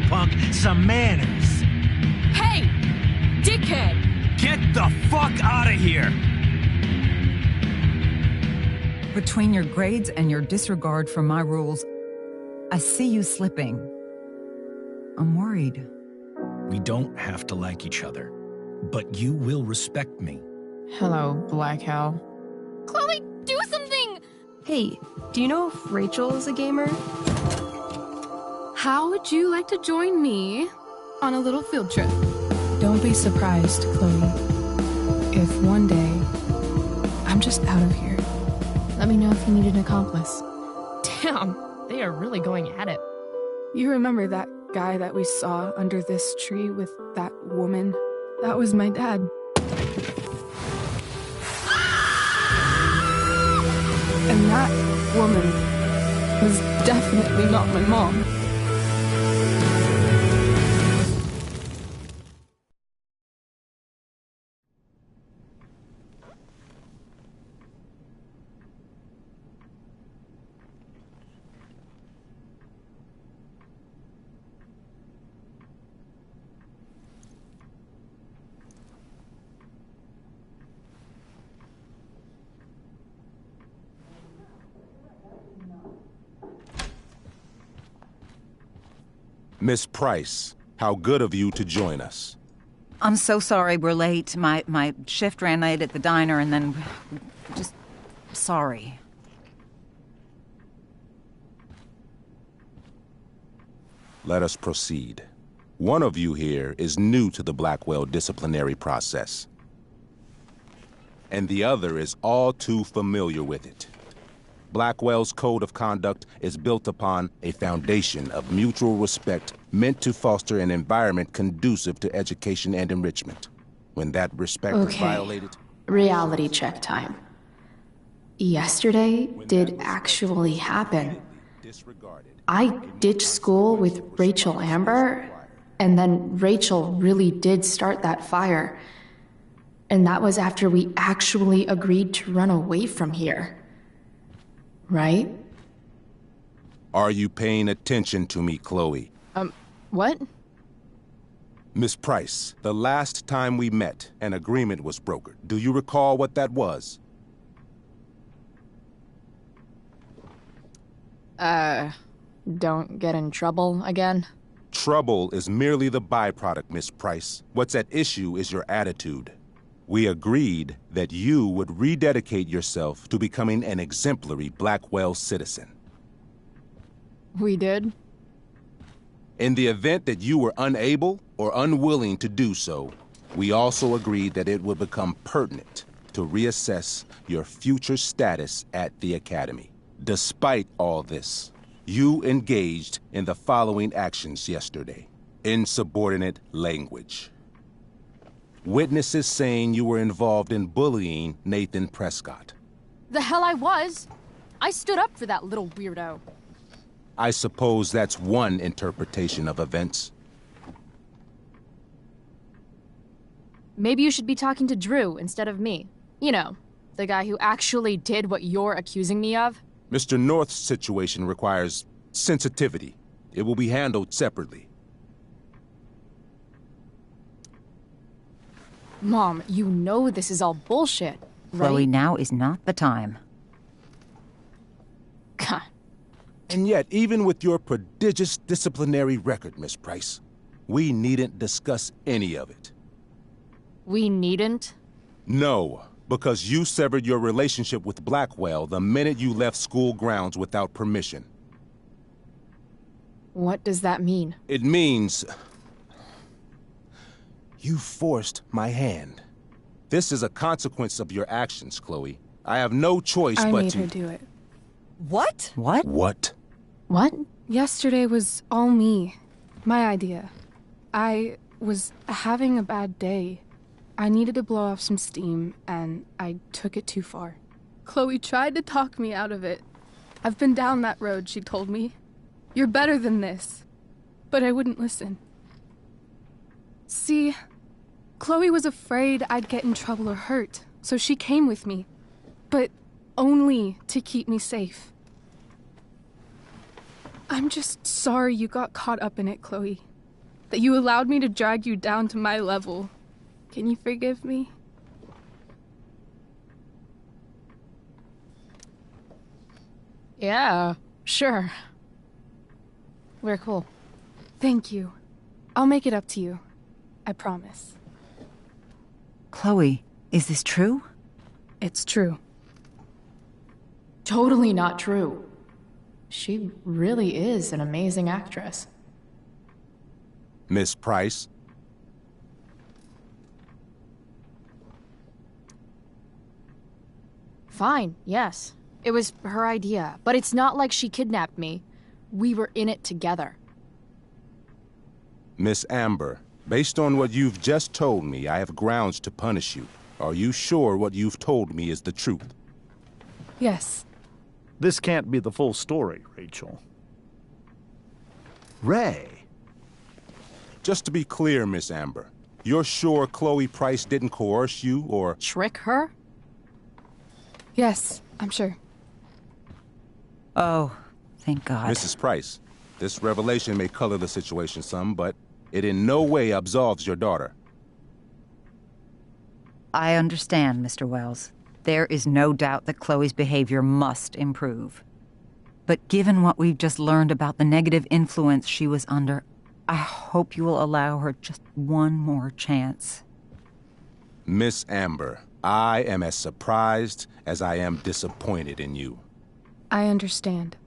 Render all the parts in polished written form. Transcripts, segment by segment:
punk some manners. Hey! Dickhead! Get the fuck out of here! Between your grades and your disregard for my rules, I see you slipping. I'm worried. We don't have to like each other, but you will respect me. Hello, Black Hal. Chloe, do something! Hey, do you know if Rachel is a gamer? How would you like to join me on a little field trip? Don't be surprised, Chloe, if one day I'm just out of here. Let me know if you need an accomplice. Damn, they are really going at it. You remember that guy that we saw under this tree with that woman? That was my dad. And that woman was definitely not my mom. Miss Price, how good of you to join us. I'm so sorry we're late. My shift ran late at the diner and then... just... sorry. Let us proceed. One of you here is new to the Blackwell disciplinary process, and the other is all too familiar with it. Blackwell's code of conduct is built upon a foundation of mutual respect meant to foster an environment conducive to education and enrichment. When that respect is violated... Reality check time. Yesterday did actually happen. I ditched school with Rachel Amber, and then Rachel really did start that fire. And that was after we actually agreed to run away from here. Right? Are you paying attention to me, Chloe? What? Miss Price, the last time we met, an agreement was brokered. Do you recall what that was? Don't get in trouble again? Trouble is merely the byproduct, Miss Price. What's at issue is your attitude. We agreed that you would rededicate yourself to becoming an exemplary Blackwell citizen. We did? In the event that you were unable or unwilling to do so, we also agreed that it would become pertinent to reassess your future status at the Academy. Despite all this, you engaged in the following actions yesterday. Insubordinate language. Witnesses saying you were involved in bullying Nathan Prescott. The hell I was! I stood up for that little weirdo. I suppose that's one interpretation of events. Maybe you should be talking to Drew instead of me. You know, the guy who actually did what you're accusing me of. Mr. North's situation requires sensitivity. It will be handled separately. Mom, you know this is all bullshit, right? Chloe, now is not the time. God. And yet, even with your prodigious disciplinary record, Miss Price, we needn't discuss any of it. We needn't? No, because you severed your relationship with Blackwell the minute you left school grounds without permission. What does that mean? It means... you forced my hand. This is a consequence of your actions, Chloe. I have no choice I but made to... her do it. What? What? What? What? Yesterday was all me. My idea. I was having a bad day. I needed to blow off some steam, and I took it too far. Chloe tried to talk me out of it. I've been down that road, she told me. You're better than this. But I wouldn't listen. See, Chloe was afraid I'd get in trouble or hurt, so she came with me. But only to keep me safe. I'm just sorry you got caught up in it, Chloe. that you allowed me to drag you down to my level. Can you forgive me? Yeah, sure. We're cool. Thank you. I'll make it up to you. I promise. Chloe, is this true? It's true. Totally not true. She really is an amazing actress. Miss Price? Fine, yes. It was her idea, but it's not like she kidnapped me. We were in it together. Miss Amber, based on what you've just told me, I have grounds to punish you. Are you sure what you've told me is the truth? Yes. This can't be the full story, Rachel. Ray. Just to be clear, Miss Amber, you're sure Chloe Price didn't coerce you or... Trick her? Yes, I'm sure. Oh, thank God. Mrs. Price, this revelation may color the situation some, but it in no way absolves your daughter. I understand, Mr. Wells. There is no doubt that Chloe's behavior must improve. But given what we've just learned about the negative influence she was under, I hope you will allow her just one more chance. Miss Amber, I am as surprised as I am disappointed in you. I understand.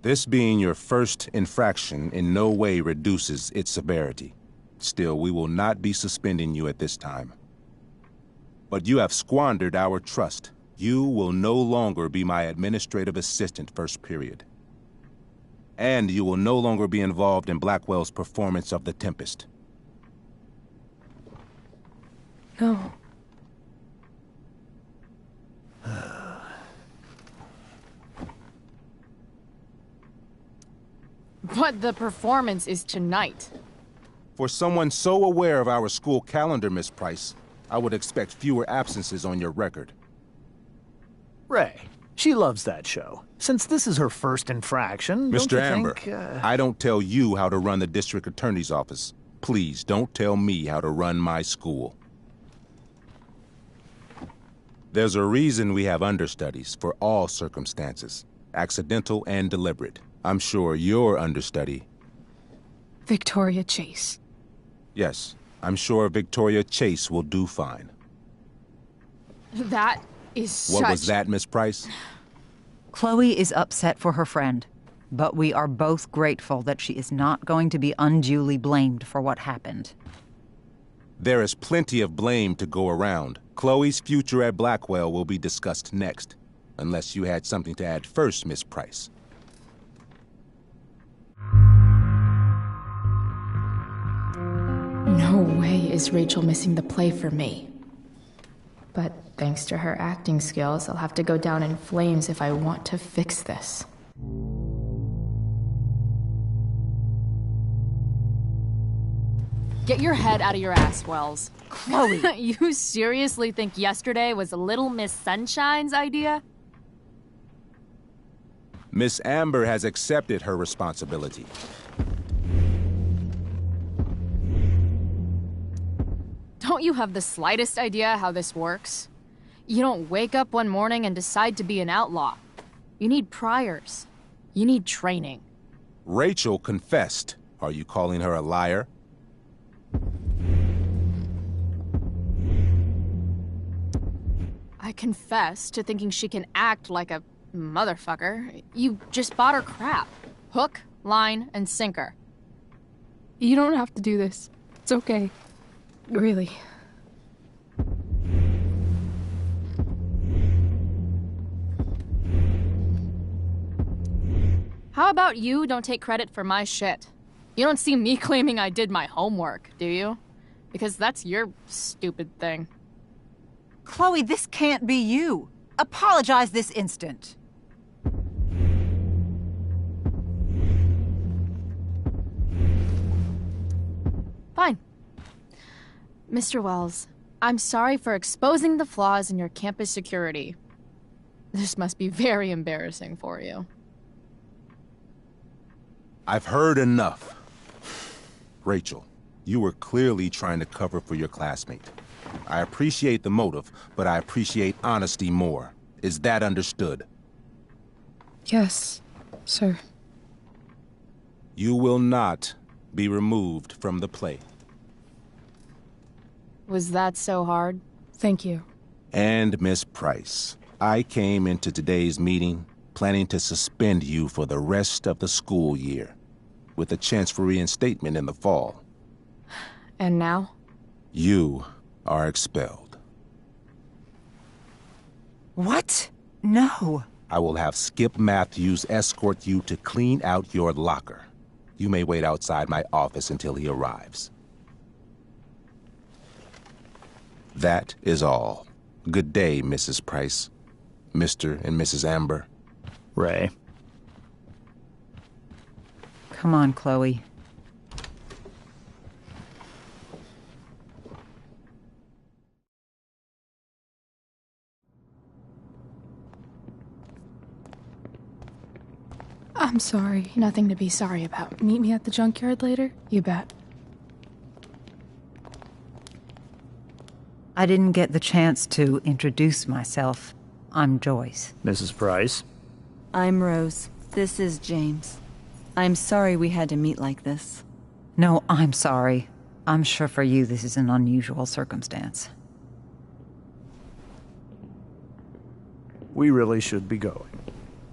This being your first infraction in no way reduces its severity. Still, we will not be suspending you at this time. But you have squandered our trust. You will no longer be my administrative assistant first period. And you will no longer be involved in Blackwell's performance of The Tempest. No. But the performance is tonight. For someone so aware of our school calendar, Miss Price, I would expect fewer absences on your record. Ray, she loves that show. Since this is her first infraction, don't Mr. you Amber, think, I don't tell you how to run the district attorney's office. Please don't tell me how to run my school. There's a reason we have understudies for all circumstances, accidental and deliberate. I'm sure your understudy... Victoria Chase. Yes, I'm sure Victoria Chase will do fine. That is such... What was that, Miss Price? Chloe is upset for her friend, but we are both grateful that she is not going to be unduly blamed for what happened. There is plenty of blame to go around. Chloe's future at Blackwell will be discussed next, unless you had something to add first, Miss Price. No way is Rachel missing the play for me. But thanks to her acting skills, I'll have to go down in flames if I want to fix this. Get your head out of your ass, Wells. Chloe! You seriously think yesterday was Little Miss Sunshine's idea? Miss Amber has accepted her responsibility. Don't you have the slightest idea how this works? You don't wake up one morning and decide to be an outlaw. You need priors. You need training. Rachel confessed. Are you calling her a liar? I confess to thinking she can act like a motherfucker. You just bought her crap. Hook, line, and sinker. You don't have to do this. It's okay. Really. How about you don't take credit for my shit? You don't see me claiming I did my homework, do you? Because that's your stupid thing. Chloe, this can't be you. Apologize this instant. Fine. Mr. Wells, I'm sorry for exposing the flaws in your campus security. This must be very embarrassing for you. I've heard enough. Rachel, you were clearly trying to cover for your classmate. I appreciate the motive, but I appreciate honesty more. Is that understood? Yes, sir. You will not be removed from the play. Was that so hard? Thank you. And Miss Price, I came into today's meeting planning to suspend you for the rest of the school year, with a chance for reinstatement in the fall. And now? You are expelled. What? No. I will have Skip Matthews escort you to clean out your locker. You may wait outside my office until he arrives. That is all. Good day, Mrs. Price. Mr. and Mrs. Amber. Ray. Come on, Chloe. I'm sorry. Nothing to be sorry about. Meet me at the junkyard later? You bet. I didn't get the chance to introduce myself. I'm Joyce. Mrs. Price. I'm Rose. This is James. I'm sorry we had to meet like this. No, I'm sorry. I'm sure for you this is an unusual circumstance. We really should be going.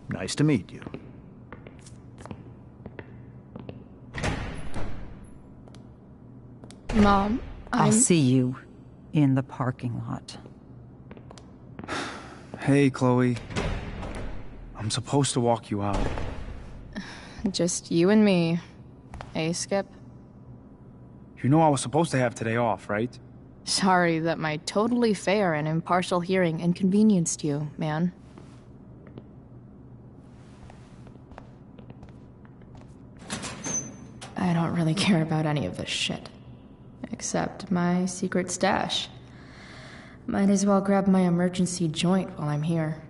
Nice to meet you. Mom, I'll see you in the parking lot. Hey, Chloe. I'm supposed to walk you out. Just you and me. Hey, Skip? You know I was supposed to have today off, right? Sorry that my totally fair and impartial hearing inconvenienced you, man. I don't really care about any of this shit. Except my secret stash. Might as well grab my emergency joint while I'm here.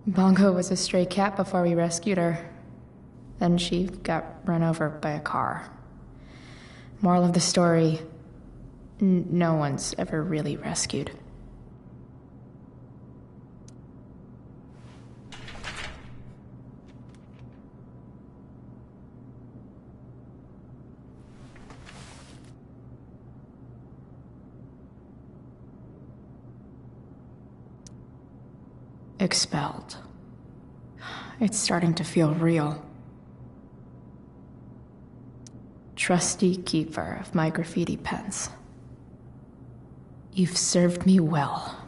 Bongo was a stray cat before we rescued her. Then she got run over by a car. Moral of the story, no one's ever really rescued. Expelled. It's starting to feel real. Trusty keeper of my graffiti pens. You've served me well.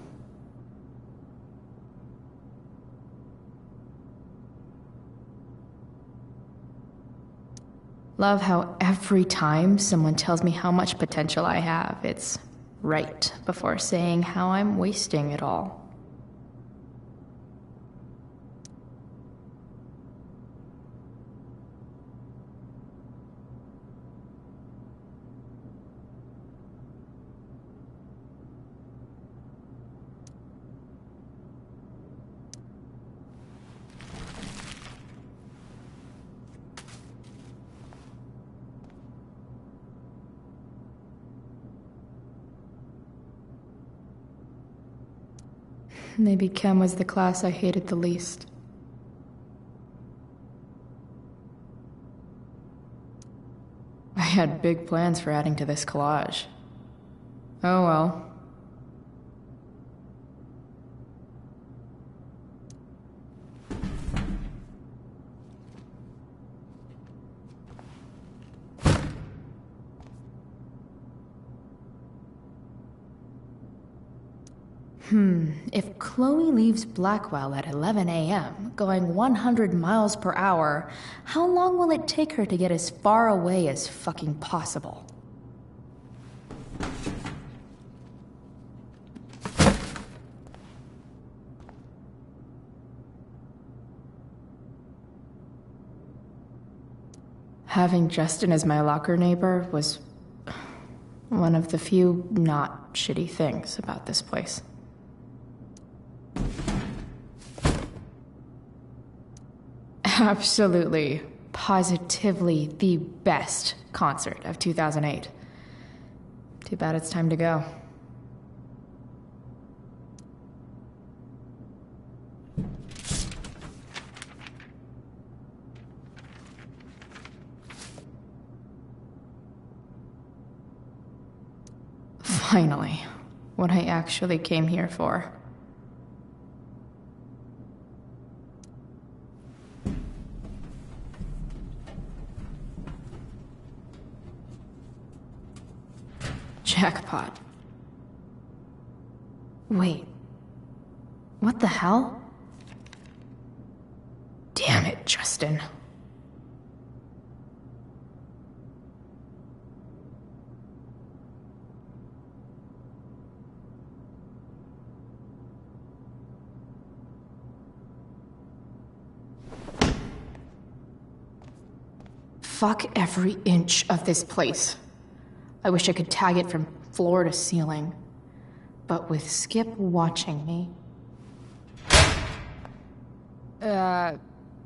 Love how every time someone tells me how much potential I have, it's right before saying how I'm wasting it all. Maybe Chem was the class I hated the least. I had big plans for adding to this collage. Oh well. If Chloe leaves Blackwell at 11 a.m., going 100 miles per hour, how long will it take her to get as far away as fucking possible? Having Justin as my locker neighbor was one of the few not shitty things about this place. Absolutely, positively the best concert of 2008. Too bad it's time to go. Finally, what I actually came here for. Jackpot. Wait. What the hell? Damn it, Justin. Fuck every inch of this place. I wish I could tag it from floor to ceiling. But with Skip watching me...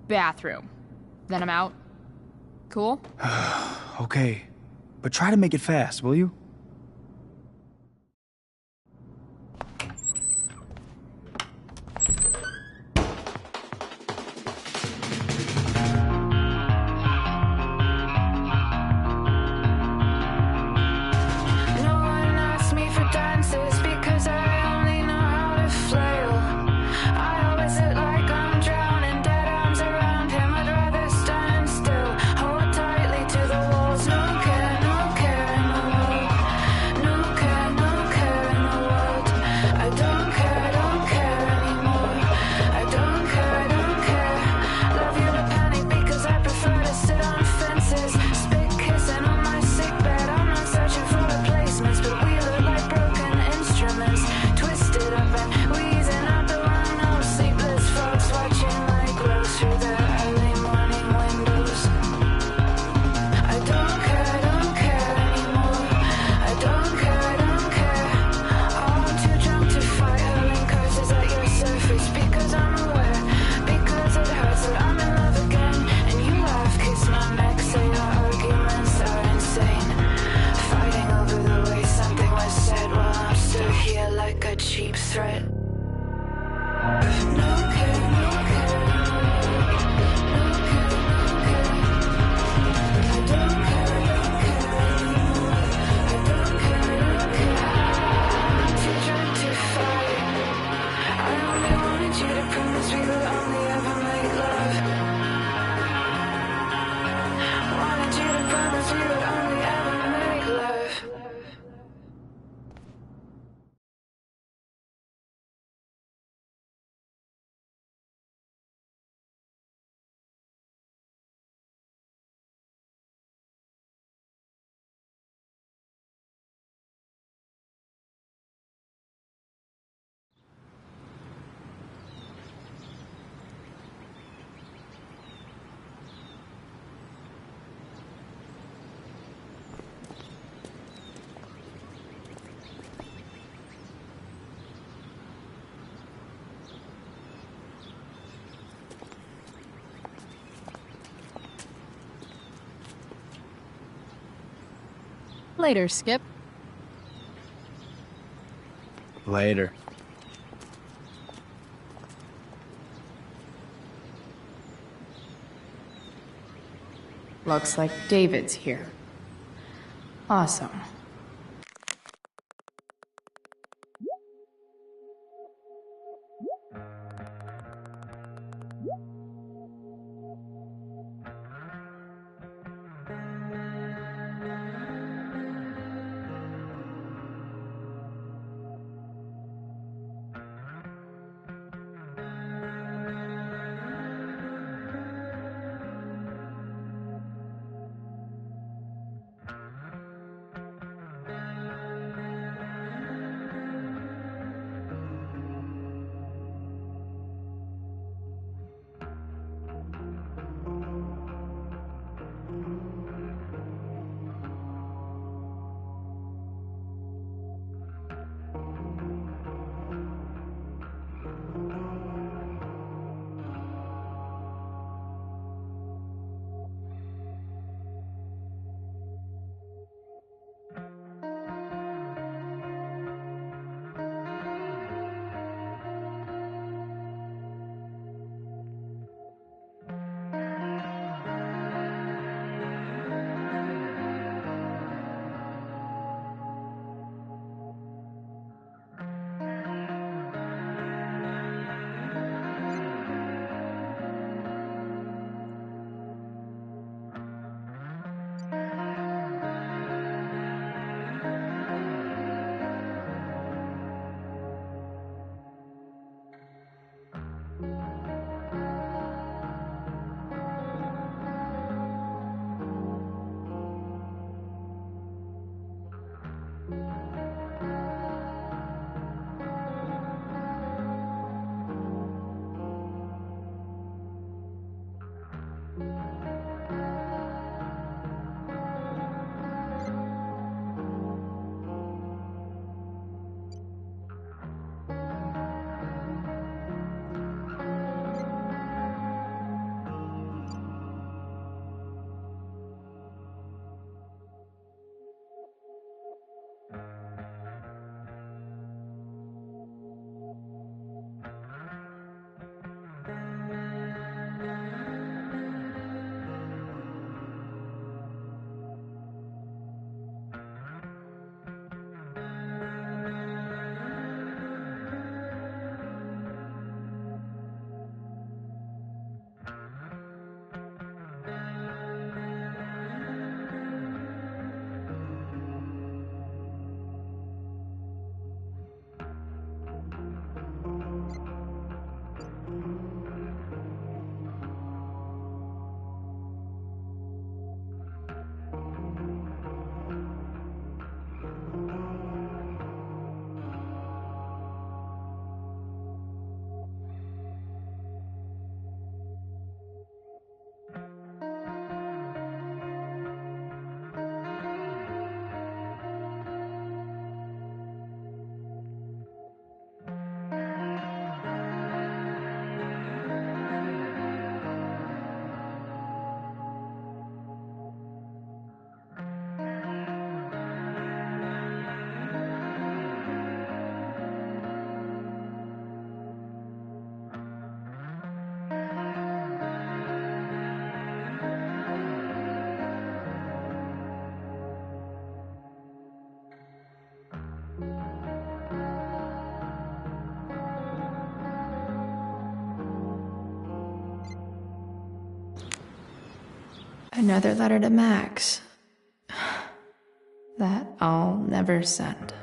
bathroom. Then I'm out. Cool? Okay, but try to make it fast, will you? Later, Skip. Later. Looks like David's here. Awesome. Another letter to Max. That I'll never send.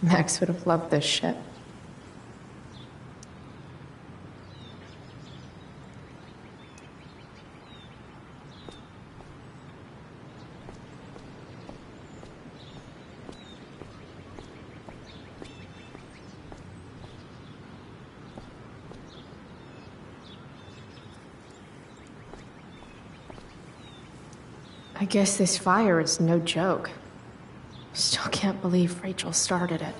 Max would have loved this shit. I guess this fire is no joke. Still can't believe Rachel started it.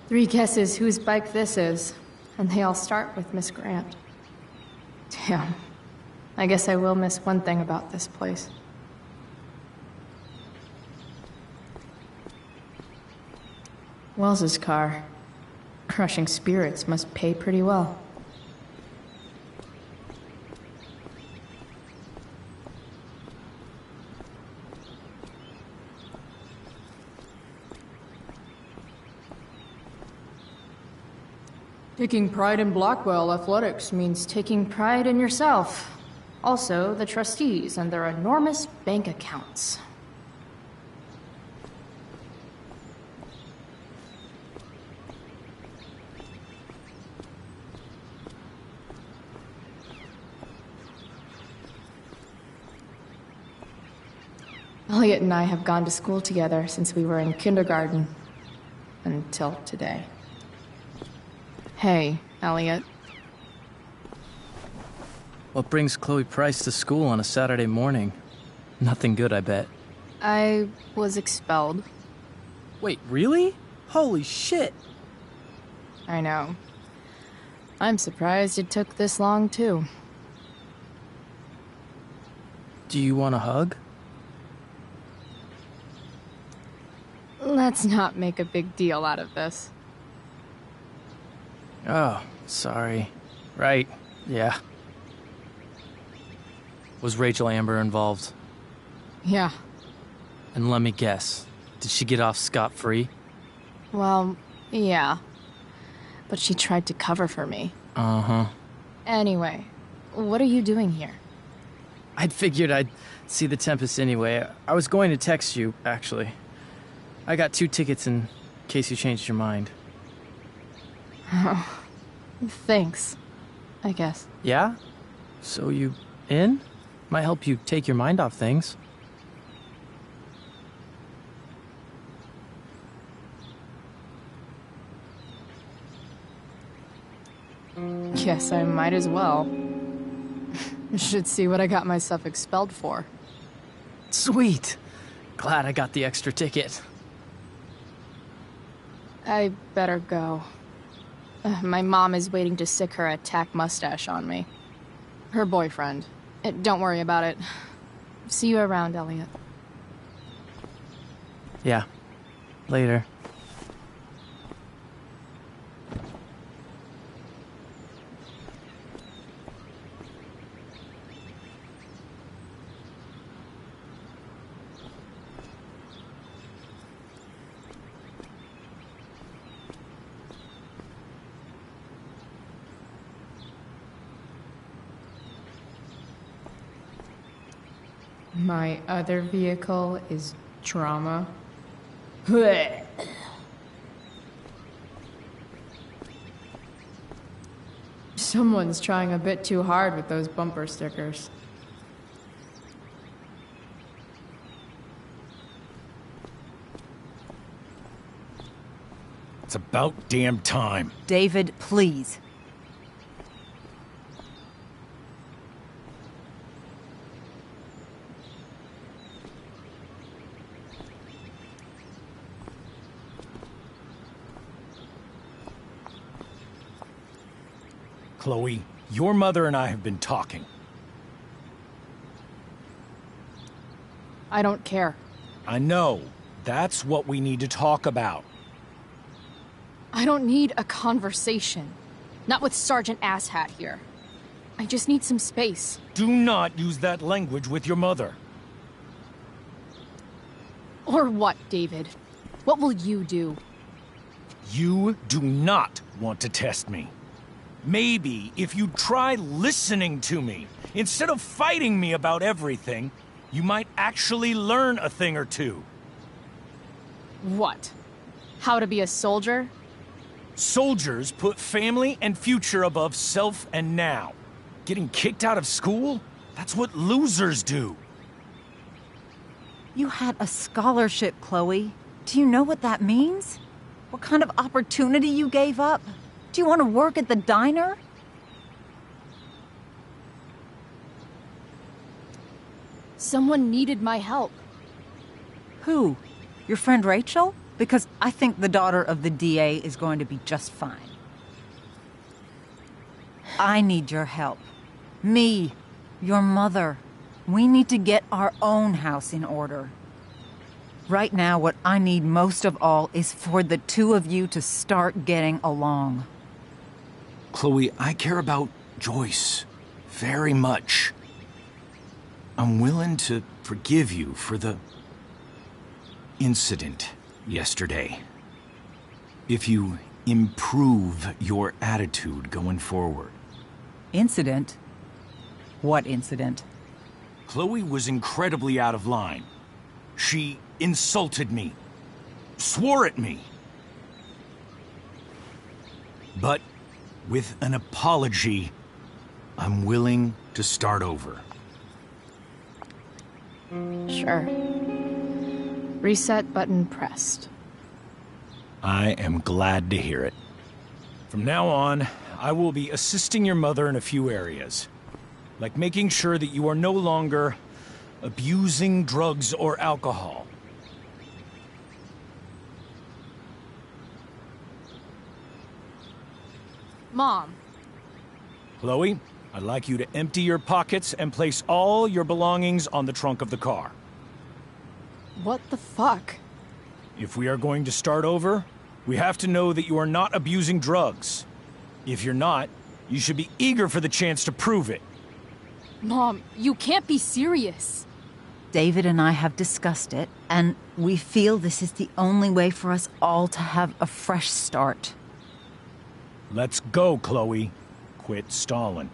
Three guesses whose bike this is, and they all start with Miss Grant. Damn. I guess I will miss one thing about this place. Wells's car. Crushing spirits must pay pretty well. Taking pride in Blackwell athletics means taking pride in yourself. Also, the trustees and their enormous bank accounts. Elliot and I have gone to school together since we were in kindergarten. Until today. Hey, Elliot. What brings Chloe Price to school on a Saturday morning? Nothing good, I bet. I was expelled. Wait, really? Holy shit! I know. I'm surprised it took this long, too. Do you want a hug? Let's not make a big deal out of this. Oh, sorry. Right, yeah. Was Rachel Amber involved? Yeah. And let me guess, did she get off scot-free? Well, yeah. But she tried to cover for me. Uh-huh. Anyway, what are you doing here? I'd figured I'd see the Tempest anyway. I was going to text you, actually. I got 2 tickets in case you changed your mind. Oh, thanks, I guess. Yeah? So you in? Might help you take your mind off things. Guess I might as well. Should see what I got myself expelled for. Sweet! Glad I got the extra ticket. I better go. My mom is waiting to sick her attack mustache on me. Her boyfriend. Don't worry about it. See you around, Elliot. Yeah. Later. My other vehicle is drama. Someone's trying a bit too hard with those bumper stickers. It's about damn time. David, please. Chloe, your mother and I have been talking. I don't care. I know. That's what we need to talk about. I don't need a conversation. Not with Sergeant Asshat here. I just need some space. Do not use that language with your mother. Or what, David? What will you do? You do not want to test me. Maybe if you try listening to me, instead of fighting me about everything, you might actually learn a thing or two. What? How to be a soldier? Soldiers put family and future above self and now. Getting kicked out of school? That's what losers do. You had a scholarship, Chloe. Do you know what that means? What kind of opportunity you gave up? Do you want to work at the diner? Someone needed my help. Who? Your friend Rachel? Because I think the daughter of the DA is going to be just fine. I need your help. Me, your mother. We need to get our own house in order. Right now, what I need most of all is for the two of you to start getting along. Chloe, I care about Joyce very much. I'm willing to forgive you for the incident yesterday. If you improve your attitude going forward. Incident? What incident? Chloe was incredibly out of line. She insulted me, swore at me. But with an apology, I'm willing to start over. Sure. Reset button pressed. I am glad to hear it. From now on, I will be assisting your mother in a few areas. Like making sure that you are no longer abusing drugs or alcohol. Mom. Chloe, I'd like you to empty your pockets and place all your belongings on the trunk of the car. What the fuck? If we are going to start over, we have to know that you are not abusing drugs. If you're not, you should be eager for the chance to prove it. Mom, you can't be serious. David and I have discussed it, and we feel this is the only way for us all to have a fresh start. Let's go, Chloe. Quit stalling.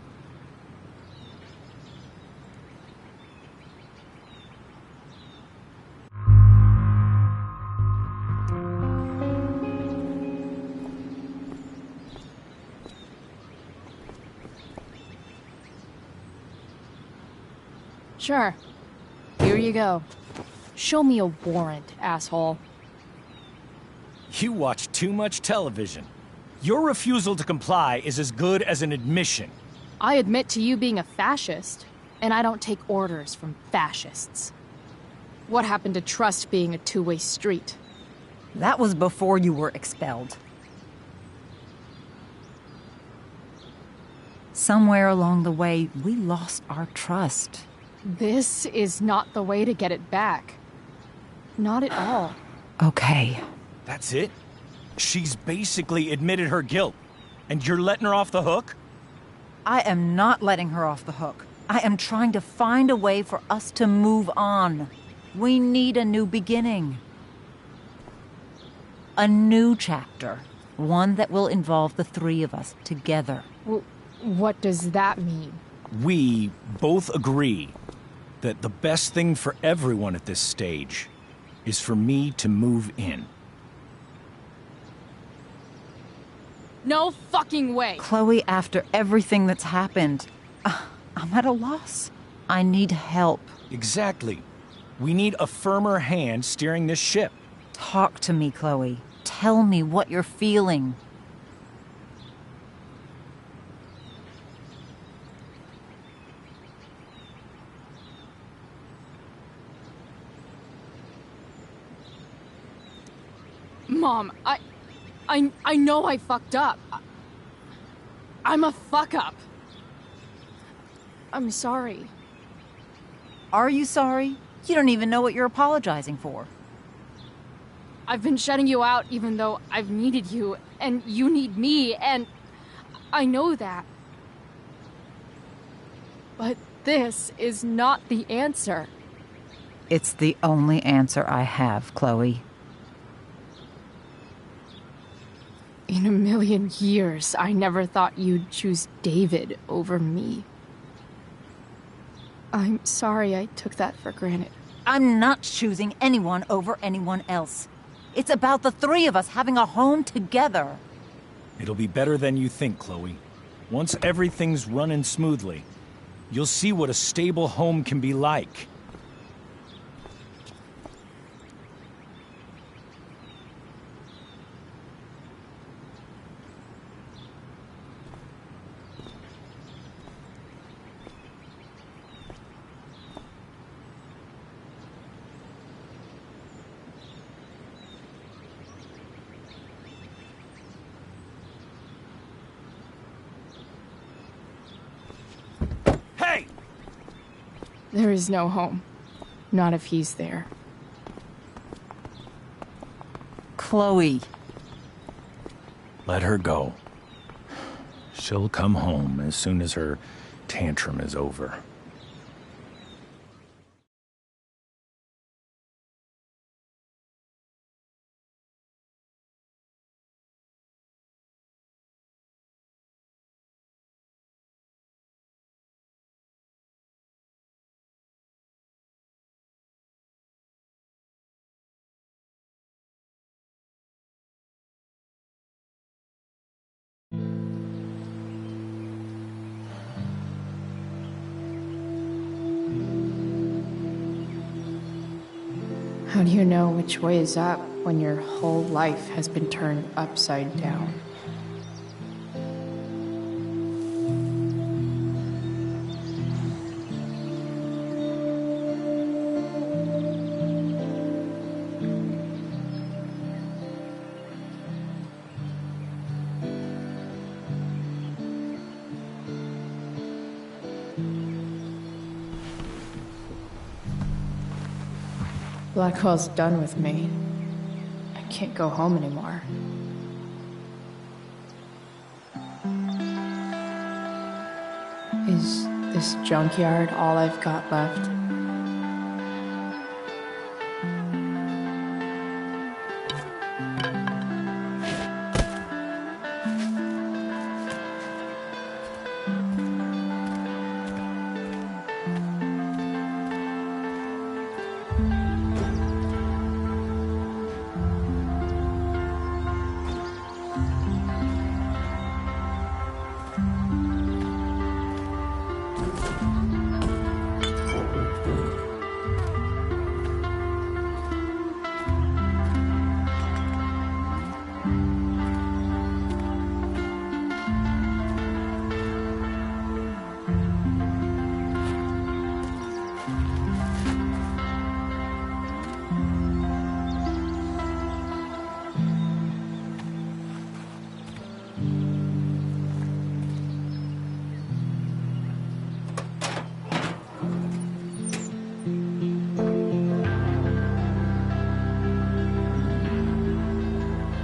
Sure. Here you go. Show me a warrant, asshole. You watch too much television. Your refusal to comply is as good as an admission. I admit to you being a fascist, and I don't take orders from fascists. What happened to trust being a two-way street? That was before you were expelled. Somewhere along the way, we lost our trust. This is not the way to get it back. Not at all. Okay. That's it? She's basically admitted her guilt, and you're letting her off the hook? I am not letting her off the hook. I am trying to find a way for us to move on. We need a new beginning. A new chapter. One that will involve the three of us together. What does that mean? We both agree that the best thing for everyone at this stage is for me to move in. No fucking way! Chloe, after everything that's happened, I'm at a loss. I need help. Exactly. We need a firmer hand steering this ship. Talk to me, Chloe. Tell me what you're feeling. Mom, I know I fucked up. I'm a fuck-up. I'm sorry. Are you sorry? You don't even know what you're apologizing for. I've been shutting you out even though I've needed you, and you need me, and I know that. But this is not the answer. It's the only answer I have, Chloe. In a million years, I never thought you'd choose David over me. I'm sorry I took that for granted. I'm not choosing anyone over anyone else. It's about the three of us having a home together. It'll be better than you think, Chloe. Once everything's running smoothly, you'll see what a stable home can be like. There is no home. Not if he's there. Chloe. Let her go. She'll come home as soon as her tantrum is over. How do you know which way is up when your whole life has been turned upside down? Blackwell's done with me. I can't go home anymore. Is this junkyard all I've got left?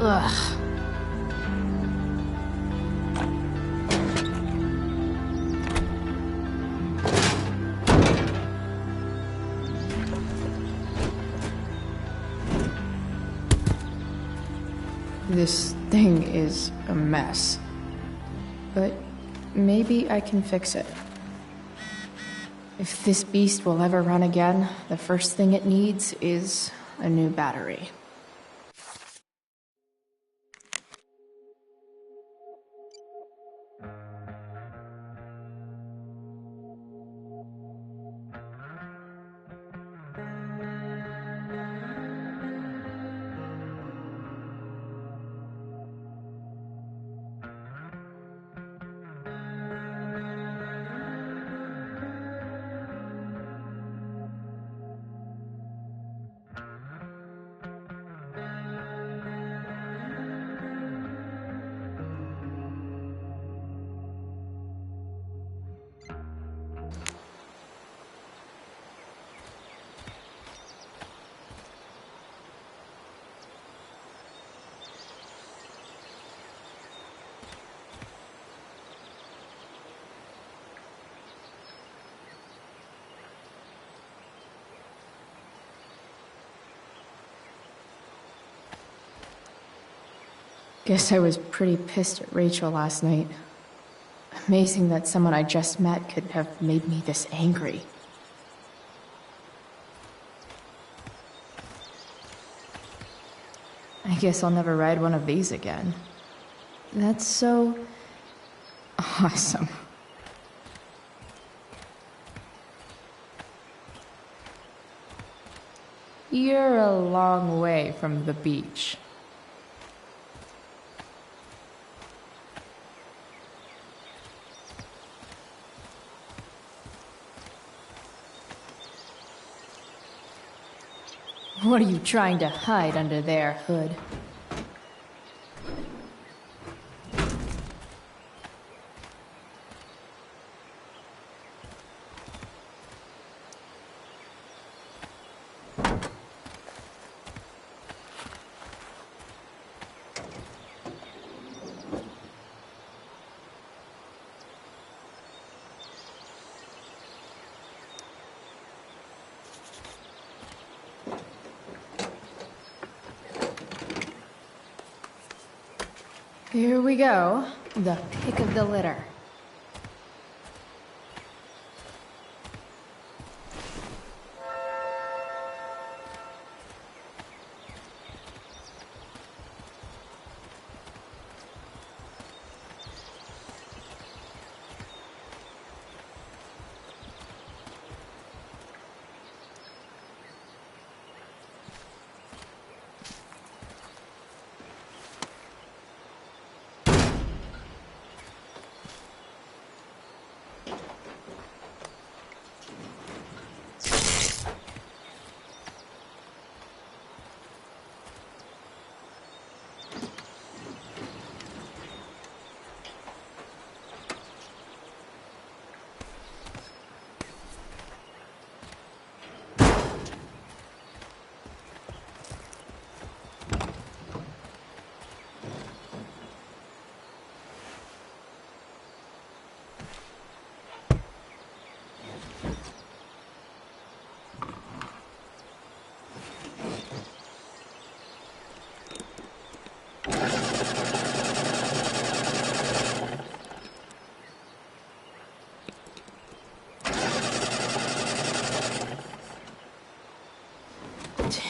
Ugh. This thing is a mess. But maybe I can fix it. If this beast will ever run again, the first thing it needs is a new battery. Guess I was pretty pissed at Rachel last night. Amazing that someone I just met could have made me this angry. I guess I'll never ride one of these again. That's so awesome. You're a long way from the beach. What are you trying to hide under there, Hood? Here we go, the pick of the litter.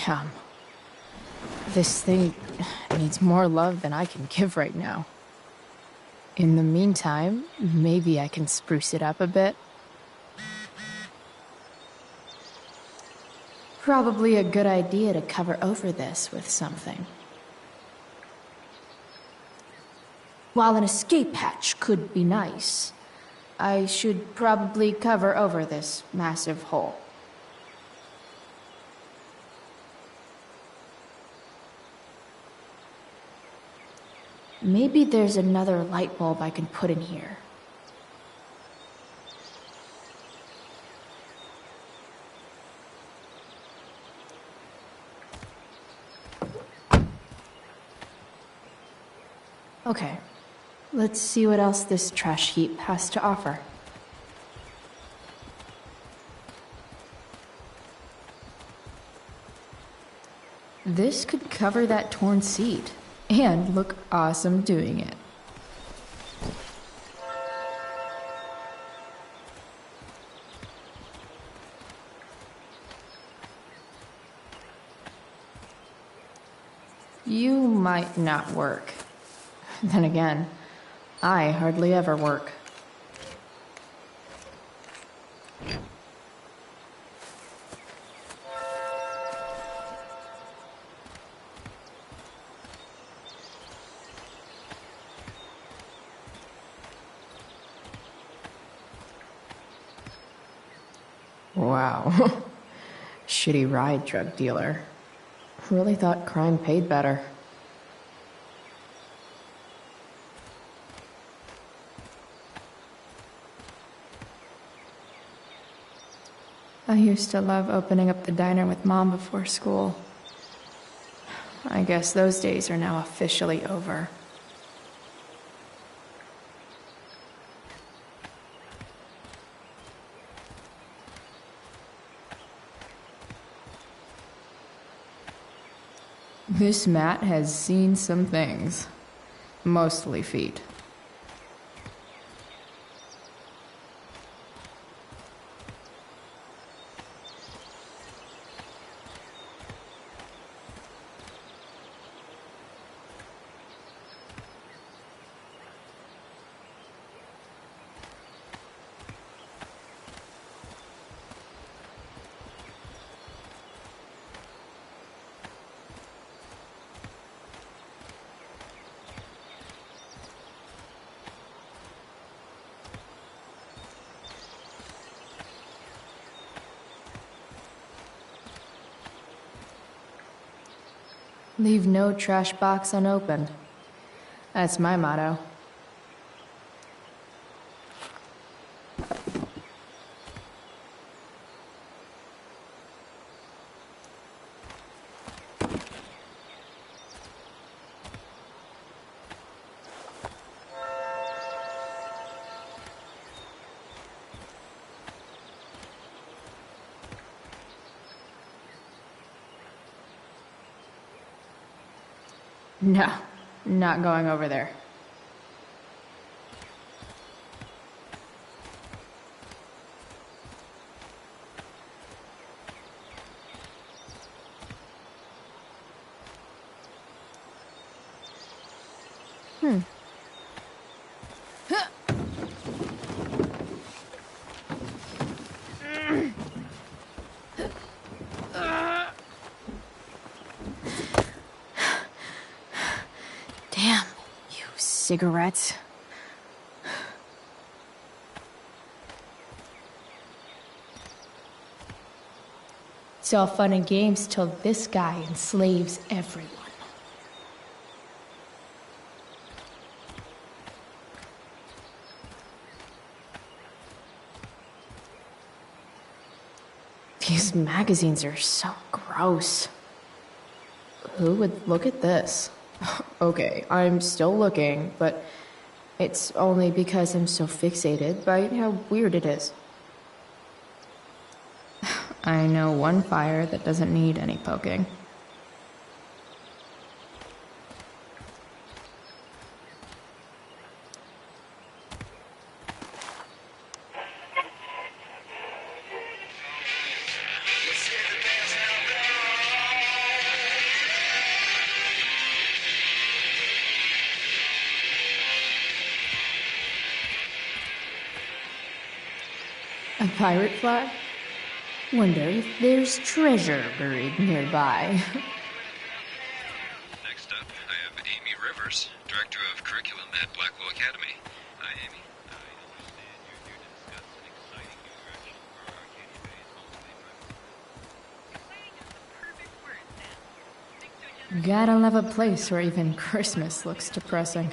Damn. This thing needs more love than I can give right now. In the meantime, maybe I can spruce it up a bit. Probably a good idea to cover over this with something. While an escape hatch could be nice, I should probably cover over this massive hole. Maybe there's another light bulb I can put in here. Okay, let's see what else this trash heap has to offer. This could cover that torn seat. And look awesome doing it. You might not work. Then again, I hardly ever work. Wow. Shitty ride drug dealer. Really thought crime paid better. I used to love opening up the diner with Mom before school. I guess those days are now officially over. This mat has seen some things. Mostly feet. Leave no trash box unopened. That's my motto. No, not going over there. Damn, you cigarettes. It's all fun and games till this guy enslaves everyone. These magazines are so gross. Who would look at this? Okay, I'm still looking, but it's only because I'm so fixated by how weird it is. I know one fire that doesn't need any poking. A pirate flag? Wonder if there's treasure buried nearby. Next up, I have Amy Rivers, Director of Curriculum at Blackwell Academy. Hi, Amy. I understand you're here to discuss an exciting new direction for Arcadia Bay's multi-bay private. Gotta love a place where even Christmas looks depressing.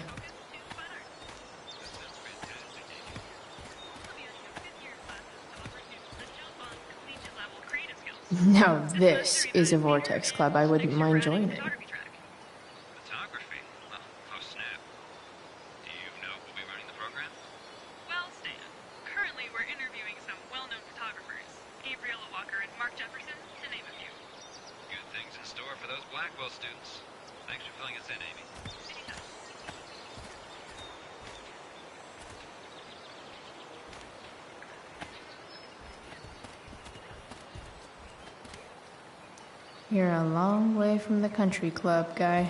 Now this is a Vortex Club I wouldn't mind joining. Photography? Well, oh snap. Do you know who'll be running the program? Well, Stan, currently we're interviewing some well-known photographers. Gabriella Walker and Mark Jefferson, to name a few. Good things in store for those Blackwell students. Thanks for filling us in, Amy. You're a long way from the country club, guy.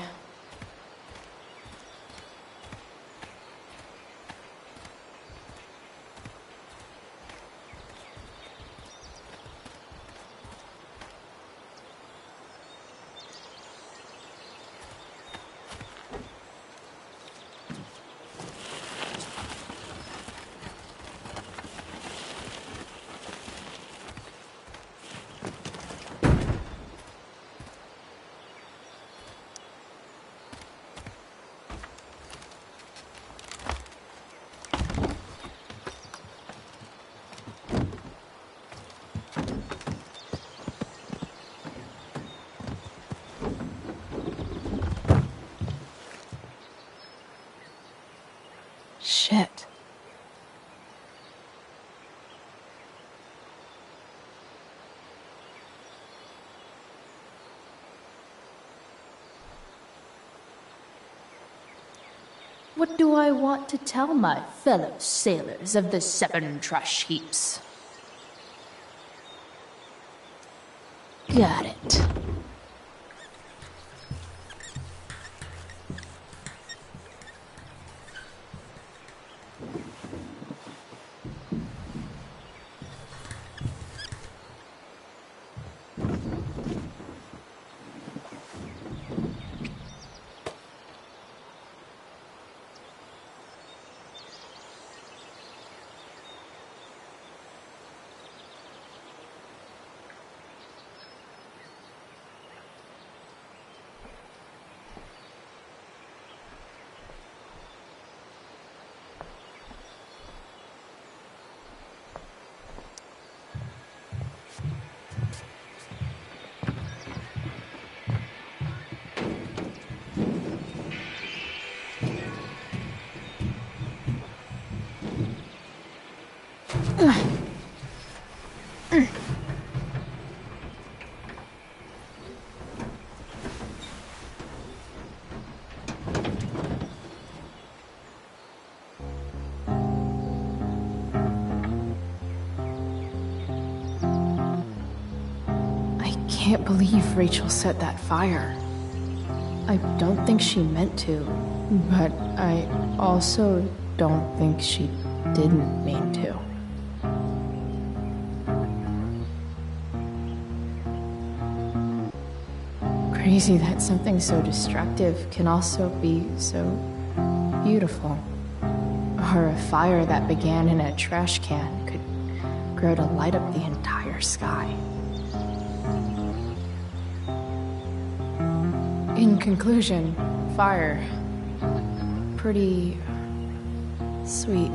What do I want to tell my fellow sailors of the 7 trash heaps? Got it. I can't believe Rachel set that fire. I don't think she meant to, but I also don't think she didn't mean to. Crazy that something so destructive can also be so beautiful. Or a fire that began in a trash can could grow to light up the entire sky. In conclusion, fire. Pretty sweet.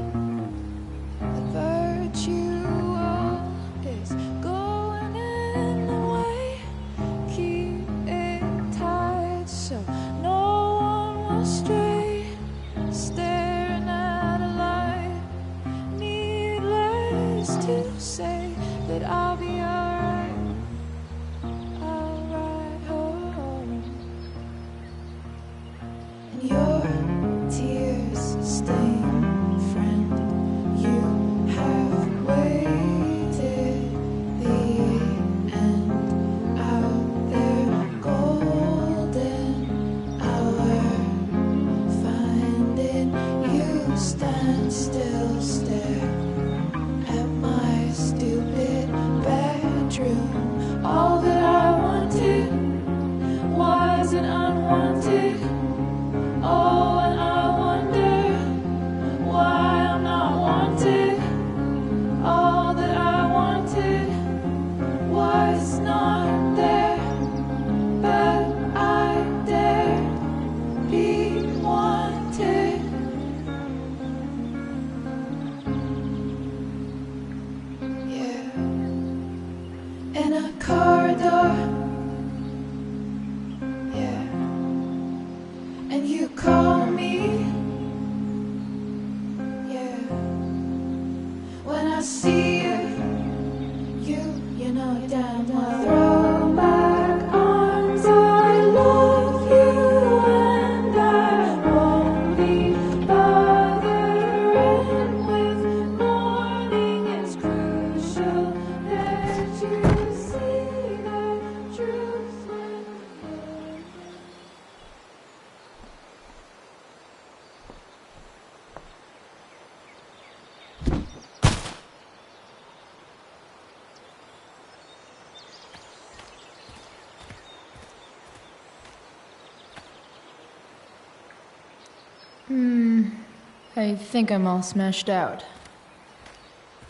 I think I'm all smashed out.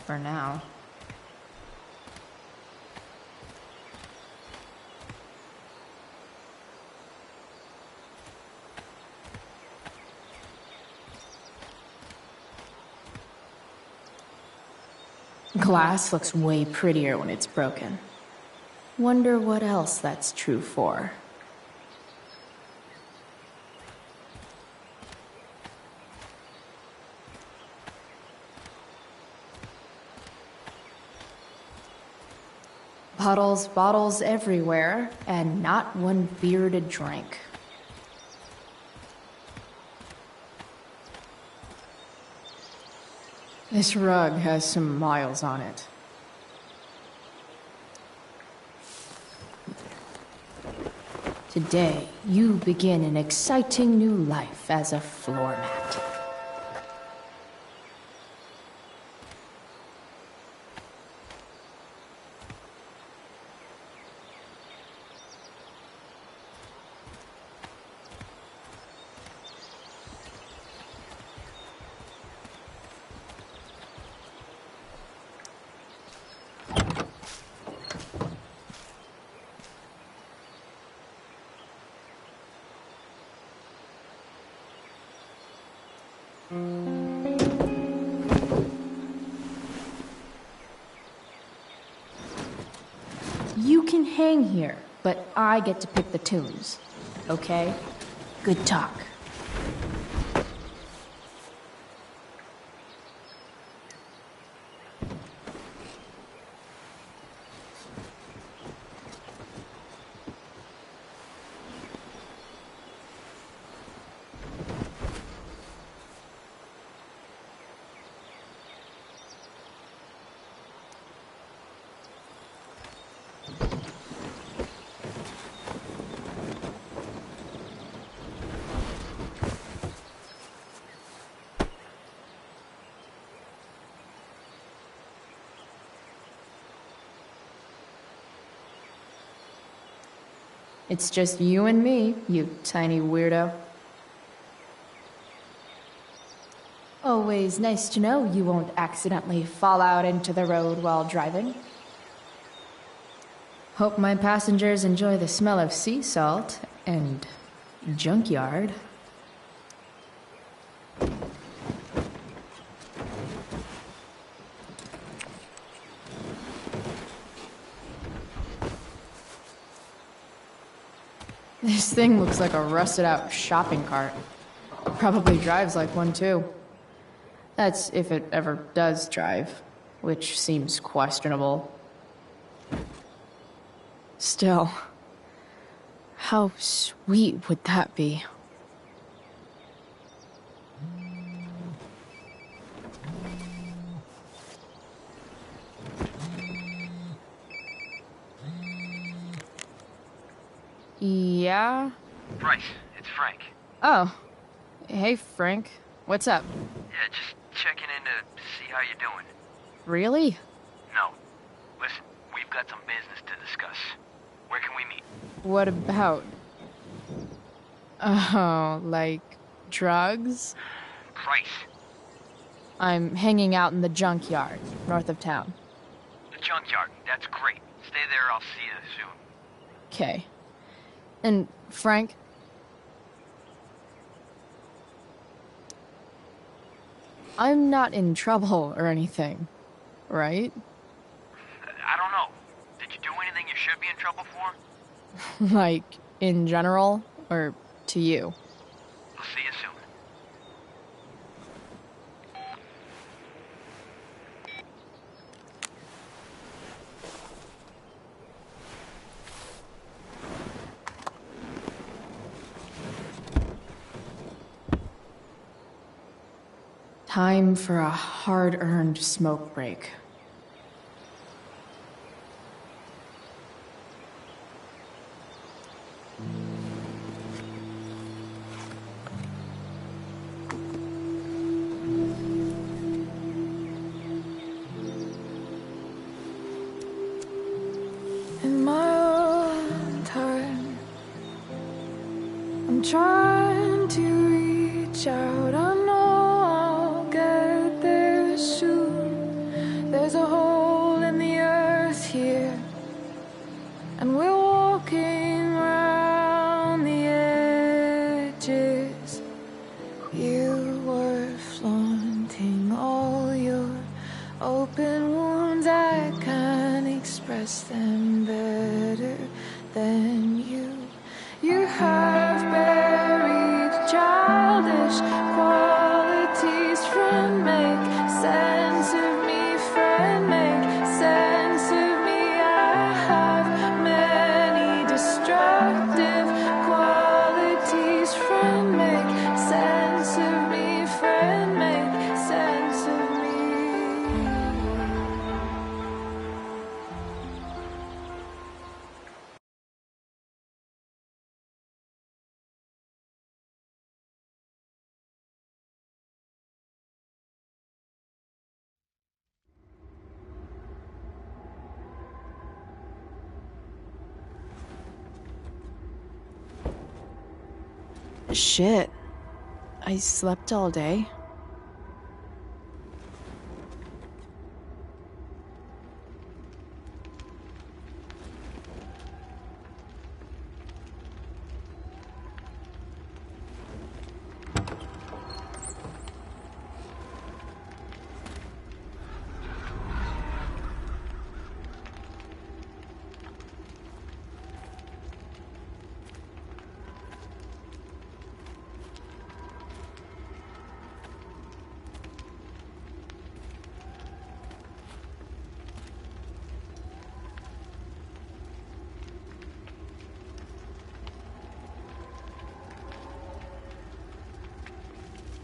For now. Glass looks way prettier when it's broken. Wonder what else that's true for. Bottles everywhere, and not one beer to drink. This rug has some miles on it. Today, you begin an exciting new life as a floor mat. You can hang here, but I get to pick the tunes. Okay? Good talk. It's just you and me, you tiny weirdo. Always nice to know you won't accidentally fall out into the road while driving. Hope my passengers enjoy the smell of sea salt and junkyard. This thing looks like a rusted-out shopping cart. Probably drives like one, too. That's if it ever does drive, which seems questionable. Still, how sweet would that be? Yeah? Bryce, it's Frank. Oh. Hey, Frank. What's up? Yeah, just checking in to see how you're doing. Really? No. Listen, we've got some business to discuss. Where can we meet? What about? Oh, like drugs? Price. I'm hanging out in the junkyard, north of town. The junkyard. That's great. Stay there, I'll see you soon. Okay. And, Frank? I'm not in trouble or anything, right? I don't know. Did you do anything you should be in trouble for? Like, in general, or to you? I'll see you soon. Time for a hard-earned smoke break. In my own time, I'm trying to reach out. I know I'll get there soon. There's a hole in the earth here, and we're walking around the edges. You were flaunting all your open wounds. I can't express them better than you. You have buried childish qualities. Friend, make sense of me. Friend, make sense of me. I have many destructive qualities. Friend, make sense of me. Friend, make sense of me. Shit. I slept all day.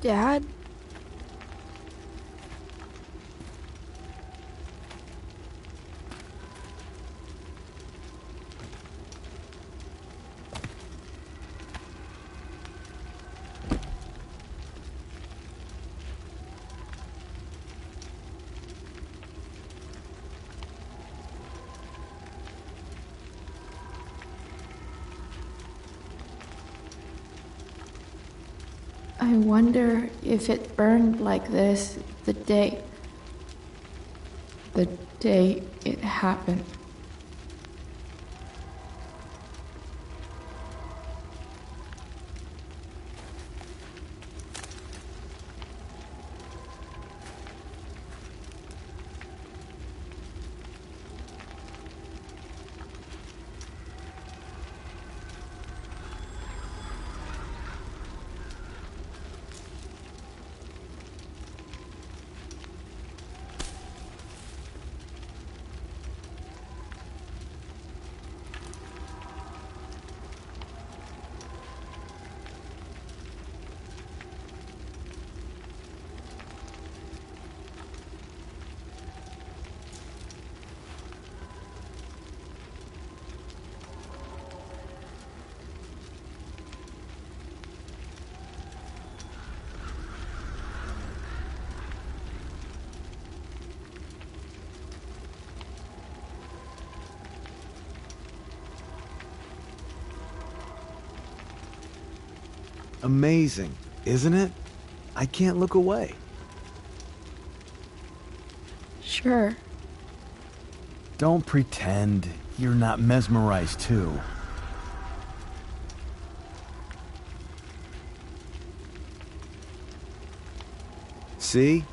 Dad? I wonder if it burned like this the day it happened. Amazing, isn't it? I can't look away. Sure. Don't pretend you're not mesmerized too. See?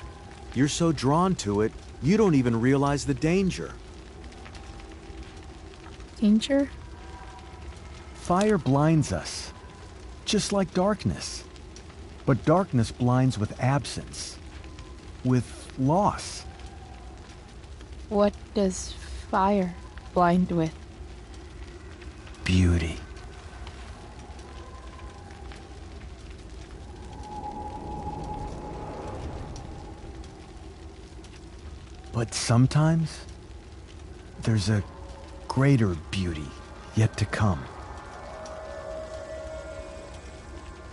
You're so drawn to it, you don't even realize the danger. Danger? Fire blinds us, just like darkness. But darkness blinds with absence, with loss. What does fire blind with? Beauty. But sometimes, there's a greater beauty yet to come.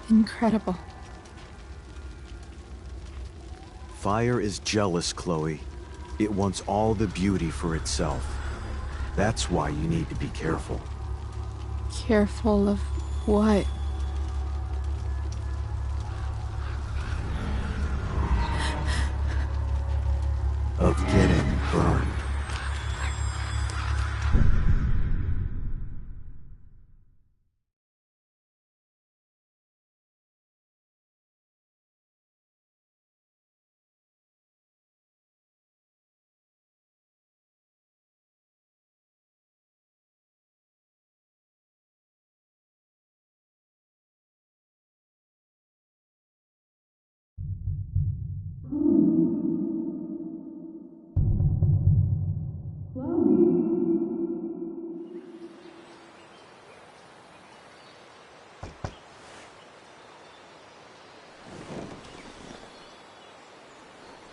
Incredible. Fire is jealous, Chloe. It wants all the beauty for itself. That's why you need to be careful. Careful of what? Of getting burned.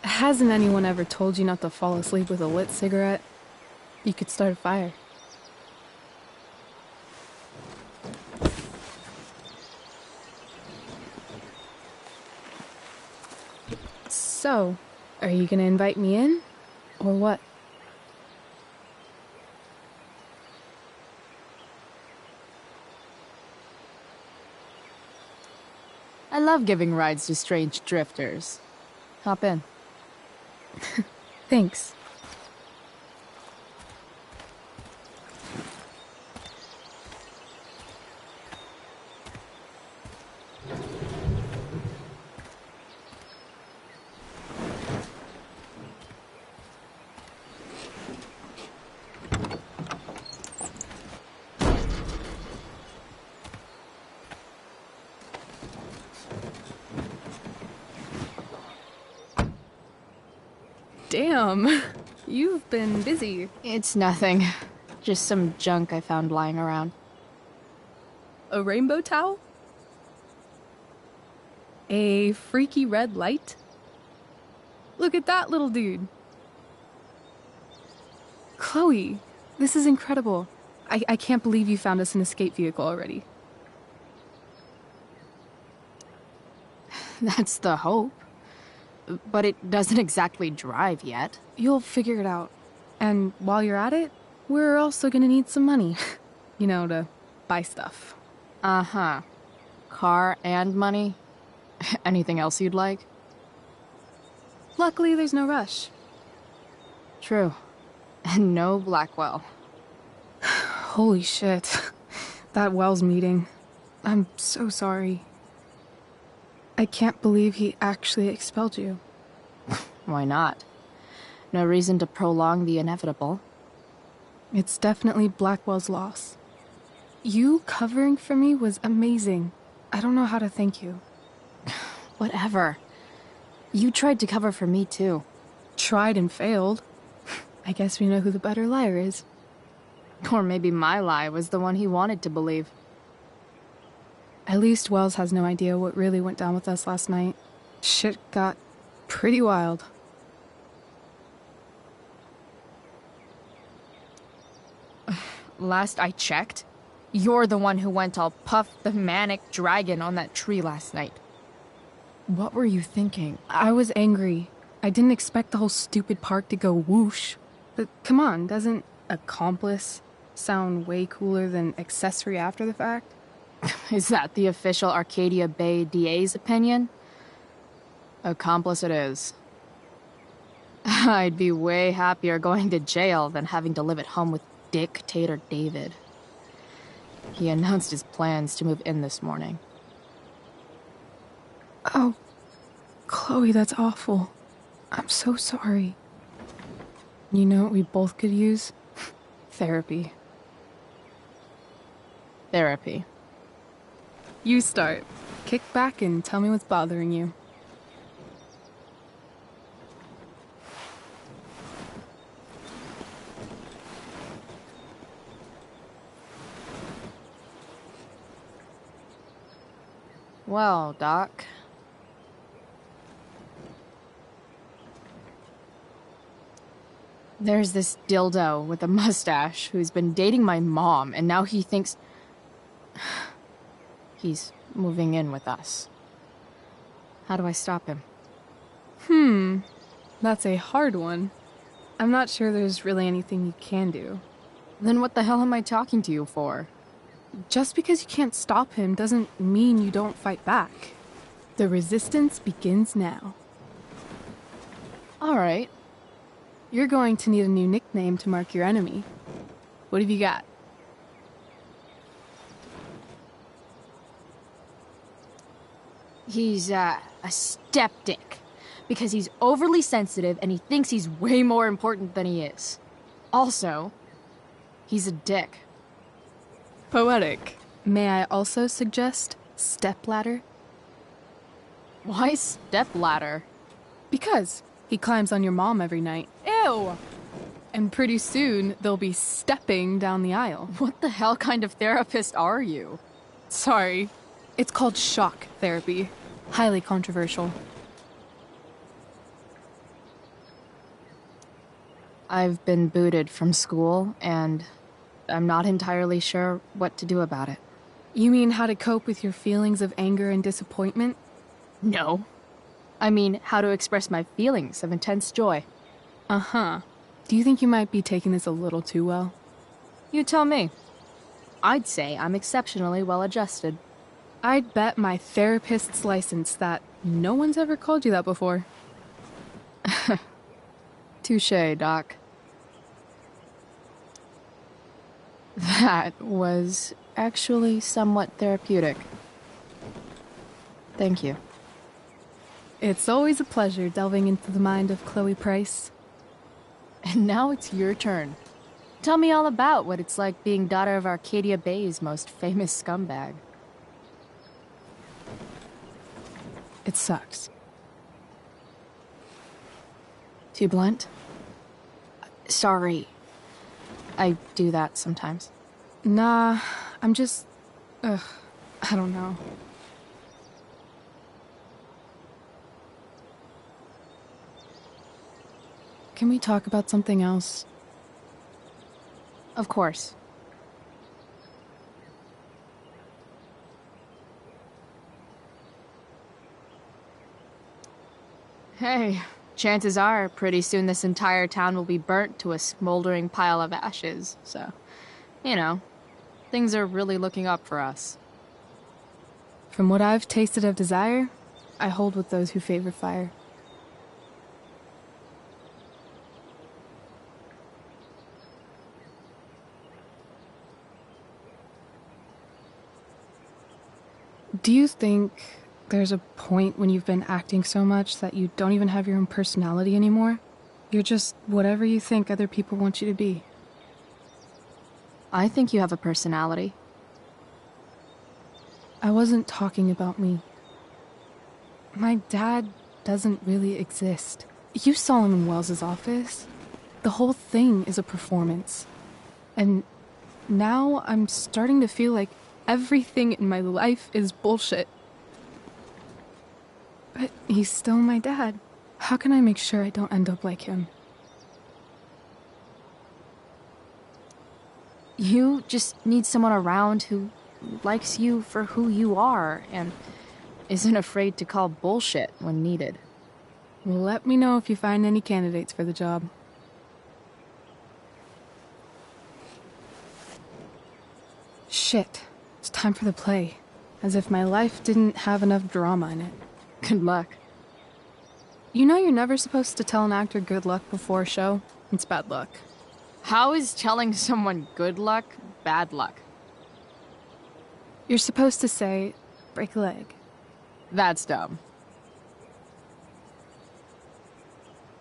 Hasn't anyone ever told you not to fall asleep with a lit cigarette? You could start a fire. So, are you gonna invite me in? Or what? I love giving rides to strange drifters. Hop in. Thanks. Damn, you've been busy. It's nothing. Just some junk I found lying around. A rainbow towel? A freaky red light? Look at that little dude. Chloe, this is incredible. I can't believe you found us an escape vehicle already. That's the hope. But it doesn't exactly drive yet. You'll figure it out. And while you're at it, we're also gonna need some money. You know, to buy stuff. Uh-huh. Car and money? Anything else you'd like? Luckily, there's no rush. True. And no Blackwell. Holy shit. That Wells meeting. I'm so sorry. I can't believe he actually expelled you. Why not? No reason to prolong the inevitable. It's definitely Blackwell's loss. You covering for me was amazing. I don't know how to thank you. Whatever. You tried to cover for me too. Tried and failed. I guess we know who the better liar is. Or maybe my lie was the one he wanted to believe. At least Wells has no idea what really went down with us last night. Shit got pretty wild. Last I checked, you're the one who went all Puff the Manic Dragon on that tree last night. What were you thinking? I was angry. I didn't expect the whole stupid park to go whoosh. But come on, doesn't accomplice sound way cooler than accessory after the fact? Is that the official Arcadia Bay DA's opinion? Accomplice it is. I'd be way happier going to jail than having to live at home with Dictator David. He announced his plans to move in this morning. Oh, Chloe, that's awful. I'm so sorry. You know what we both could use? Therapy. Therapy. You start. Kick back and tell me what's bothering you. Well, Doc. There's this dildo with a mustache who's been dating my mom, and now he thinks he's moving in with us. How do I stop him? That's a hard one. I'm not sure there's really anything you can do. Then what the hell am I talking to you for? Just because you can't stop him doesn't mean you don't fight back. The resistance begins now. All right. You're going to need a new nickname to mark your enemy. What have you got? He's, a skeptic. Because he's overly sensitive and he thinks he's way more important than he is. Also, he's a dick. Poetic. May I also suggest stepladder? Why stepladder? Because he climbs on your mom every night. Ew! And pretty soon, they'll be stepping down the aisle. What the hell kind of therapist are you? Sorry. It's called shock therapy. Highly controversial. I've been booted from school, and I'm not entirely sure what to do about it. You mean how to cope with your feelings of anger and disappointment? No. I mean, how to express my feelings of intense joy. Uh-huh. Do you think you might be taking this a little too well? You tell me. I'd say I'm exceptionally well adjusted. I'd bet my therapist's license that no one's ever called you that before. Touché, Doc. That was actually somewhat therapeutic. Thank you. It's always a pleasure delving into the mind of Chloe Price. And now it's your turn. Tell me all about what it's like being daughter of Arcadia Bay's most famous scumbag. It sucks. Too blunt? Sorry. I do that sometimes. Nah, I'm just... I don't know. Can we talk about something else? Of course. Hey, chances are pretty soon this entire town will be burnt to a smoldering pile of ashes, so, you know, things are really looking up for us. From what I've tasted of desire, I hold with those who favor fire. Do you think there's a point when you've been acting so much that you don't even have your own personality anymore? You're just whatever you think other people want you to be. I think you have a personality. I wasn't talking about me. My dad doesn't really exist. You saw him in Wells's office. The whole thing is a performance. And now I'm starting to feel like everything in my life is bullshit. But he's still my dad. How can I make sure I don't end up like him? You just need someone around who likes you for who you are and isn't afraid to call bullshit when needed. Well, let me know if you find any candidates for the job. Shit. It's time for the play. As if my life didn't have enough drama in it. Good luck. You know you're never supposed to tell an actor good luck before a show? It's bad luck. How is telling someone good luck bad luck? You're supposed to say, break a leg. That's dumb.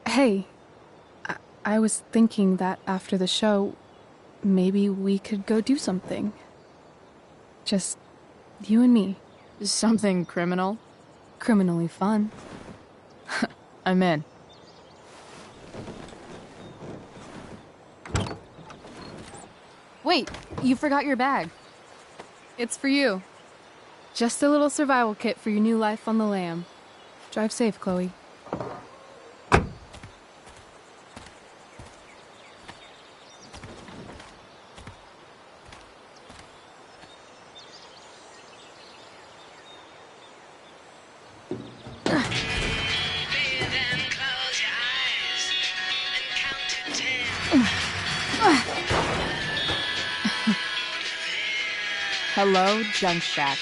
Hey, I was thinking that after the show, maybe we could go do something. Just you and me. Something criminal? Criminally fun. I'm in. Wait, you forgot your bag. It's for you. Just a little survival kit for your new life on the lam. Drive safe, Chloe. Hello, Junk Shack.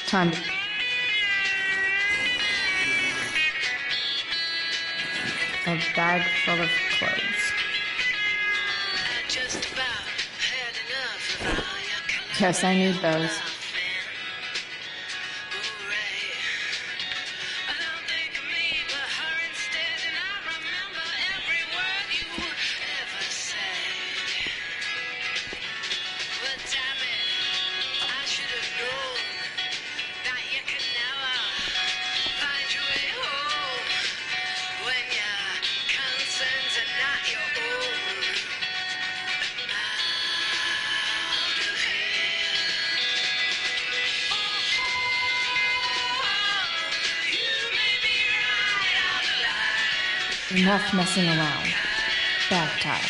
Time to... A bag full of clothes. Guess I need those. Enough messing around. Bath time.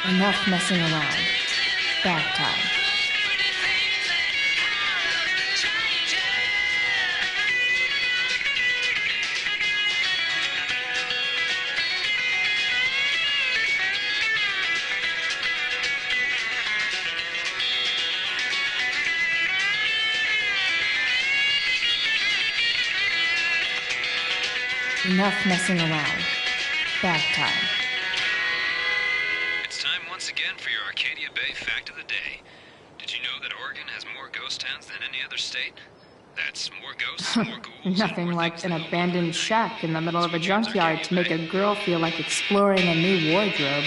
Enough messing around. Bath time. Enough messing around. Bath time. It's time once again for your Arcadia Bay Fact of the Day. Did you know that Oregon has more ghost towns than any other state? That's more ghosts, more ghouls. Nothing like an abandoned shack in the middle of a junkyard to make a girl feel like exploring a new wardrobe.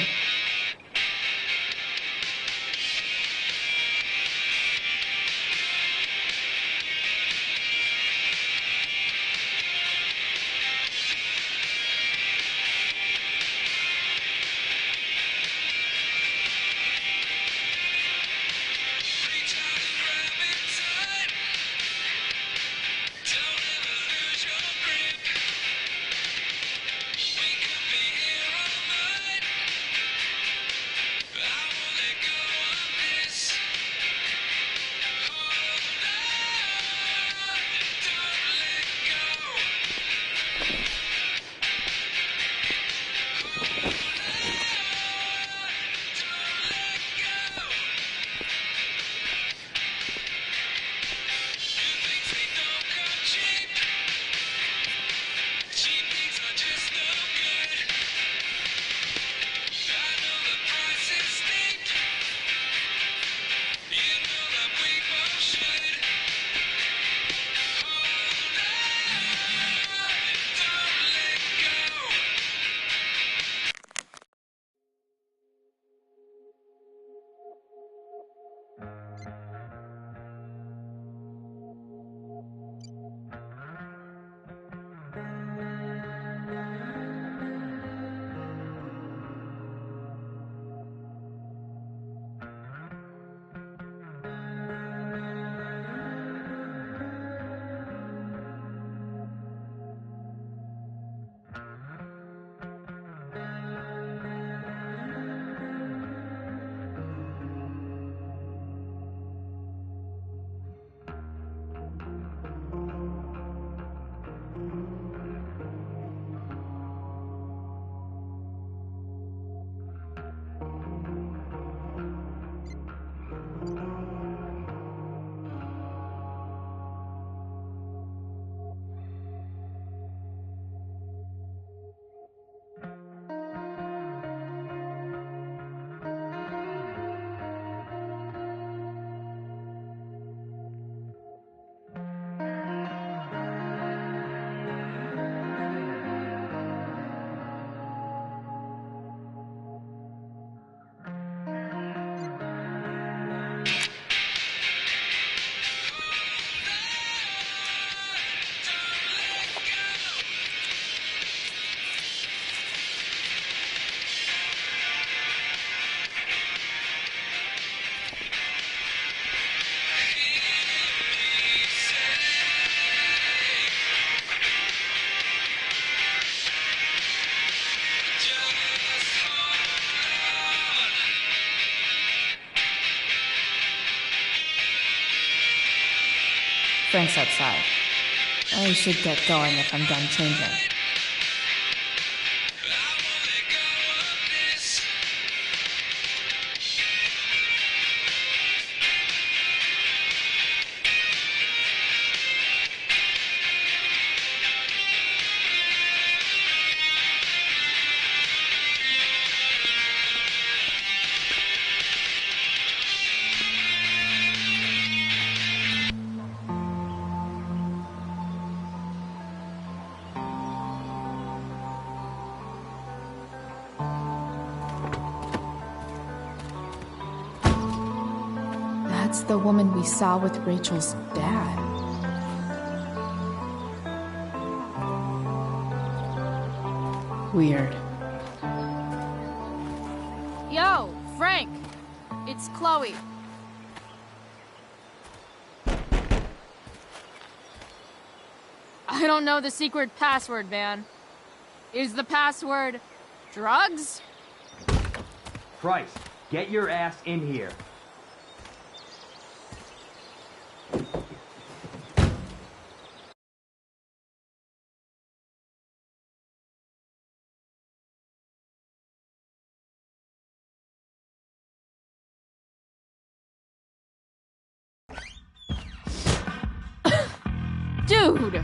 Frank's outside. I should get going if I'm done changing. That's the woman we saw with Rachel's dad. Weird. Yo, Frank! It's Chloe. I don't know the secret password, man. Is the password drugs? Price, get your ass in here. Dude!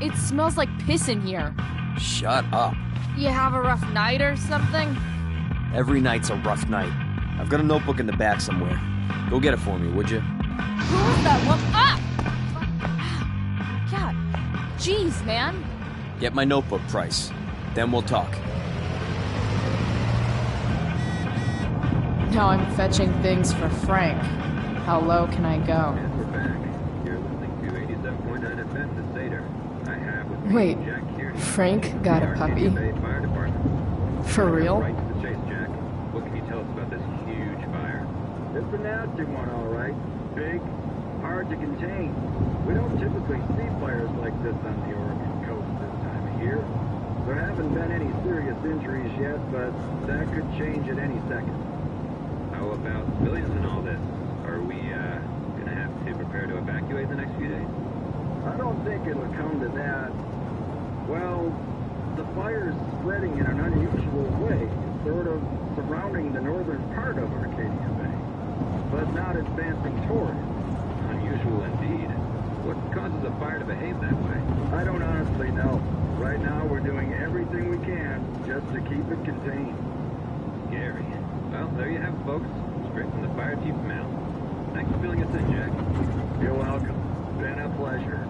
It smells like piss in here. Shut up. You have a rough night or something? Every night's a rough night. I've got a notebook in the back somewhere. Go get it for me, would you? Who was that one? Ah! God. Jeez, man. Get my notebook, Price. Then we'll talk. Now I'm fetching things for Frank. How low can I go? Wait, Frank got a puppy? For real? What can you tell us about this huge fire? It's a nasty one, all right. Big, hard to contain. We don't typically see fires like this on the Oregon coast this time of year. There haven't been any serious injuries yet, but that could change at any second. How about civilians in all this? Are we, gonna have to prepare to evacuate the next few days? I don't think it'll come to that. Well, the fire's spreading in an unusual way, sort of surrounding the northern part of Arcadia Bay, but not advancing toward it. Unusual indeed. What causes a fire to behave that way? I don't honestly know. Right now, we're doing everything we can just to keep it contained. Scary. Well, there you have it, folks. Straight from the fire chief's mouth. Thanks for filling us in, Jack. You're welcome. Been a pleasure.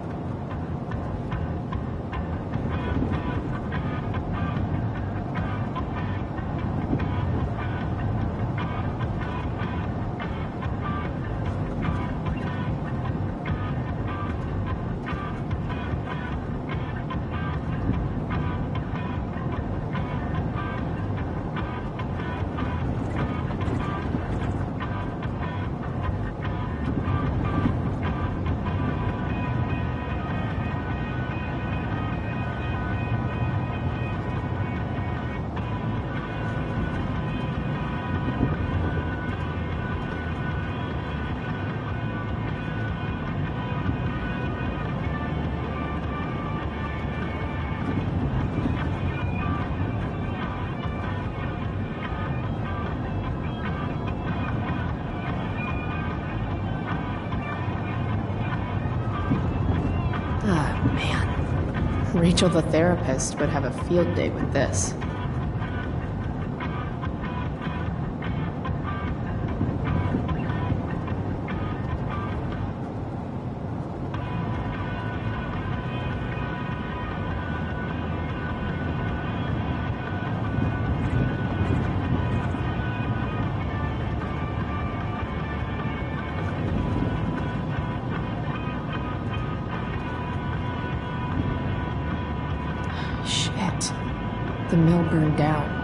Rachel the therapist would have a field day with this. The mill burned down.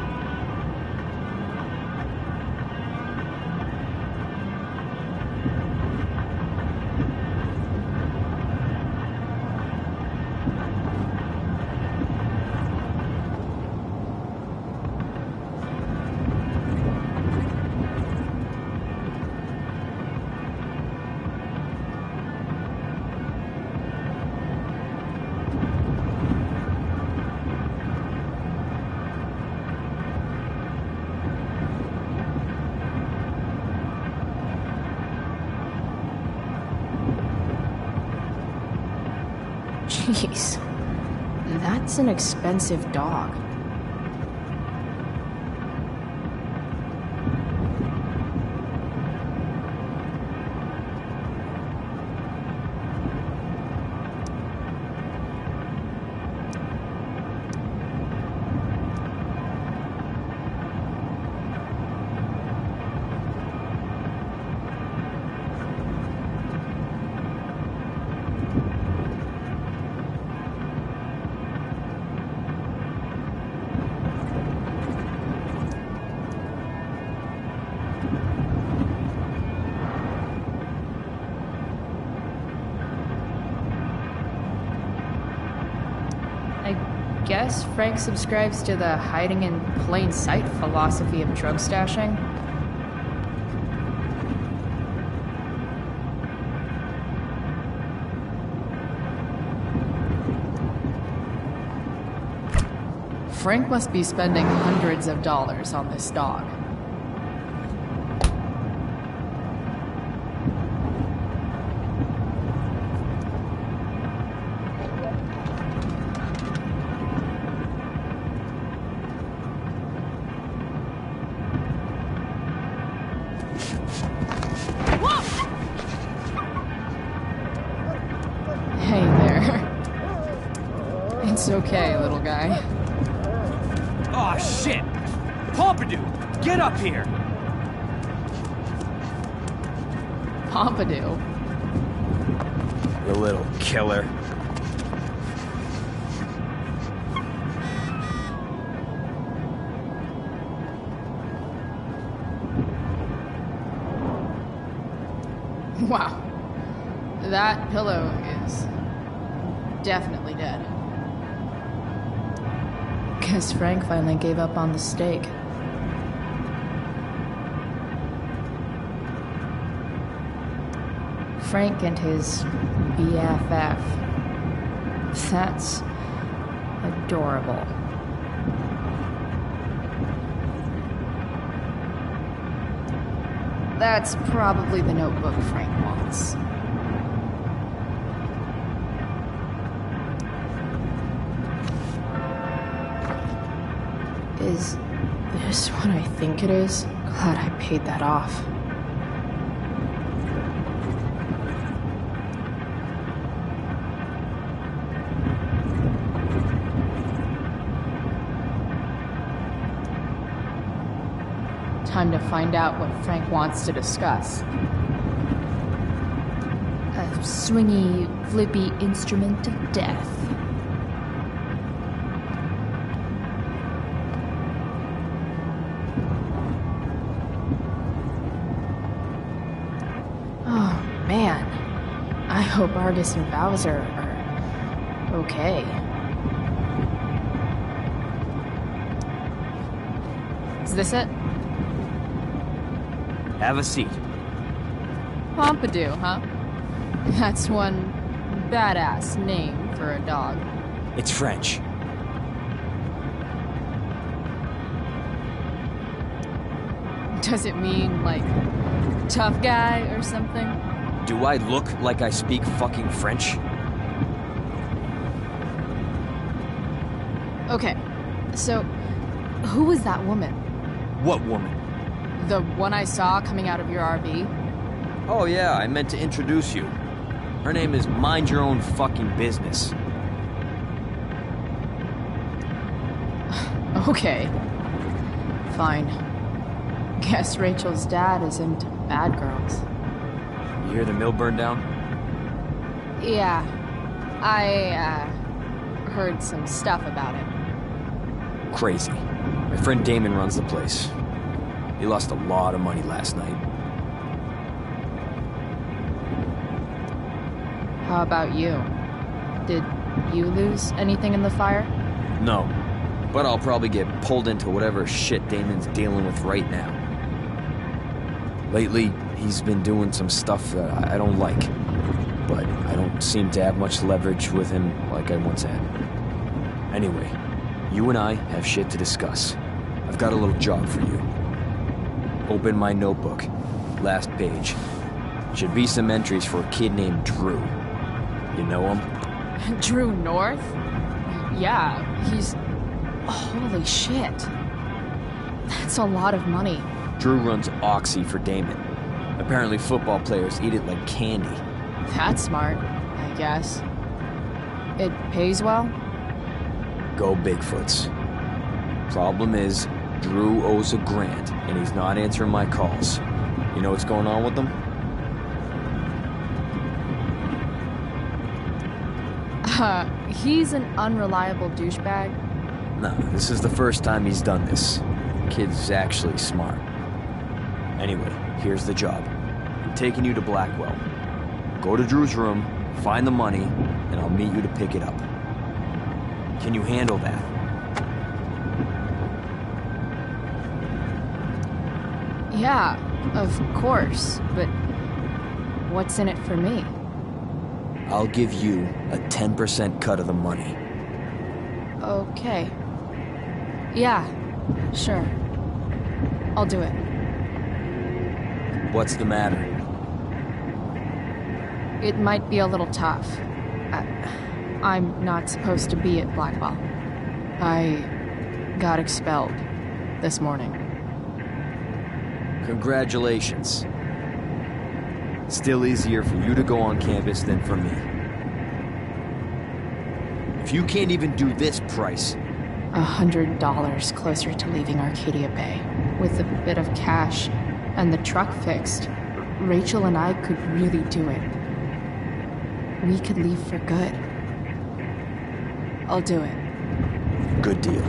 Jeez, that's an expensive dog. guess Frank subscribes to the hiding in plain sight philosophy of drug stashing. Frank must be spending hundreds of dollars on this dog. Hey there. It's okay, little guy. Oh shit! Pompidou, get up here! Pompidou? You little killer. Wow. That pillow is definitely dead. Guess Frank finally gave up on the steak. Frank and his BFF. That's adorable. That's probably the notebook Frank wants. Is this what I think it is? Glad I paid that off. Time to find out what Frank wants to discuss. A swingy, flippy instrument of death. Oh, man. I hope Argus and Bowser are okay. Is this it? Have a seat. Pompidou, huh? That's one badass name for a dog. It's French. Does it mean, like, tough guy or something? Do I look like I speak fucking French? Okay, so who was that woman? What woman? The one I saw coming out of your RV? Oh yeah, I meant to introduce you. Her name is Mind Your Own Fucking Business. Okay. Fine. Guess Rachel's dad is into bad girls. You hear the mill burn down? Yeah. I, heard some stuff about it. Crazy. My friend Damon runs the place. He lost a lot of money last night. How about you? Did you lose anything in the fire? No. But I'll probably get pulled into whatever shit Damon's dealing with right now. Lately, he's been doing some stuff I don't like. But I don't seem to have much leverage with him like I once had. Anyway, you and I have shit to discuss. I've got a little job for you. Open my notebook. Last page. Should be some entries for a kid named Drew. You know him? Drew North? Yeah, he's... Holy shit. That's a lot of money. Drew runs Oxy for Damon. Apparently football players eat it like candy. That's smart, I guess. It pays well? Go Bigfoots. Problem is, Drew owes a grant, and he's not answering my calls. You know what's going on with them? He's an unreliable douchebag. No, this is the first time he's done this. Kid's actually smart. Anyway, here's the job. I'm taking you to Blackwell. Go to Drew's room, find the money, and I'll meet you to pick it up. Can you handle that? Yeah, of course, but what's in it for me? I'll give you a 10% cut of the money. Okay. Yeah, sure. I'll do it. What's the matter? It might be a little tough. I'm not supposed to be at Blackwell. I got expelled this morning. Congratulations. Still easier for you to go on campus than for me. If you can't even do this price... $100 closer to leaving Arcadia Bay. With a bit of cash and the truck fixed, Rachel and I could really do it. We could leave for good. I'll do it. Good deal.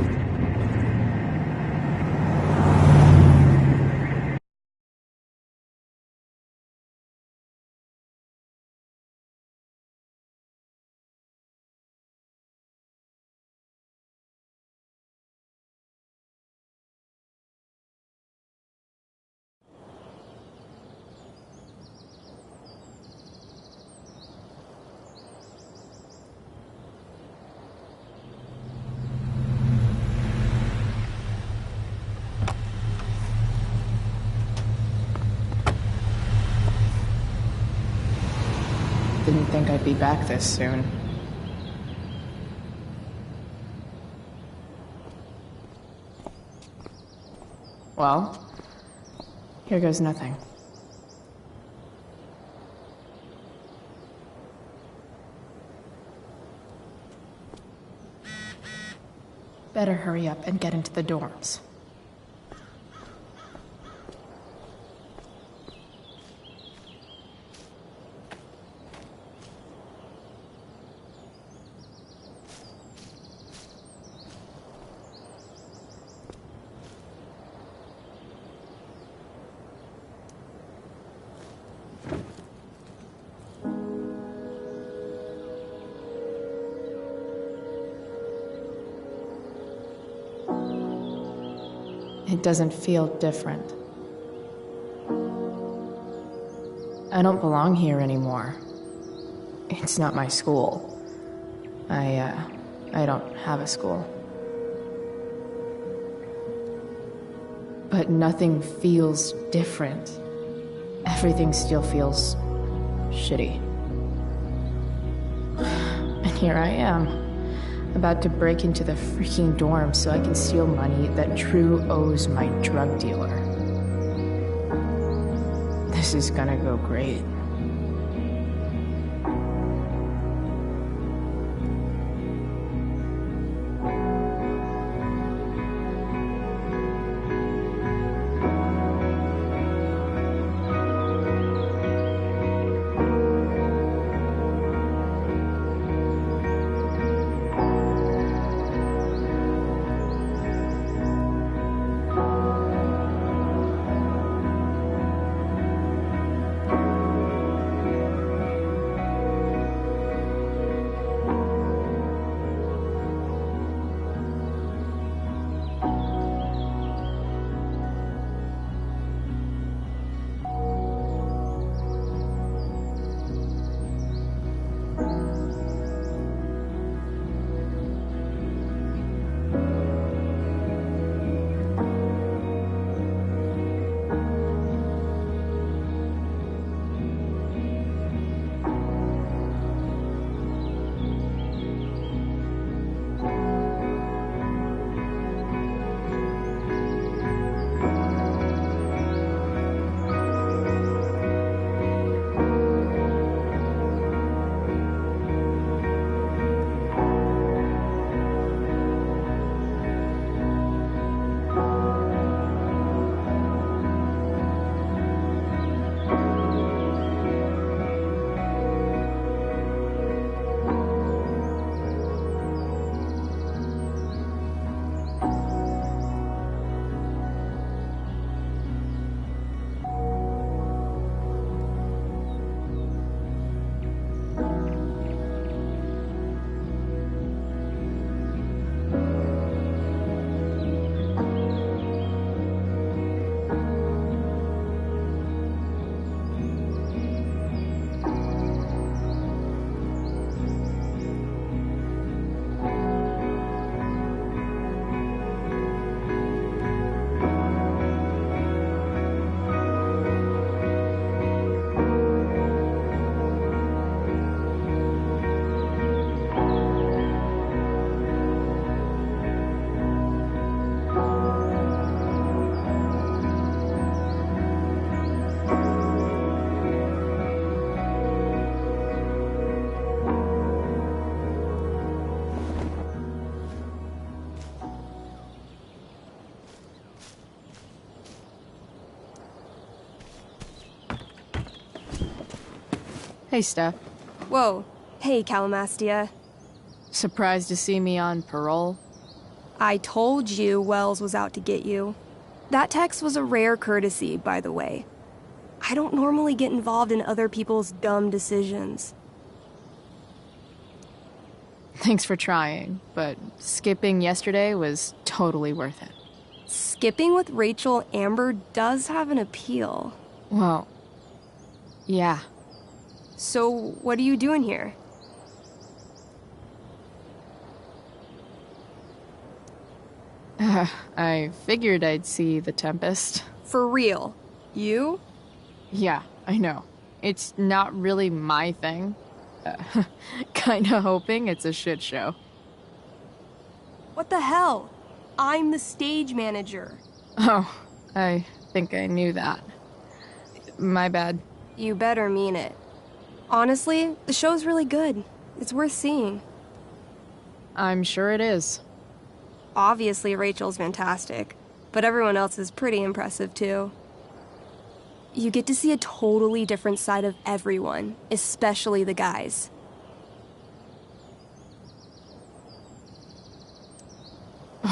Didn't think I'd be back this soon. Well, here goes nothing. Better hurry up and get into the dorms. It doesn't feel different. I don't belong here anymore. It's not my school. I don't have a school. But nothing feels different. Everything still feels shitty. And here I am, about to break into the freaking dorm so I can steal money that Drew owes my drug dealer. This is gonna go great. Hey, Steph. Whoa. Hey, Calamastia. Surprised to see me on parole? I told you Wells was out to get you. That text was a rare courtesy, by the way. I don't normally get involved in other people's dumb decisions. Thanks for trying, but skipping yesterday was totally worth it. Skipping with Rachel Amber does have an appeal. Well, yeah. So, what are you doing here? I figured I'd see the Tempest. For real? You? Yeah, I know. It's not really my thing. Kinda hoping it's a shit show. What the hell? I'm the stage manager. Oh, I think I knew that. My bad. You better mean it. Honestly, the show's really good. It's worth seeing. I'm sure it is. Obviously, Rachel's fantastic, but everyone else is pretty impressive too. You get to see a totally different side of everyone, especially the guys.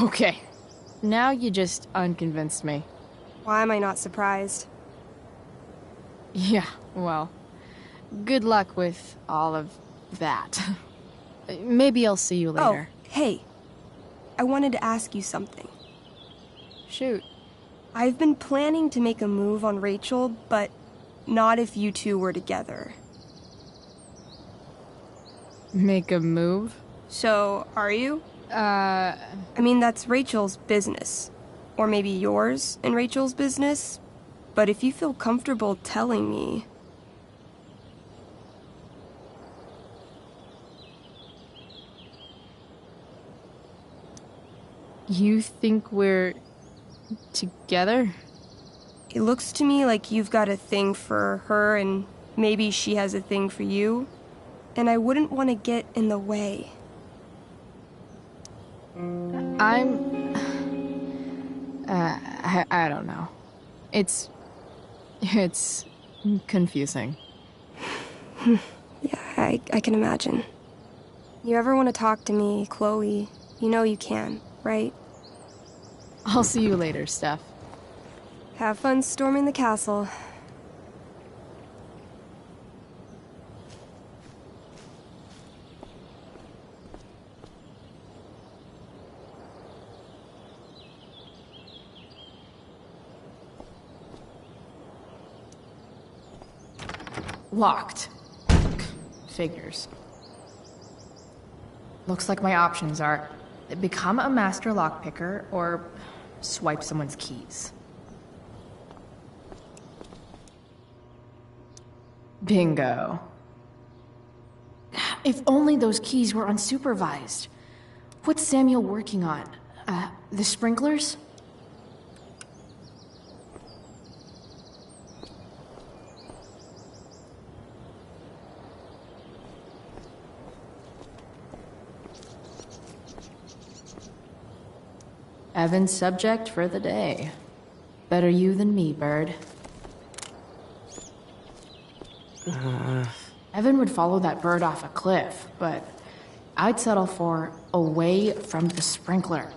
Okay, now you just unconvinced me. Why am I not surprised? Yeah, well, good luck with all of that. Maybe I'll see you later. Oh, hey. I wanted to ask you something. Shoot. I've been planning to make a move on Rachel, but not if you two were together. Make a move? So, are you? I mean, that's Rachel's business. Or maybe yours and Rachel's business. But if you feel comfortable telling me... You think we're together? It looks to me like you've got a thing for her and maybe she has a thing for you. And I wouldn't want to get in the way. I don't know. It's confusing. Yeah, I can imagine. You ever want to talk to me, Chloe, you know you can, right? I'll see you later, Steph. Have fun storming the castle. Locked. Figures. Looks like my options are become a master lockpicker or swipe someone's keys. Bingo. If only those keys were unsupervised. What's Samuel working on? The sprinklers? Evan's subject for the day. Better you than me, Bird. Evan would follow that bird off a cliff, but I'd settle for away from the sprinkler.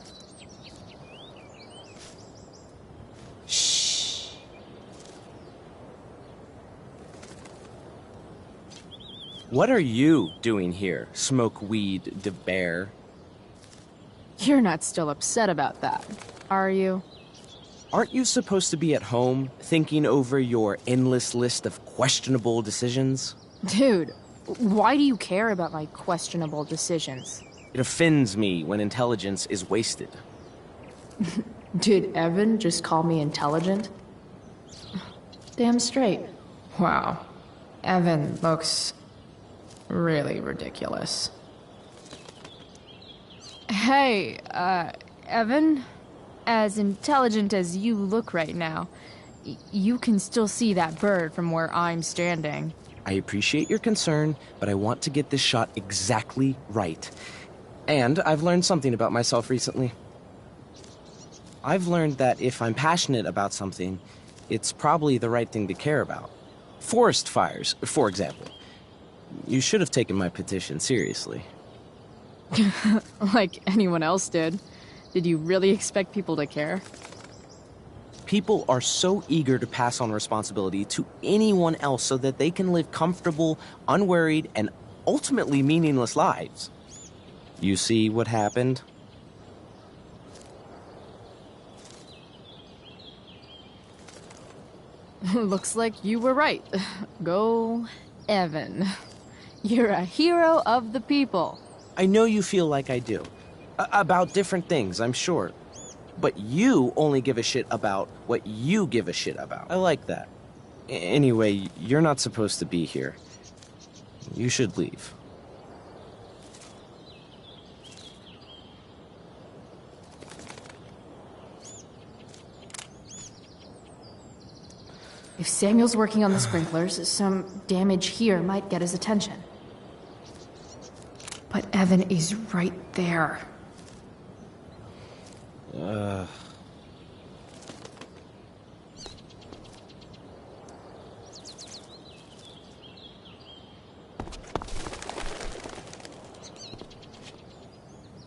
Shh. What are you doing here, Smokeweed de Bear? You're not still upset about that, are you? Aren't you supposed to be at home, thinking over your endless list of questionable decisions? Dude, why do you care about my questionable decisions? It offends me when intelligence is wasted. Did Evan just call me intelligent? Damn straight. Wow. Evan looks really ridiculous. Hey, Evan? As intelligent as you look right now, you can still see that bird from where I'm standing. I appreciate your concern, but I want to get this shot exactly right. And I've learned something about myself recently. I've learned that if I'm passionate about something, it's probably the right thing to care about. Forest fires, for example. You should have taken my petition seriously. Like anyone else did. Did you really expect people to care? People are so eager to pass on responsibility to anyone else so that they can live comfortable, unworried, and ultimately meaningless lives. You see what happened? Looks like you were right. Go, Evan. You're a hero of the people. I know you feel like I do. About different things, I'm sure. But you only give a shit about what you give a shit about. I like that. Anyway, you're not supposed to be here. You should leave. If Samuel's working on the sprinklers, some damage here might get his attention. But Evan is right there.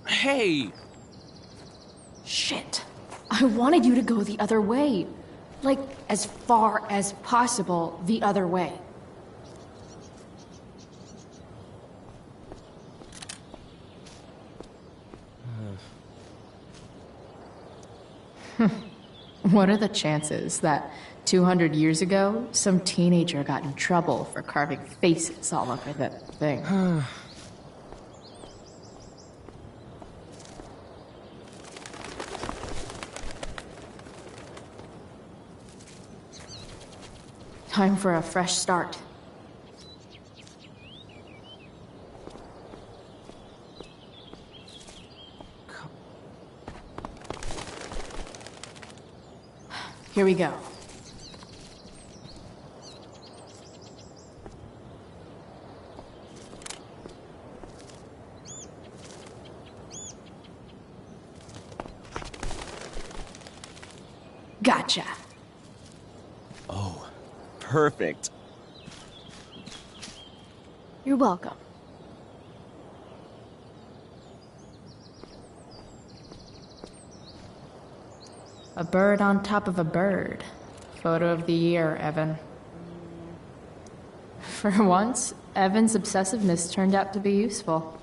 Hey! Shit. I wanted you to go the other way. Like, as far as possible the other way. What are the chances that 200 years ago, some teenager got in trouble for carving faces all over that thing? Time for a fresh start. Here we go. Gotcha. Oh, perfect. You're welcome. A bird on top of a bird. Photo of the year, Evan. For once, Evan's obsessiveness turned out to be useful.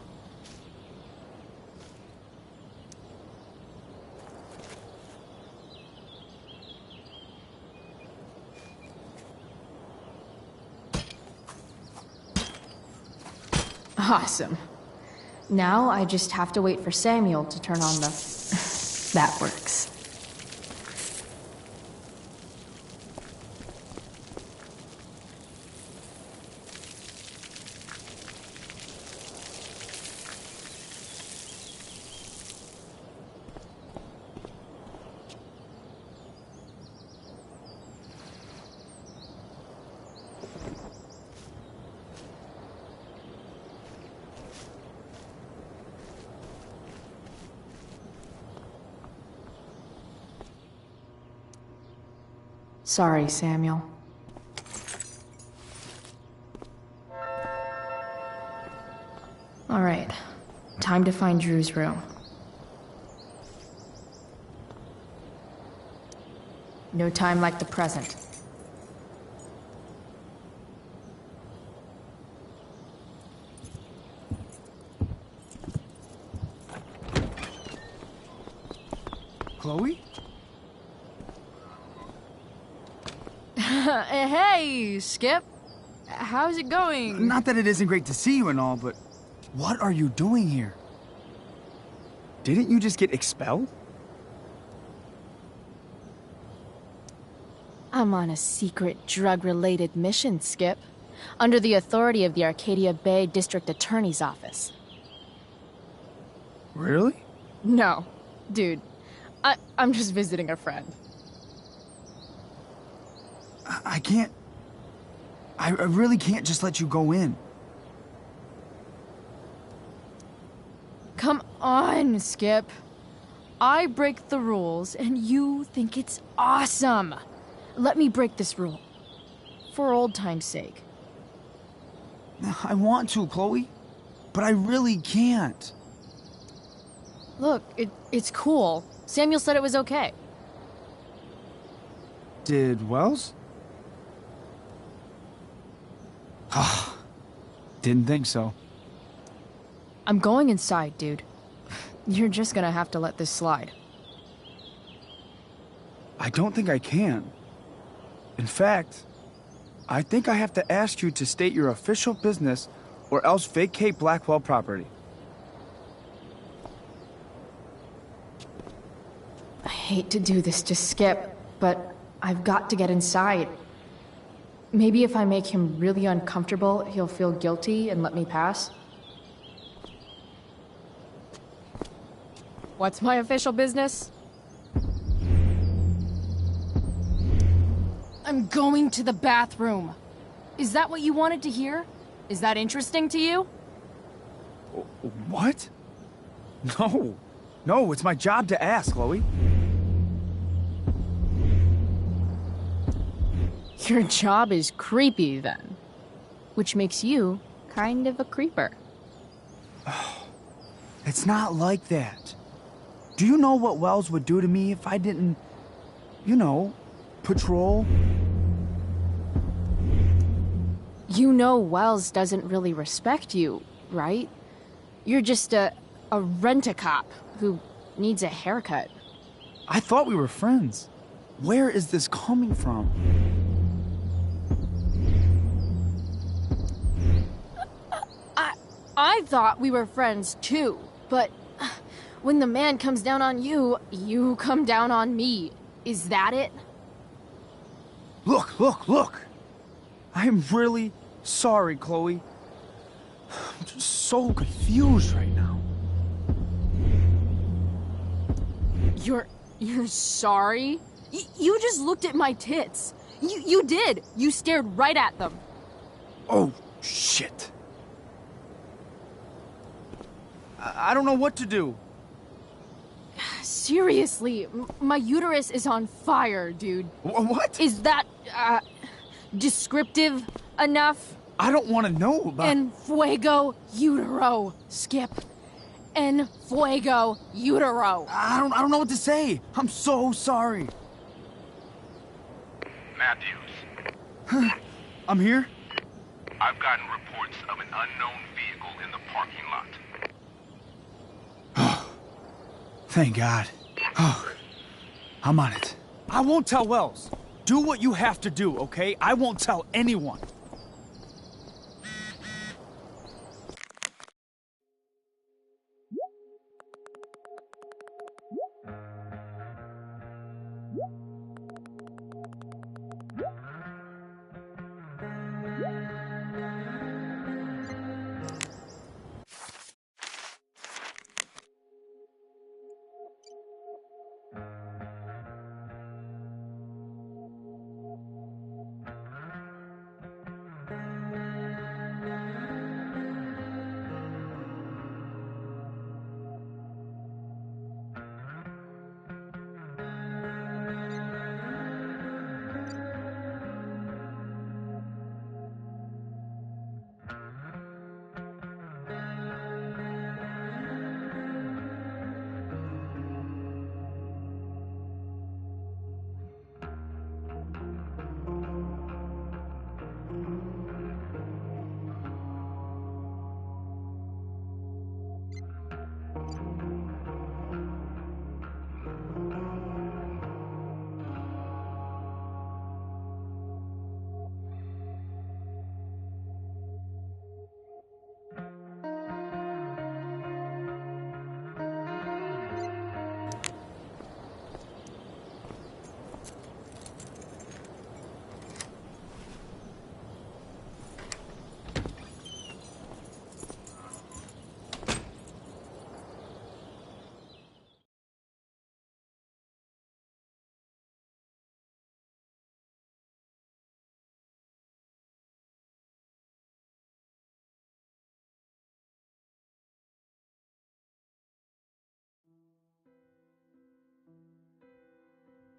Awesome. Now I just have to wait for Samuel to turn on the... That works. Sorry, Samuel. All right, time to find Drew's room. No time like the present. Chloe? Hey, Skip. How's it going? Not that it isn't great to see you and all, but what are you doing here? Didn't you just get expelled? I'm on a secret drug-related mission, Skip. Under the authority of the Arcadia Bay District Attorney's Office. Really? No. Dude, I'm just visiting a friend. I can't... I really can't just let you go in. Come on, Skip. I break the rules, and you think it's awesome. Let me break this rule. For old time's sake. I want to, Chloe, but I really can't. Look, it's cool. Samuel said it was okay. Did Wells? Didn't think so. I'm going inside, dude. You're just gonna have to let this slide. I don't think I can. In fact, I think I have to ask you to state your official business or else vacate Blackwell property. I hate to do this to Skip, but I've got to get inside. Maybe if I make him really uncomfortable, he'll feel guilty and let me pass. What's my official business? I'm going to the bathroom. Is that what you wanted to hear? Is that interesting to you? What? No. No, it's my job to ask, Chloe. Your job is creepy, then. Which makes you kind of a creeper. It's not like that. Do you know what Wells would do to me if I didn't, you know, patrol? You know Wells doesn't really respect you, right? You're just a rent-a-cop who needs a haircut. I thought we were friends. Where is this coming from? I thought we were friends too, but when the man comes down on you, you come down on me. Is that it? Look! I am really sorry, Chloe. I'm just so confused right now. You're sorry? You just looked at my tits. You did. You stared right at them. Oh, shit. I don't know what to do. Seriously, my uterus is on fire, dude. What? Is that, descriptive enough? I don't want to know about... En fuego utero, Skip. En fuego utero. I don't know what to say. I'm so sorry. Matthews. I'm here? I've gotten reports of an unknown vehicle in the parking lot. Thank God. Oh, I'm on it. I won't tell Wells. Do what you have to do, okay? I won't tell anyone.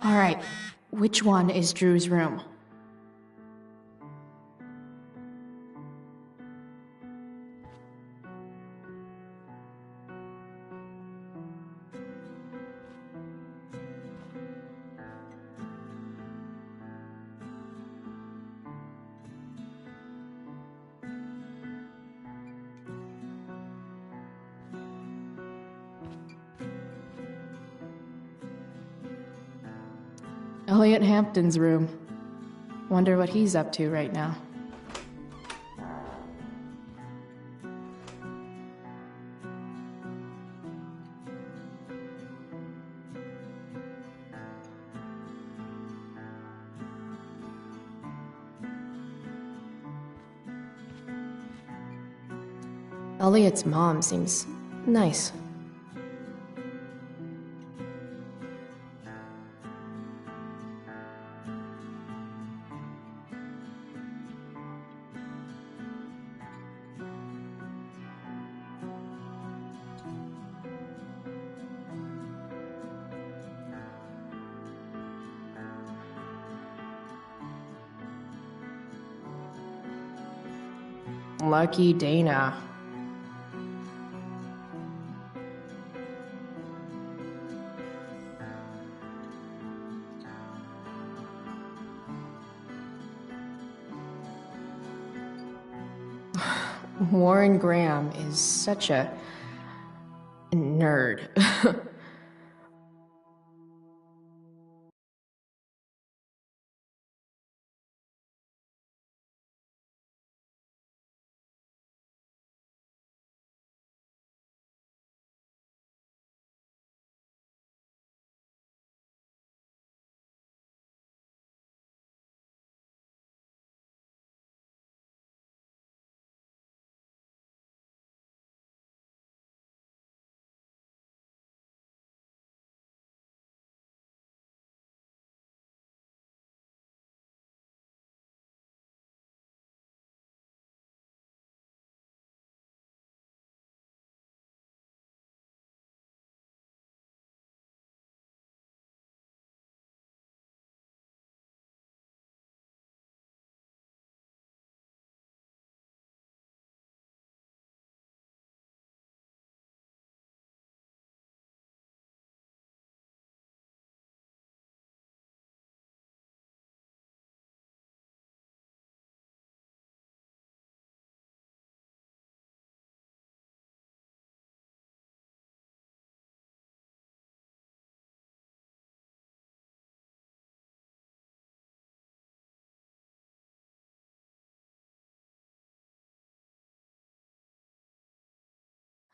All right, which one is Drew's room? Elliot Hampton's room. Wonder what he's up to right now. Elliot's mom seems nice. Lucky Dana. Warren Graham is such a nerd.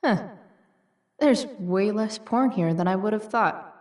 Huh. There's way less porn here than I would have thought.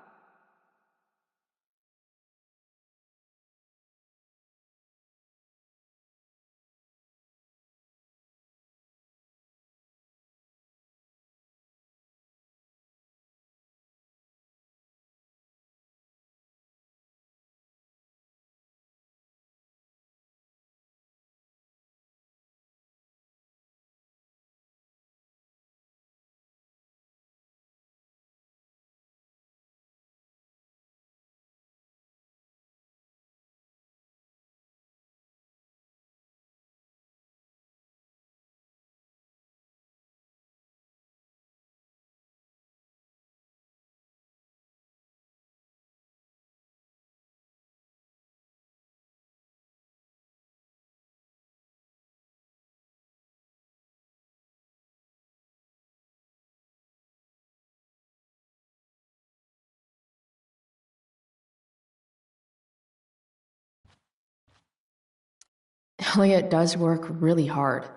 Elliot does work really hard.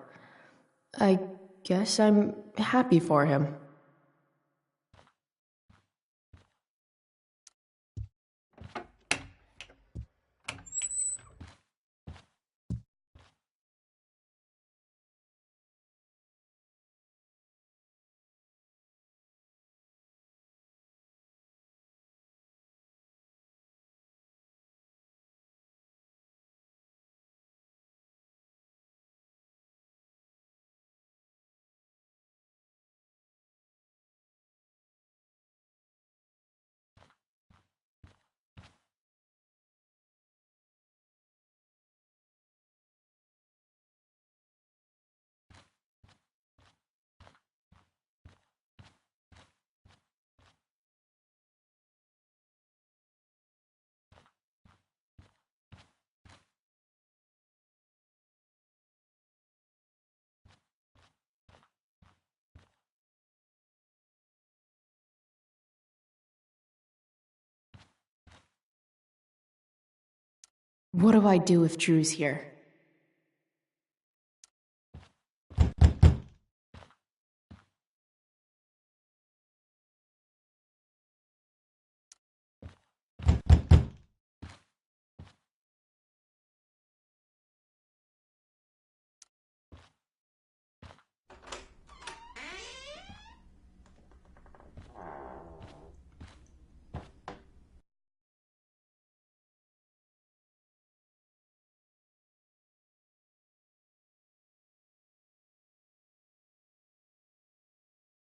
I guess I'm happy for him. What do I do if Drew's here?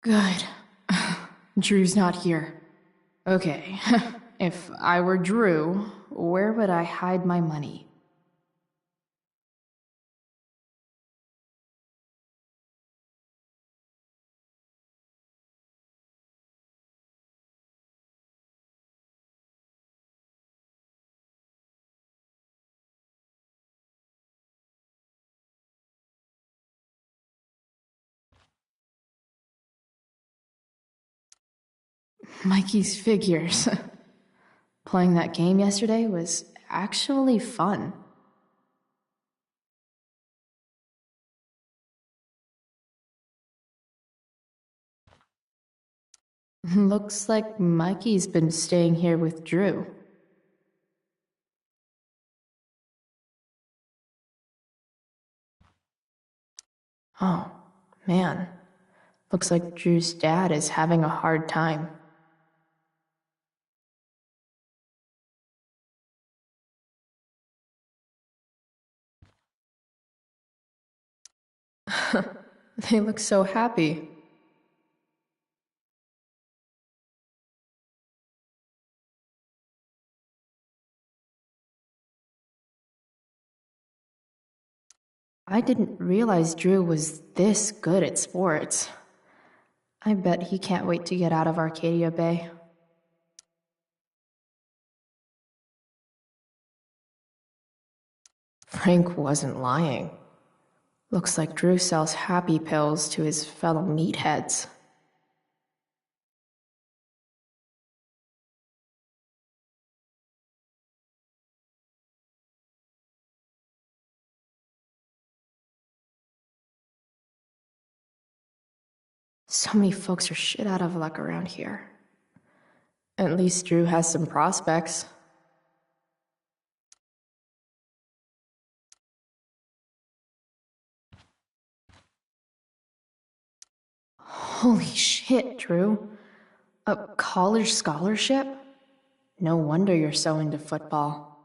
Good. Drew's not here. Okay, if I were Drew, where would I hide my money? Mikey's figures. Playing that game yesterday was actually fun. Looks like Mikey's been staying here with Drew. Oh, man. Looks like Drew's dad is having a hard time. They look so happy. I didn't realize Drew was this good at sports. I bet he can't wait to get out of Arcadia Bay. Frank wasn't lying. Looks like Drew sells happy pills to his fellow meatheads. So many folks are shit out of luck around here. At least Drew has some prospects. Holy shit, Drew. A college scholarship? No wonder you're so into football.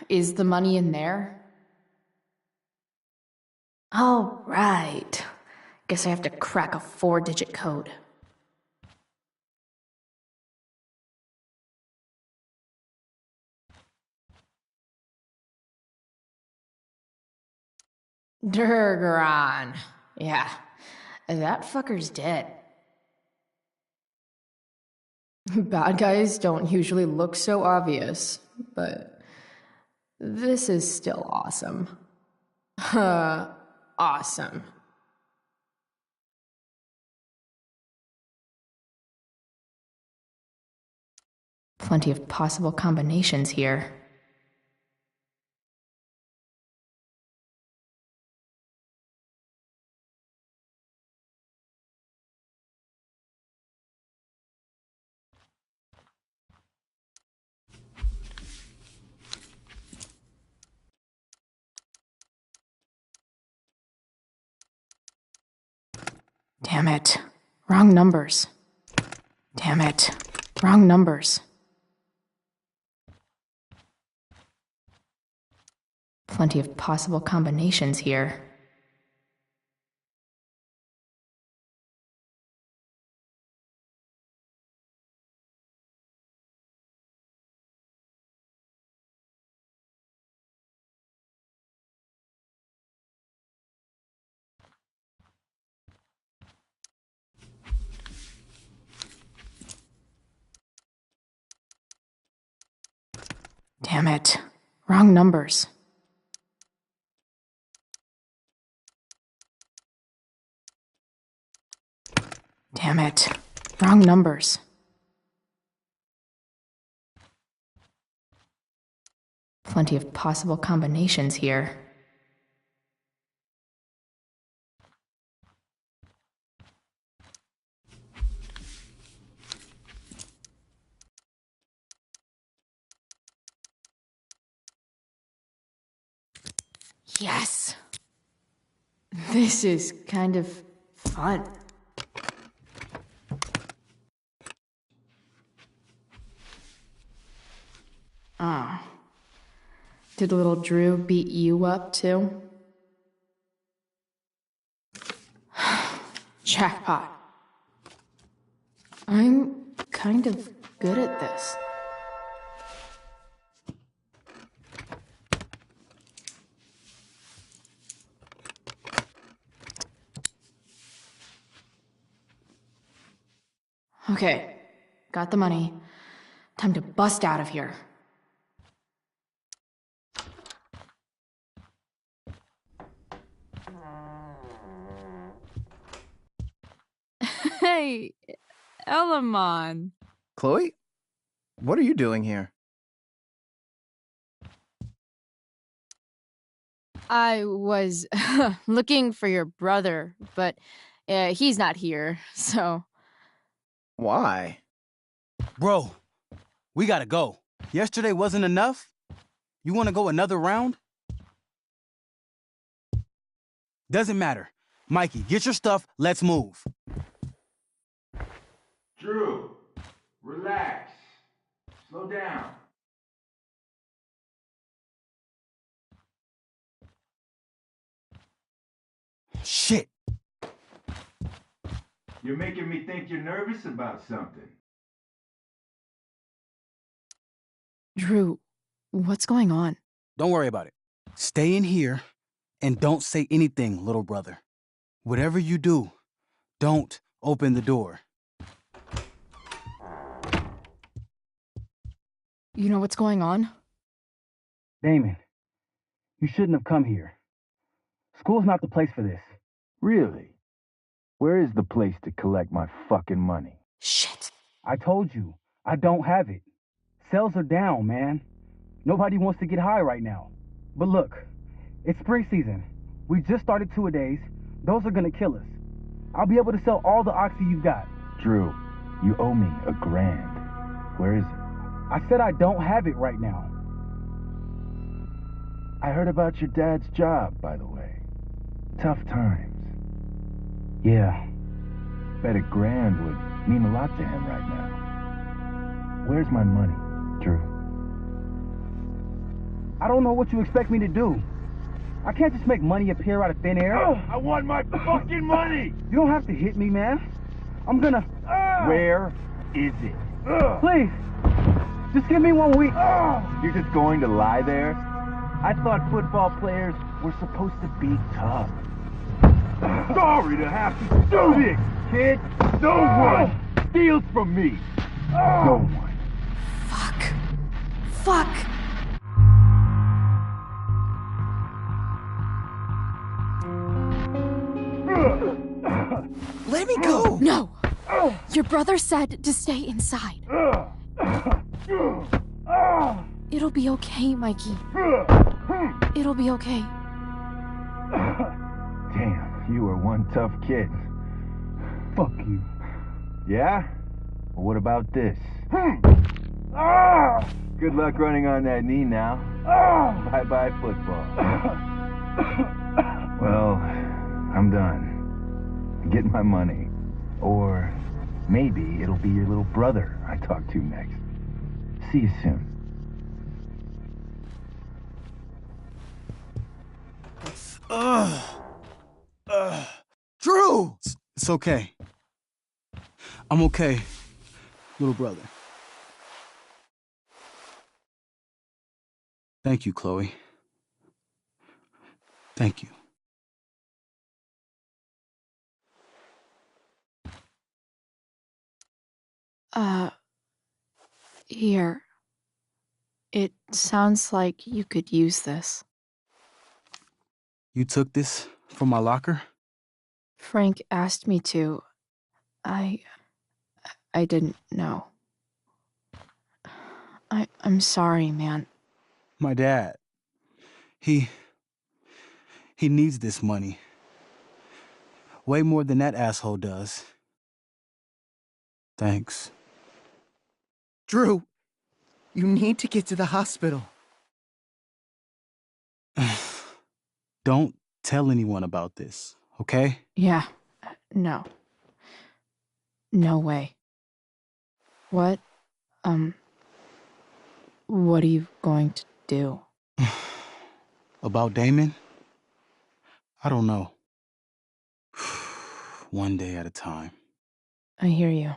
Is the money in there? Oh, right. Guess I have to crack a 4-digit code. Durgaron. Yeah, that fucker's dead. Bad guys don't usually look so obvious, but this is still awesome. Awesome. Plenty of possible combinations here. Damn it. Wrong numbers. Damn it. Wrong numbers. Plenty of possible combinations here. Damn it. Wrong numbers. Damn it. Wrong numbers. Plenty of possible combinations here. Yes! This is kind of fun. Ah. Did little Drew beat you up, too? Jackpot. I'm kind of good at this. Okay, got the money. Time to bust out of here. Hey, Elamon. Chloe? What are you doing here? I was looking for your brother, but he's not here, so... Why? Bro, we gotta go. Yesterday wasn't enough? You wanna go another round? Doesn't matter. Mikey, get your stuff, let's move. Drew, relax. Slow down. Shit. You're making me think you're nervous about something. Drew, what's going on? Don't worry about it. Stay in here and don't say anything, little brother. Whatever you do, don't open the door. You know what's going on? Damon, you shouldn't have come here. School's not the place for this. Really? Where is the place to collect my fucking money? Shit. I told you, I don't have it. Sales are down, man. Nobody wants to get high right now. But look, it's spring season. We just started two-a-days. Those are gonna kill us. I'll be able to sell all the oxy you've got. Drew, you owe me $1,000. Where is it? I said I don't have it right now. I heard about your dad's job, by the way. Tough times. Yeah, bet $1,000 would mean a lot to him right now. Where's my money, Drew? I don't know what you expect me to do. I can't just make money appear out of thin air. I want my fucking money! You don't have to hit me, man. I'm gonna... Where is it? Please, just give me 1 week. You're just going to lie there? I thought football players were supposed to be tough. Sorry to have to do this, kid. No one steals from me. No one. Fuck. Let me go! No! Your brother said to stay inside. It'll be okay, Mikey. It'll be okay. Damn, you are one tough kid. Fuck you. Yeah? Well, what about this? Good luck running on that knee now. Bye-bye football. Well, I'm done. Get my money. Or maybe it'll be your little brother I talk to next. See you soon. Drew! It's okay. I'm okay, little brother. Thank you, Chloe. Thank you. Here. It sounds like you could use this. You took this from my locker? Frank asked me to. I didn't know. I'm sorry, man. My dad. He needs this money. Way more than that asshole does. Thanks. Drew, you need to get to the hospital. Don't tell anyone about this, okay? Yeah. No. No way. What are you going to do? About Damon? I don't know. One day at a time. I hear you.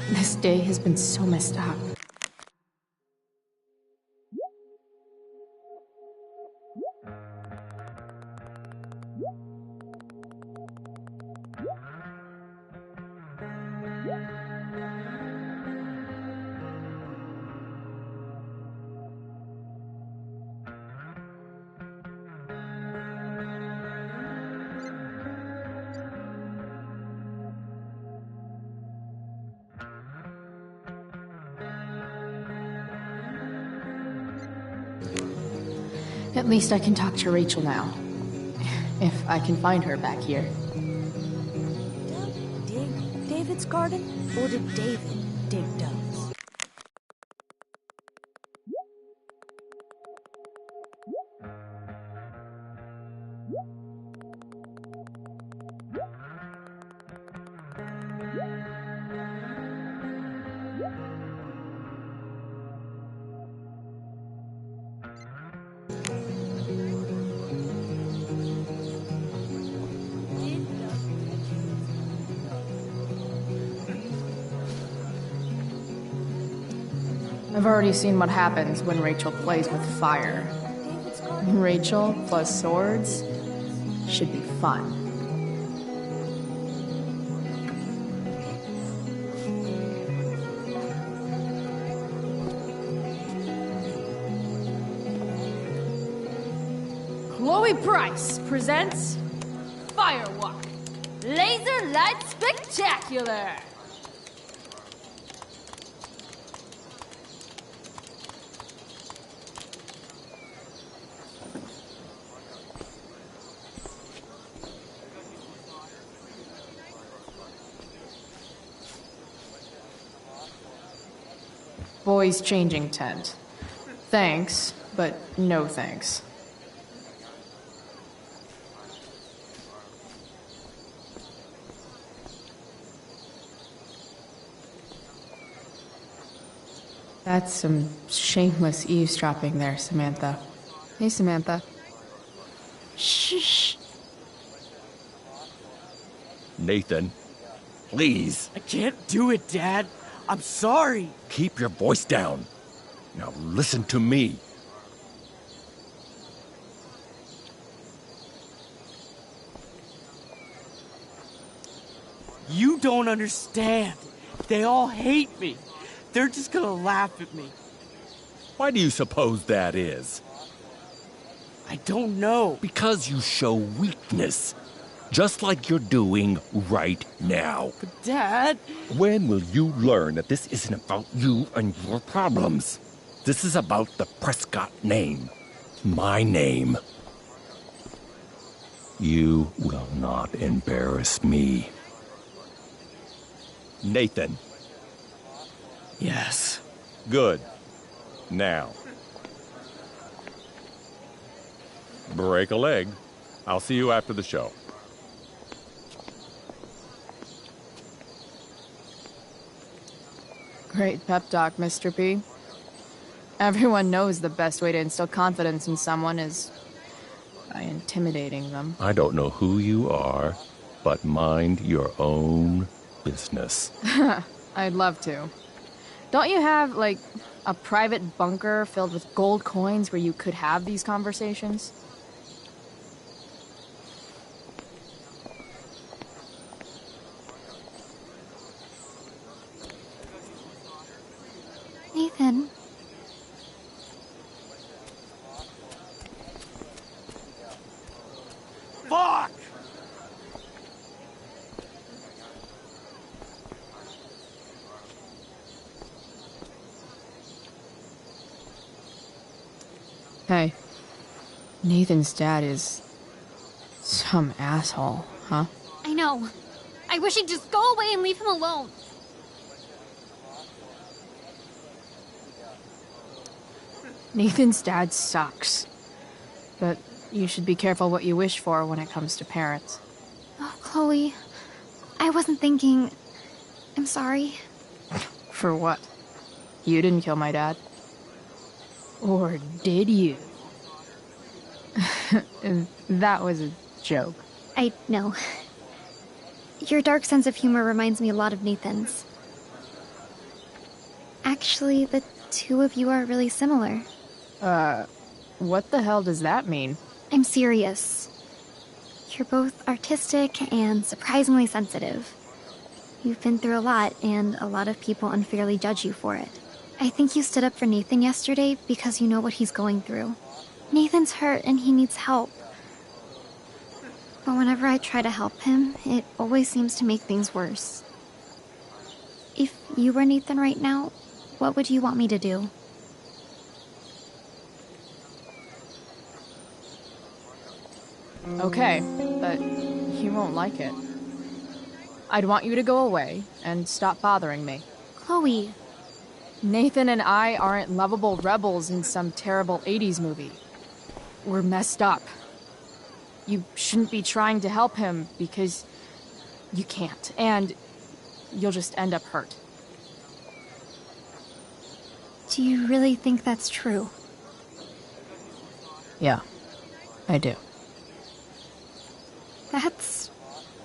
This day has been so messed up. At least I can talk to Rachel now. If I can find her back here. Dig David's garden? Or did David dig Doug's? I've already seen what happens when Rachel plays with fire. Rachel plus swords should be fun. Chloe Price presents Firewalk Laser Light Spectacular! Boys changing tent. Thanks, but no thanks. That's some shameless eavesdropping there, Samantha. Hey, Samantha. Shh. Nathan, please. I can't do it, Dad. I'm sorry. Keep your voice down. Now listen to me. You don't understand. They all hate me. They're just gonna laugh at me. Why do you suppose that is? I don't know. Because you show weakness. Just like you're doing right now. But Dad... When will you learn that this isn't about you and your problems? This is about the Prescott name. My name. You will not embarrass me. Nathan. Yes. Good. Now. Break a leg. I'll see you after the show. Great pep talk, Mr. P. Everyone knows the best way to instill confidence in someone is by intimidating them. I don't know who you are, but mind your own business. I'd love to. Don't you have, like, a private bunker filled with gold coins where you could have these conversations? Nathan. Fuck! Hey, Nathan's dad is some asshole, huh? I know. I wish he'd just go away and leave him alone. Nathan's dad sucks. But you should be careful what you wish for when it comes to parents. Oh, Chloe. I wasn't thinking... I'm sorry. For what? You didn't kill my dad. Or did you? That was a joke. I know. Your dark sense of humor reminds me a lot of Nathan's. Actually, the two of you are really similar. What the hell does that mean? I'm serious. You're both artistic and surprisingly sensitive. You've been through a lot, and a lot of people unfairly judge you for it. I think you stood up for Nathan yesterday because you know what he's going through. Nathan's hurt and he needs help. But whenever I try to help him, it always seems to make things worse. If you were Nathan right now, what would you want me to do? Okay, but you won't like it. I'd want you to go away and stop bothering me. Chloe. Nathan and I aren't lovable rebels in some terrible 80s movie. We're messed up. You shouldn't be trying to help him because you can't, and you'll just end up hurt. Do you really think that's true? Yeah, I do. That's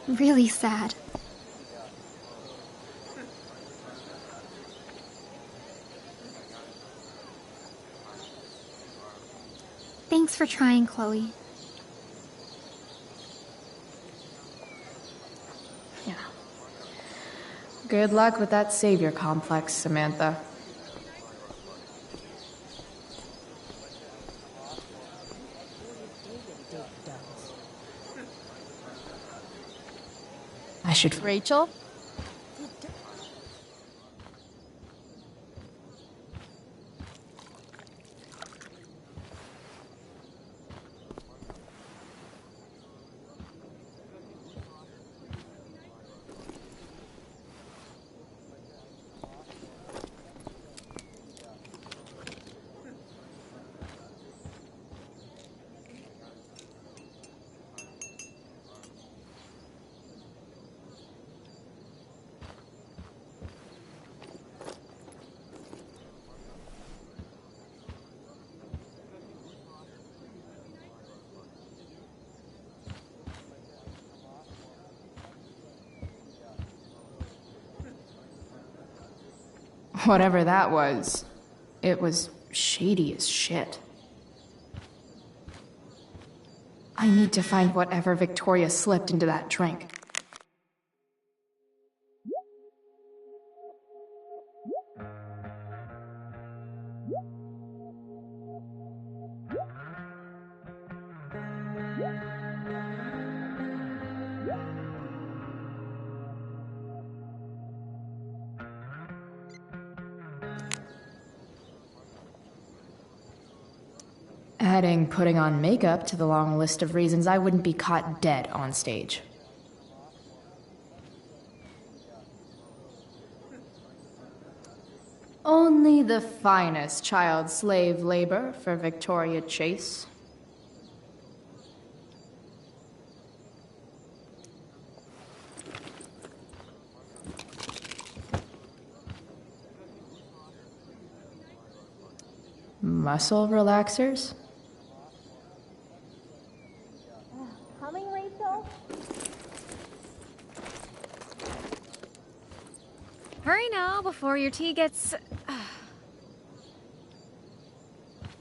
really sad. Thanks for trying, Chloe. Yeah. Good luck with that savior complex, Samantha. I should... Rachel? Whatever that was, it was shady as shit. I need to find whatever Victoria slipped into that drink. Adding putting on makeup to the long list of reasons I wouldn't be caught dead on stage. Only the finest child slave labor for Victoria Chase. Muscle relaxers? Coming, Rachel? Hurry now before your tea gets...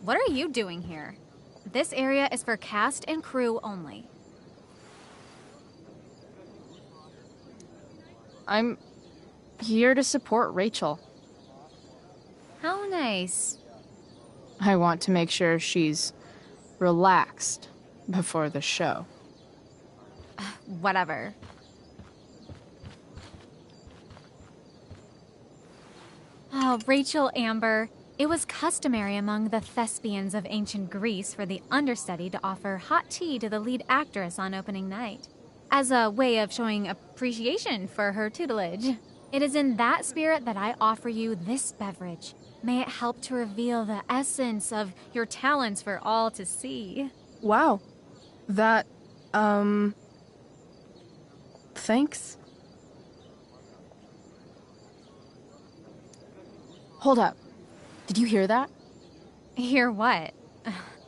What are you doing here? This area is for cast and crew only. I'm here to support Rachel. How nice. I want to make sure she's relaxed before the show. Whatever. Oh, Rachel Amber. It was customary among the thespians of ancient Greece for the understudy to offer hot tea to the lead actress on opening night, as a way of showing appreciation for her tutelage. It is in that spirit that I offer you this beverage. May it help to reveal the essence of your talents for all to see. Wow. That, thanks. Hold up. Did you hear that? Hear what?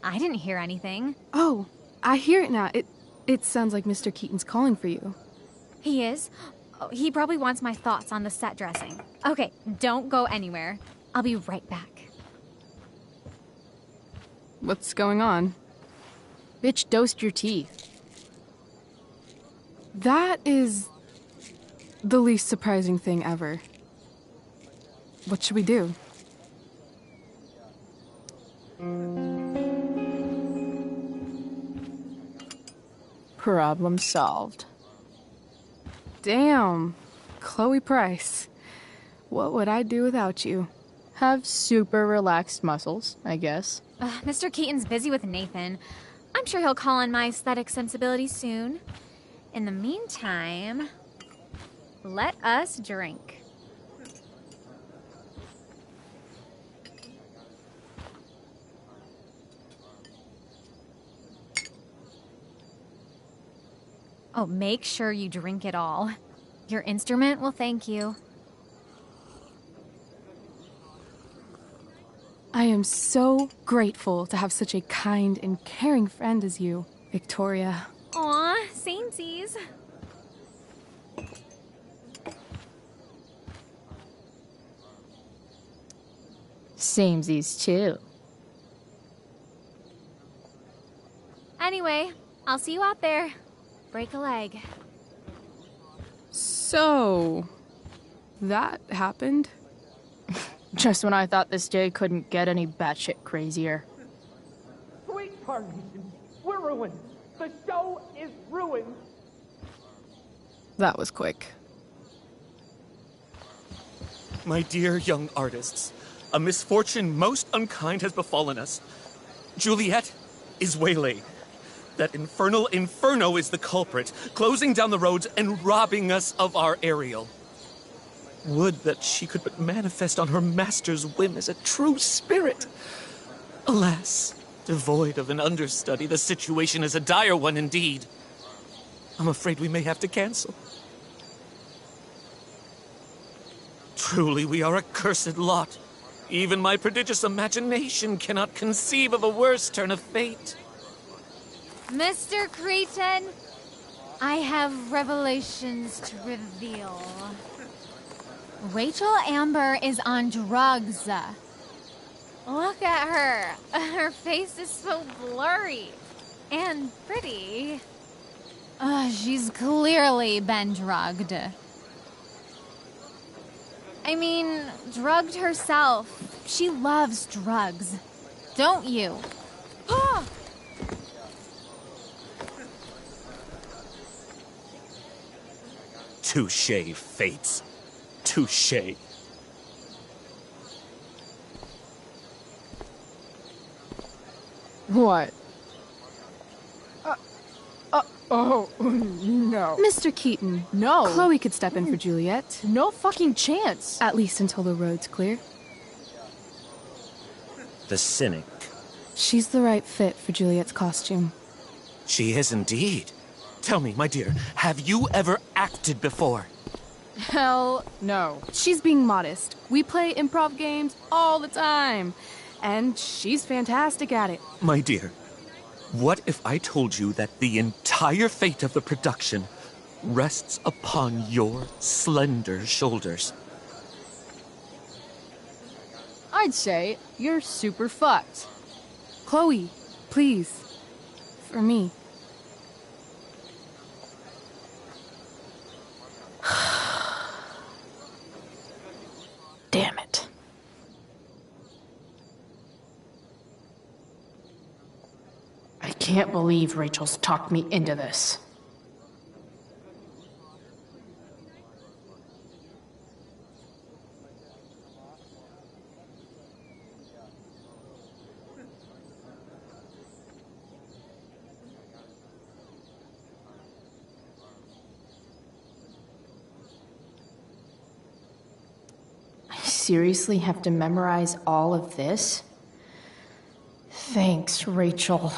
I didn't hear anything. Oh, I hear it now. It sounds like Mr. Keaton's calling for you. He is? Oh, he probably wants my thoughts on the set dressing. Okay, don't go anywhere. I'll be right back. What's going on? Bitch, dosed your teeth. That is the least surprising thing ever. What should we do? Problem solved. Damn, Chloe Price. What would I do without you? Have super relaxed muscles, I guess. Mr. Keaton's busy with Nathan. I'm sure he'll call on my aesthetic sensibilities soon. In the meantime, let us drink. Oh, make sure you drink it all. Your instrument will thank you. I am so grateful to have such a kind and caring friend as you, Victoria. Aw, samesies. Samesies too. Anyway, I'll see you out there. Break a leg. So, that happened? Just when I thought this day couldn't get any batshit crazier. Sweet Parnation, we're ruined. The show is ruined. That was quick. My dear young artists, a misfortune most unkind has befallen us. Juliet is waylaid. That infernal Inferno is the culprit, closing down the roads and robbing us of our Ariel. Would that she could but manifest on her master's whim as a true spirit. Alas, devoid of an understudy, the situation is a dire one indeed. I'm afraid we may have to cancel. Truly, we are a cursed lot. Even my prodigious imagination cannot conceive of a worse turn of fate. Mr. Creighton, I have revelations to reveal. Rachel Amber is on drugs. Look at her. Her face is so blurry and pretty. She's clearly been drugged. I mean, drugged herself. She loves drugs. Don't you? Touché, Fates. Touché. What? Oh, no. Mr. Keaton. No. Chloe could step in for Juliet. No fucking chance. At least until the road's clear. The cynic. She's the right fit for Juliet's costume. She is indeed. Tell me, my dear, have you ever acted before? Hell no. She's being modest. We play improv games all the time. And she's fantastic at it. My dear, what if I told you that the entire fate of the production rests upon your slender shoulders? I'd say you're super fucked. Chloe, please. For me. Damn it. I can't believe Rachel's talked me into this. I seriously have to memorize all of this? Thanks, Rachel.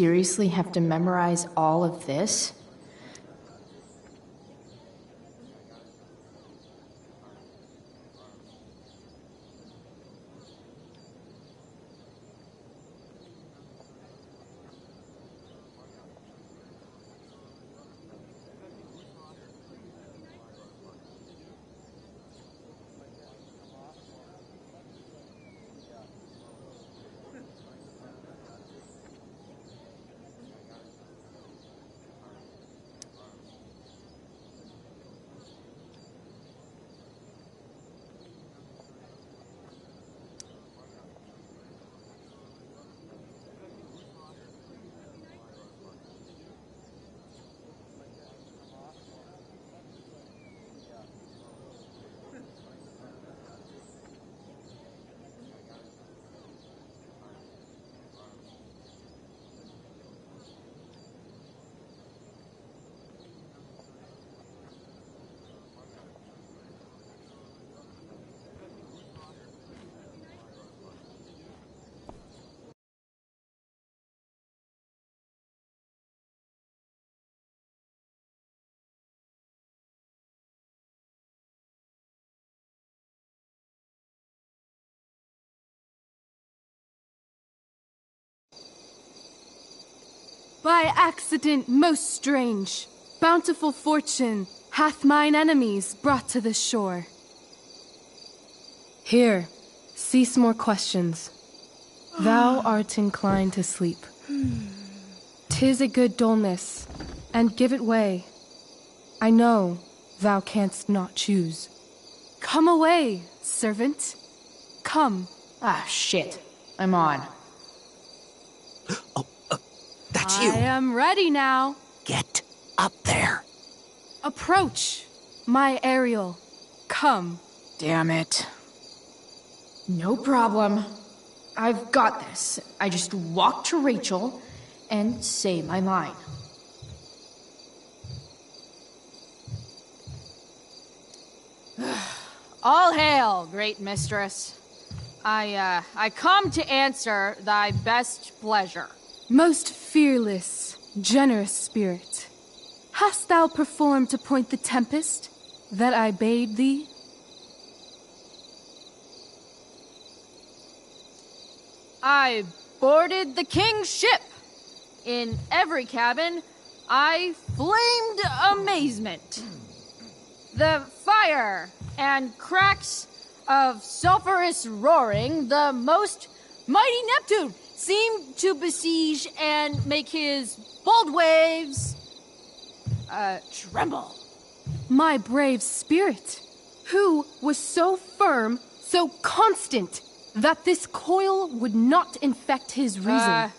seriously have to memorize all of this? By accident most strange, bountiful fortune hath mine enemies brought to this shore. Here, cease more questions. Thou art inclined to sleep. 'Tis a good dullness, and give it way. I know thou canst not choose. Come away, servant. Come. Ah, shit. I'm on. That's I am ready now. Get up there. Approach, my Ariel. Come. Damn it. No problem. I've got this. I just walk to Rachel and say my line. All hail, great mistress. I come to answer thy best pleasure. Most fearless, generous spirit, hast thou performed to point the tempest that I bade thee? I boarded the king's ship. In every cabin, I flamed amazement. The fire and cracks of sulphurous roaring, the most mighty Neptune seemed to besiege and make his bold waves tremble. My brave spirit, who was so firm, so constant, that this coil would not infect his reason.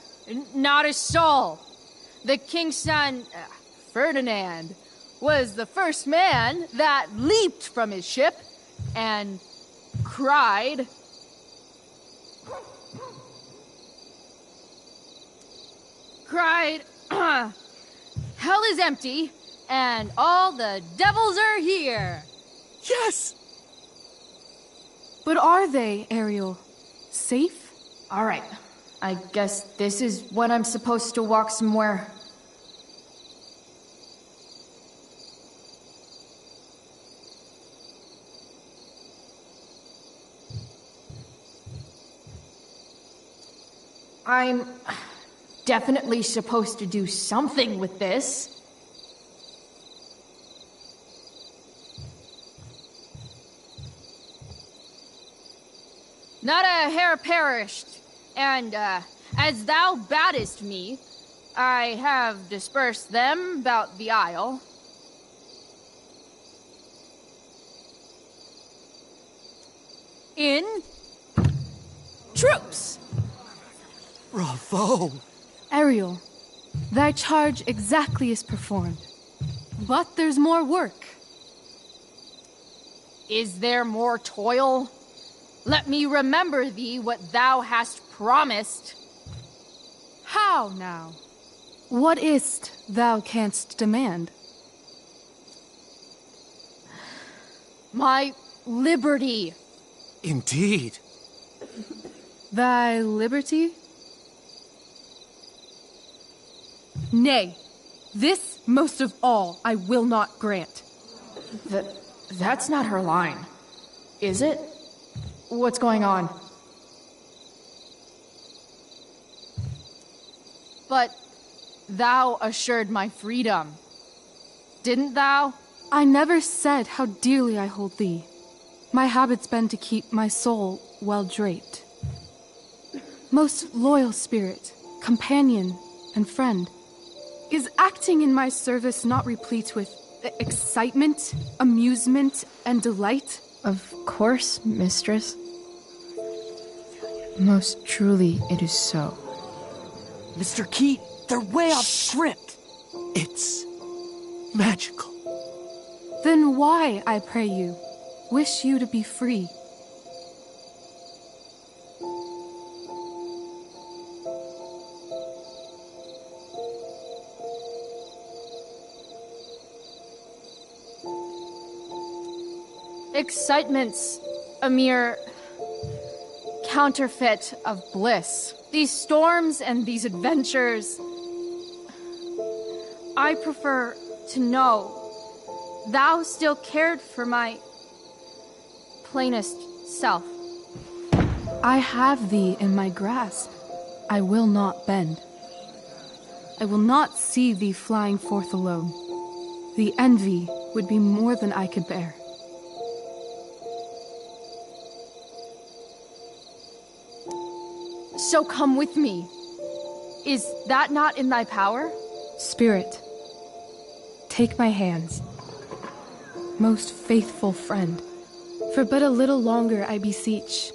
Not a soul. The king's son, Ferdinand, was the first man that leaped from his ship and cried, hell is empty, and all the devils are here. Yes! But are they, Ariel? Safe? All right. I guess this is when I'm supposed to walk somewhere. I'm definitely supposed to do something with this. Not a hair perished, and as thou badest me, I have dispersed them about the isle. In troops. Bravo! Ariel, thy charge exactly is performed. But there's more work. Is there more toil? Let me remember thee what thou hast promised. How now? What is't thou canst demand? My liberty. Indeed. Thy liberty? Nay, this, most of all, I will not grant. That's not her line, is it? What's going on? But thou assured my freedom, didn't thou? I never said how dearly I hold thee. My habit's been to keep my soul well draped. Most loyal spirit, companion, and friend, is acting in my service not replete with excitement, amusement, and delight? Of course, mistress. Most truly it is so. Mr. Keat, they're way off script. It's magical. Then why, I pray you, wish you to be free? Excitement's a mere counterfeit of bliss. These storms and these adventures, I prefer to know thou still cared for my plainest self. I have thee in my grasp. I will not bend. I will not see thee flying forth alone. The envy would be more than I could bear. So come with me. Is that not in thy power? Spirit, take my hands. Most faithful friend, for but a little longer I beseech.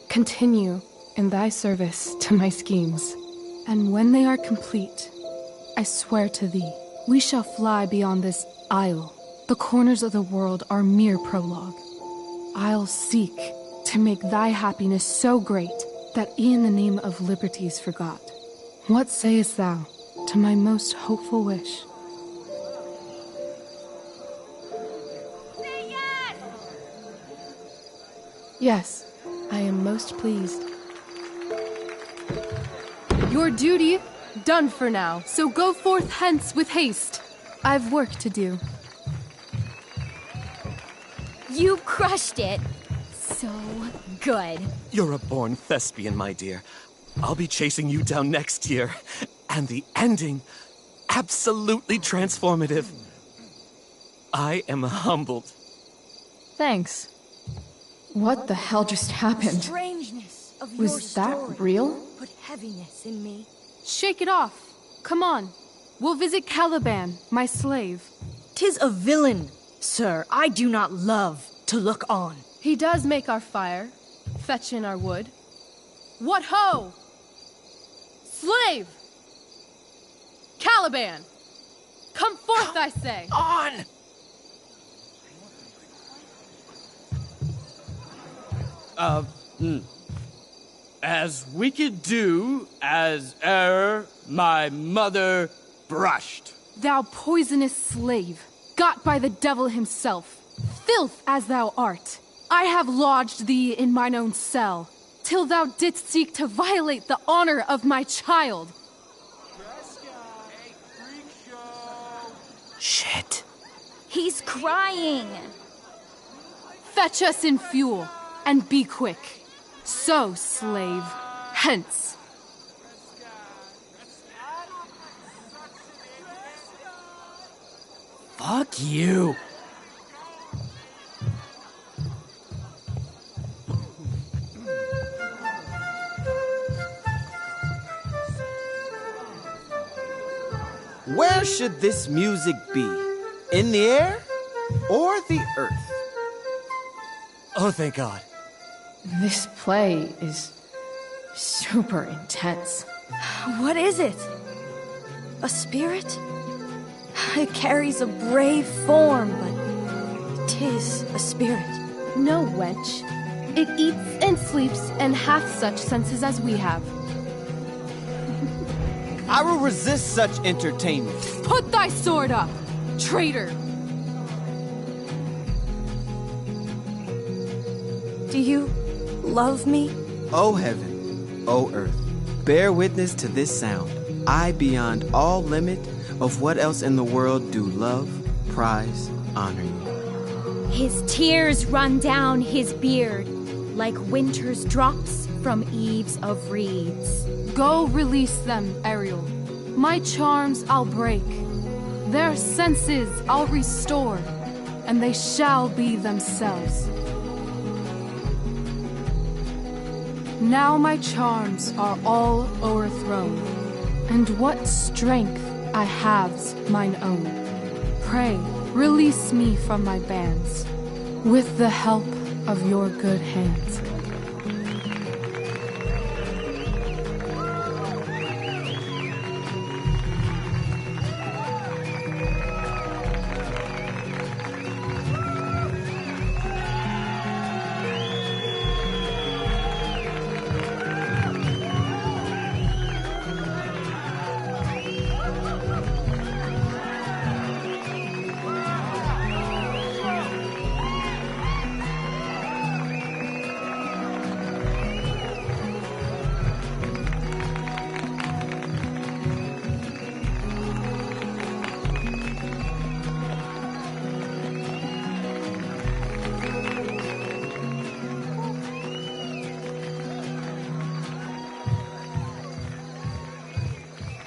Continue in thy service to my schemes, and when they are complete, I swear to thee, we shall fly beyond this isle. The corners of the world are mere prologue. I'll seek to make thy happiness so great that e'en the name of liberty's forgot. What sayest thou to my most hopeful wish? Say yes! Yes, I am most pleased. Your duty done for now, so go forth hence with haste. I've work to do. You crushed it. So good. You're a born thespian, my dear. I'll be chasing you down next year. And the ending, absolutely transformative. I am humbled. Thanks. What the hell just happened? Strangeness of your Was that story real? Put heaviness in me. Shake it off. Come on. We'll visit Caliban, my slave. 'Tis a villain, sir, I do not love to look on. He does make our fire, fetch in our wood. What ho! Slave! Caliban! Come forth, I say! On! As we could do as e'er my mother brushed. Thou poisonous slave, got by the devil himself, filth as thou art, I have lodged thee in mine own cell, till thou didst seek to violate the honor of my child. Shit. He's crying. Fetch us in fuel, and be quick. So, slave, hence. Fuck you. Where should this music be? In the air or the earth? Oh, thank God. This play is super intense. What is it? A spirit? It carries a brave form, but 'tis a spirit. No, wench. It eats and sleeps and hath such senses as we have. I will resist such entertainment. Put thy sword up, traitor! Do you love me? O heaven, O earth, Bear witness to this sound. I, beyond all limit of what else in the world do love, prize, honor you. His tears run down his beard like winter's drops from eaves of reeds. Go release them, Ariel. My charms I'll break. Their senses I'll restore, and they shall be themselves. Now my charms are all o'erthrown, and what strength I have's mine own. Pray, release me from my bands, with the help of your good hands.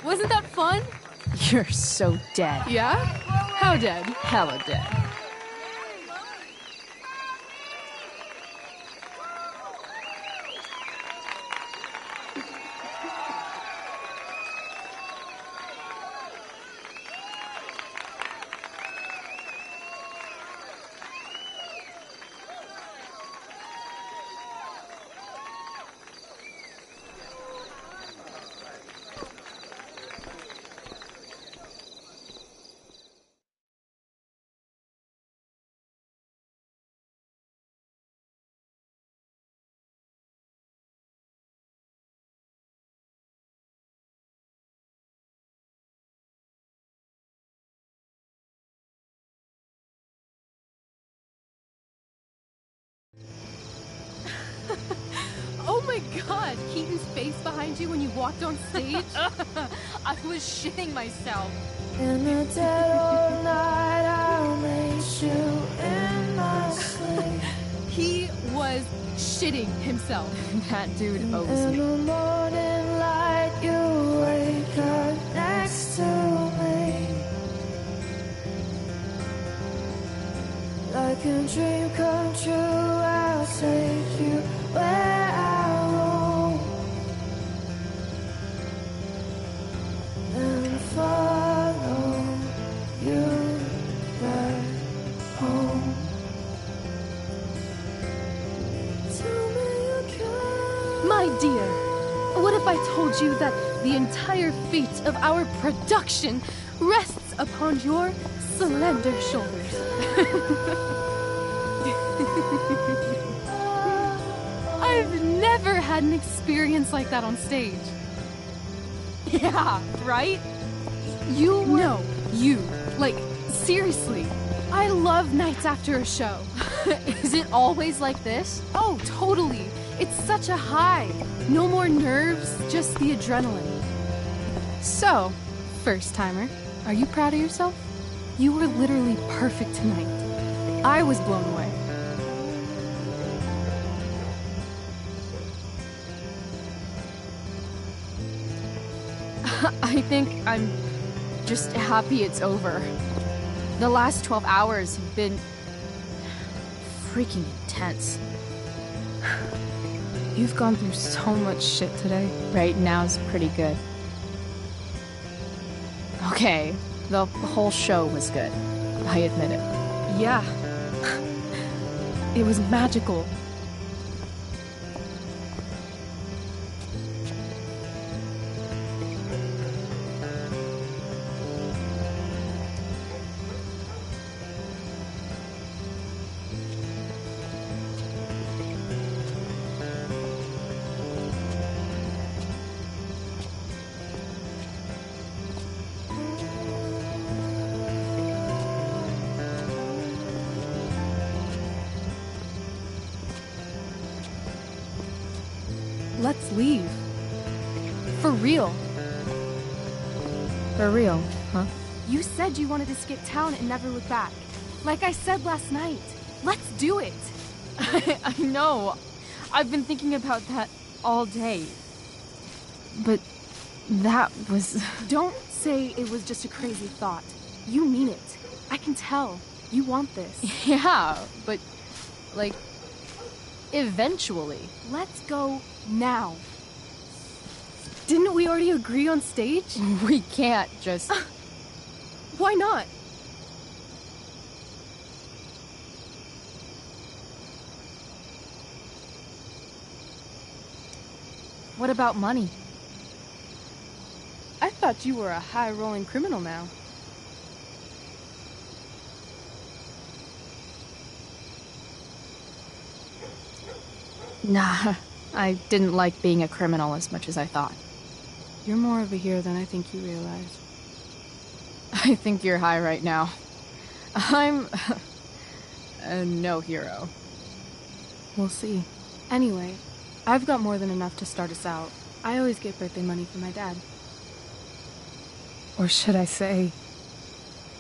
Wasn't that fun? You're so dead. Yeah? How dead? Hella dead. Oh my god, Keaton's face behind you when you walked on stage? I was shitting myself. In the dead of night, I'll make you in my sleep. He was shitting himself. That dude owes In me. the morning light, you wake up next to me. Like a dream come true, I'll take you where I roam. And follow you back home. Tell me you can. My dear, what if I told you that the entire fate of our production rests upon your slender shoulders? I've never had an experience like that on stage. Yeah, right? You were... No, you. Like, seriously. I love nights after a show. Is it always like this? Oh, totally. It's such a high. No more nerves, just the adrenaline. So, first timer, are you proud of yourself? You were literally perfect tonight. I was blown away. I think I'm just happy it's over. The last 12 hours have been freaking intense. You've gone through so much shit today. Right now's pretty good. Okay, the whole show was good. I admit it. Yeah. It was magical. Let's leave. For real. For real, huh? You said you wanted to skip town and never look back. Like I said last night. Let's do it. I know. I've been thinking about that all day. But that was... Don't say it was just a crazy thought. You mean it. I can tell. You want this. Yeah, but, like, eventually. Let's go now. Didn't we already agree on stage? We can't just... Why not? What about money? I thought you were a high-rolling criminal now. Nah, I didn't like being a criminal as much as I thought. You're more of a hero than I think you realize. I think you're high right now. I'm... no hero. We'll see. Anyway, I've got more than enough to start us out. I always get birthday money from my dad. Or should I say,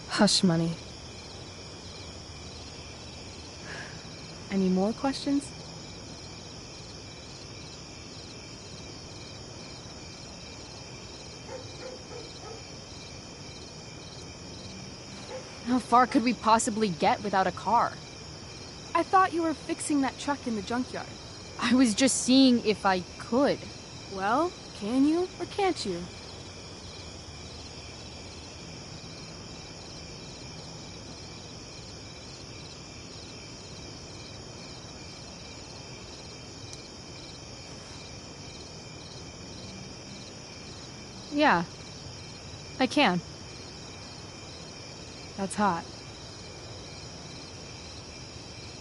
hush money. Any more questions? How far could we possibly get without a car? I thought you were fixing that truck in the junkyard. I was just seeing if I could. Well, can you or can't you? Yeah, I can. That's hot.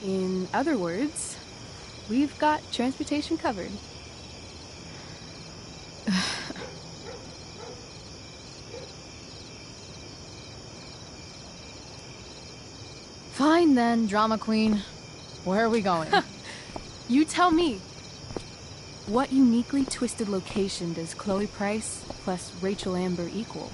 In other words, we've got transportation covered. Fine then, drama queen. Where are we going? You tell me. What uniquely twisted location does Chloe Price plus Rachel Amber equal?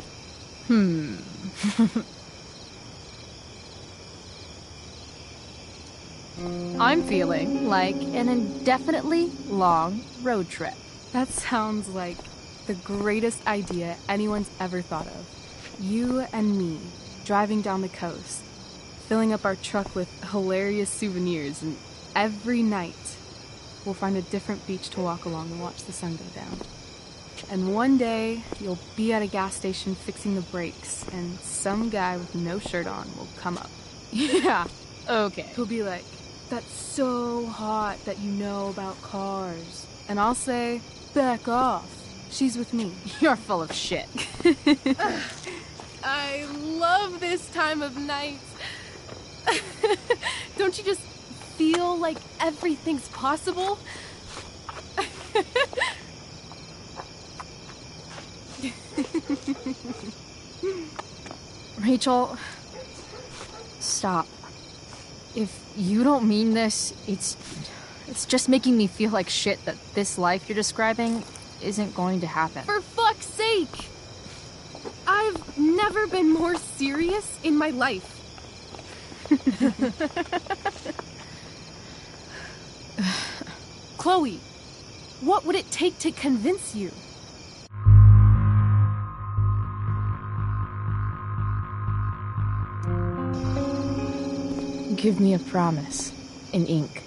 I'm feeling like an indefinitely long road trip. That sounds like the greatest idea anyone's ever thought of. You and me, driving down the coast, filling up our truck with hilarious souvenirs, and every night we'll find a different beach to walk along and watch the sun go down. And one day, you'll be at a gas station fixing the brakes, and some guy with no shirt on will come up. Yeah, okay. He'll be like, "That's so hot that you know about cars." And I'll say, "Back off. She's with me." You're full of shit. I love this time of night. Don't you just feel like everything's possible? Rachel, stop. If you don't mean this, it's just making me feel like shit that this life you're describing isn't going to happen. For fuck's sake! I've never been more serious in my life. Chloe, what would it take to convince you? Give me a promise. In ink.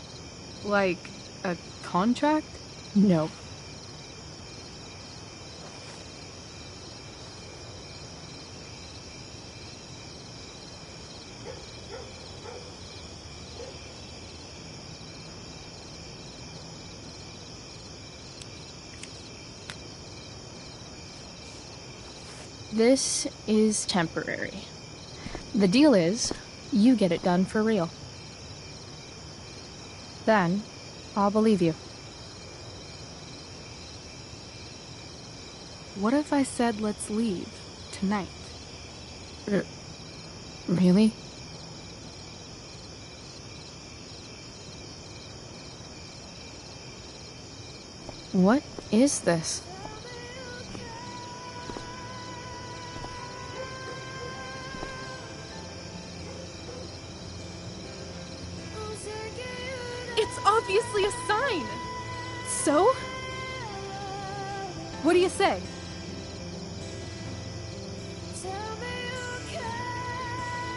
Like a contract? No. This is temporary. The deal is, you get it done for real. Then, I'll believe you. What if I said let's leave tonight? Really? What is this? obviously a sign. So? What do you say?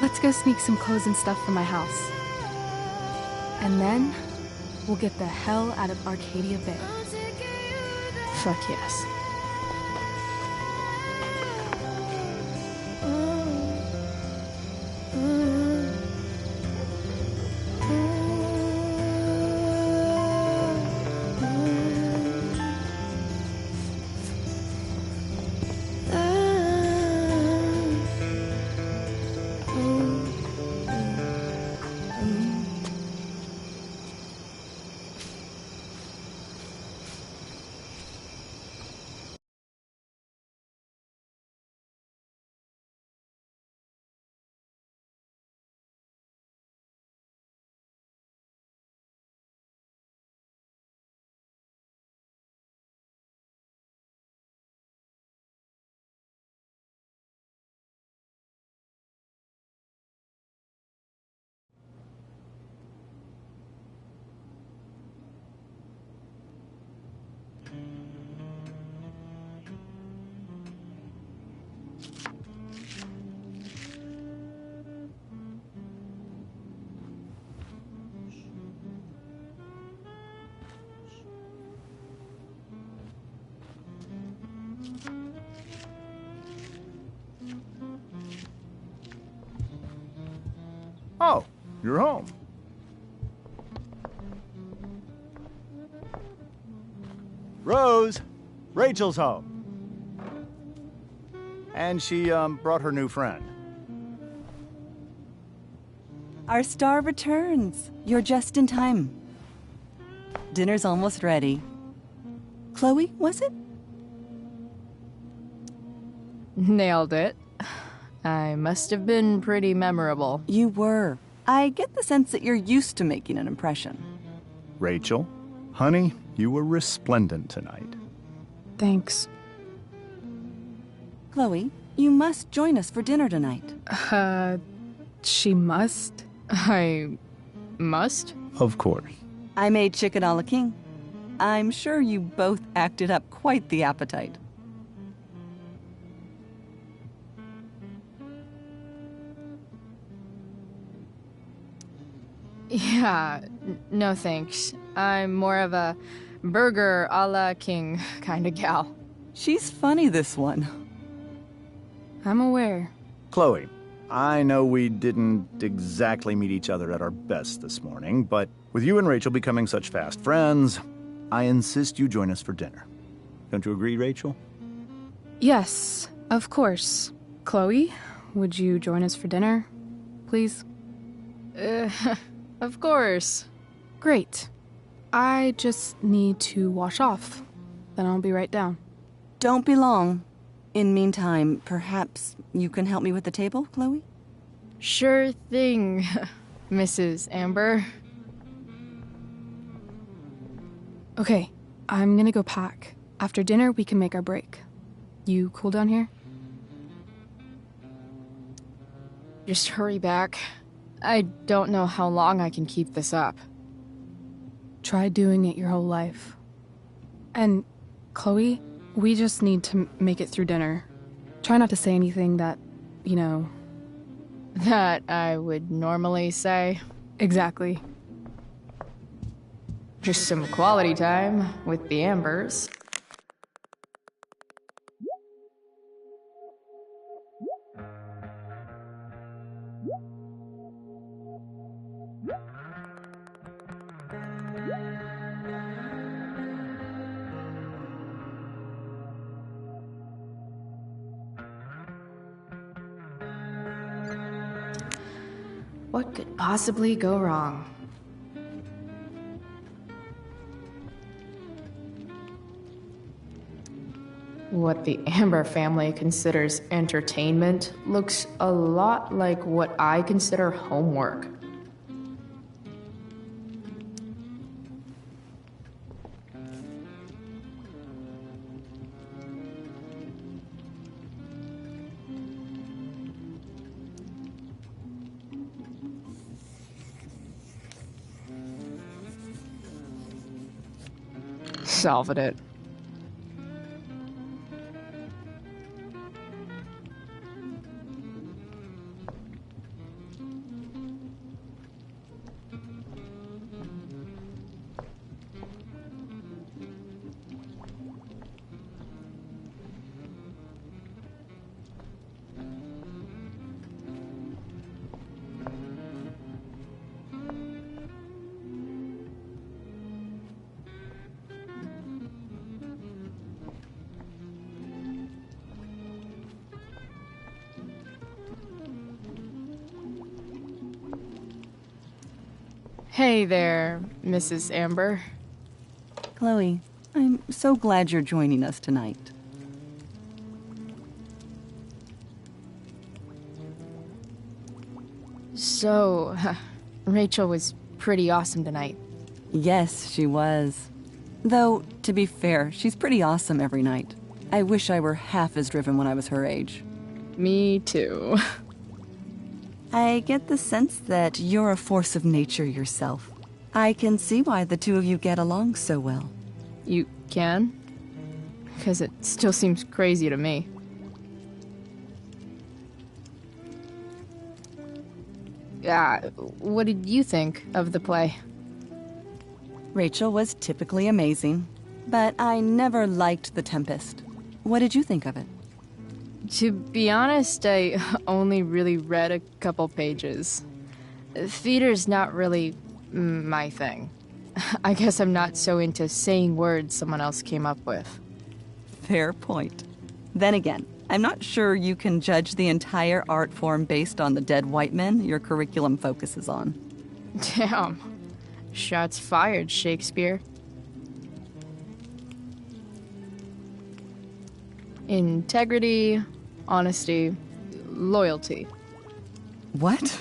Let's go sneak some clothes and stuff from my house. And then, we'll get the hell out of Arcadia Bay. Fuck yes. Oh, you're home. Rose, Rachel's home. And she, brought her new friend. Our star returns. You're just in time. Dinner's almost ready. Chloe, was it? Nailed it. I must have been pretty memorable. You were. I get the sense that you're used to making an impression. Rachel, honey, you were resplendent tonight. Thanks. Chloe, you must join us for dinner tonight. She must? I must? Of course. I made chicken a la king. I'm sure you both acted up quite the appetite. Yeah, no thanks. I'm more of a burger a la king kind of gal. She's funny, this one. I'm aware. Chloe, I know we didn't exactly meet each other at our best this morning, but with you and Rachel becoming such fast friends, I insist you join us for dinner. Don't you agree, Rachel? Yes, of course. Chloe, would you join us for dinner, please? Of course. Great. I just need to wash off. Then I'll be right down. Don't be long. In meantime, perhaps you can help me with the table, Chloe? Sure thing, Mrs. Amber. Okay, I'm gonna go pack. After dinner, we can make our break. You cool down here? Just hurry back. I don't know how long I can keep this up. Try doing it your whole life. And, Chloe, we just need to make it through dinner. Try not to say anything that, that I would normally say. Exactly. Just some quality time with the Ambers. What could possibly go wrong? What the Amber family considers entertainment looks a lot like what I consider homework. solving it. Hey there, Mrs. Amber. Chloe, I'm so glad you're joining us tonight. So, Rachel was pretty awesome tonight. Yes, she was. Though, to be fair, she's pretty awesome every night. I wish I were half as driven when I was her age. Me too. I get the sense that you're a force of nature yourself. I can see why the two of you get along so well. You can? Because it still seems crazy to me. What did you think of the play? Rachel was typically amazing, but I never liked The Tempest. What did you think of it? To be honest, I only really read a couple pages. Theater's not really my thing. I guess I'm not so into saying words someone else came up with. Fair point. Then again, I'm not sure you can judge the entire art form based on the dead white men your curriculum focuses on. Damn. Shots fired, Shakespeare. Integrity, honesty, loyalty. What?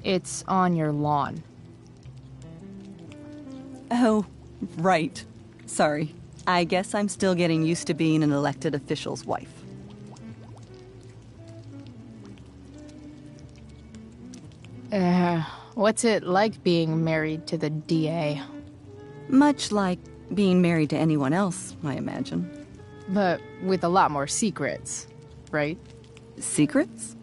It's on your lawn. Oh, right. Sorry. I guess I'm still getting used to being an elected official's wife. What's it like being married to the DA? Much like being married to anyone else, I imagine. But with a lot more secrets, right? Secrets?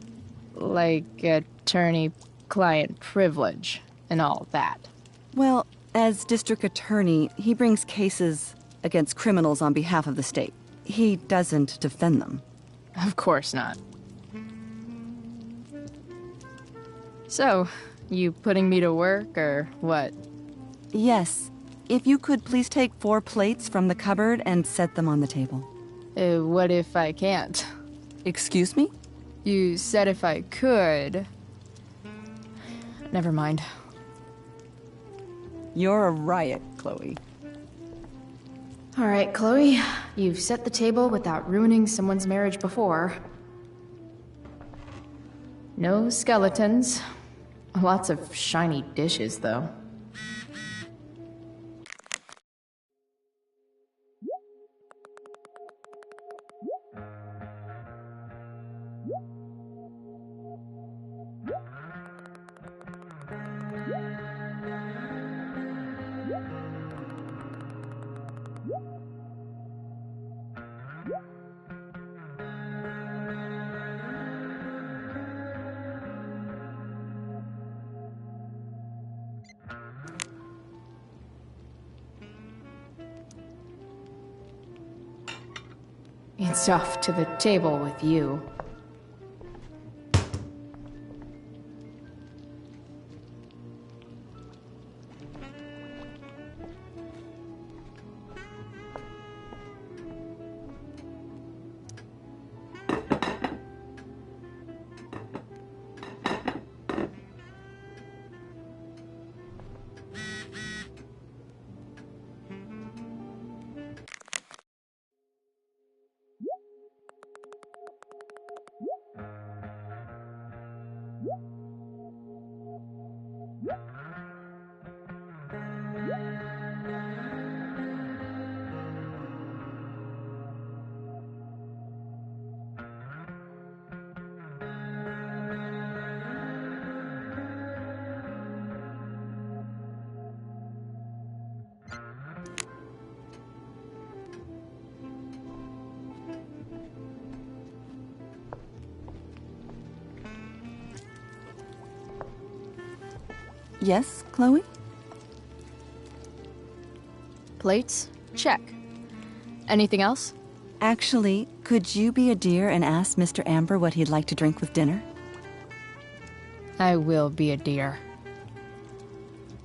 Like attorney-client privilege and all that. Well, as district attorney, he brings cases against criminals on behalf of the state. He doesn't defend them. Of course not. So, you putting me to work, or what? Yes. If you could please take 4 plates from the cupboard and set them on the table. What if I can't? Excuse me? You said if I could. Never mind. You're a riot, Chloe. All right, Chloe. You've set the table without ruining someone's marriage before. No skeletons. Lots of shiny dishes, though. It's off to the table with you. Yes, Chloe? Plates? Check. Anything else? Actually, could you be a dear and ask Mr. Amber what he'd like to drink with dinner? I will be a dear.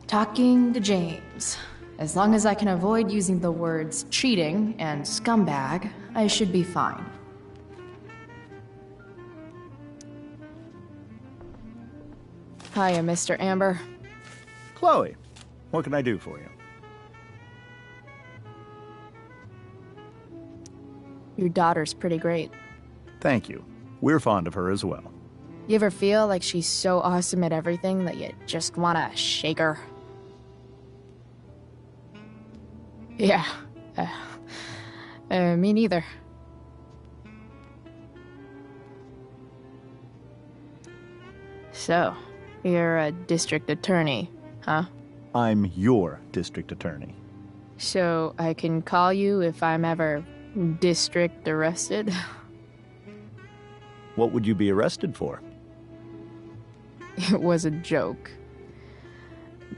Talking to James. As long as I can avoid using the words cheating and scumbag, I should be fine. Hiya, Mr. Amber. Chloe, what can I do for you? Your daughter's pretty great. Thank you. We're fond of her as well. You ever feel like she's so awesome at everything that you just wanna shake her? Yeah. Me neither. So, you're a district attorney, huh? I'm your district attorney. So I can call you if I'm ever district arrested? What would you be arrested for? It was a joke.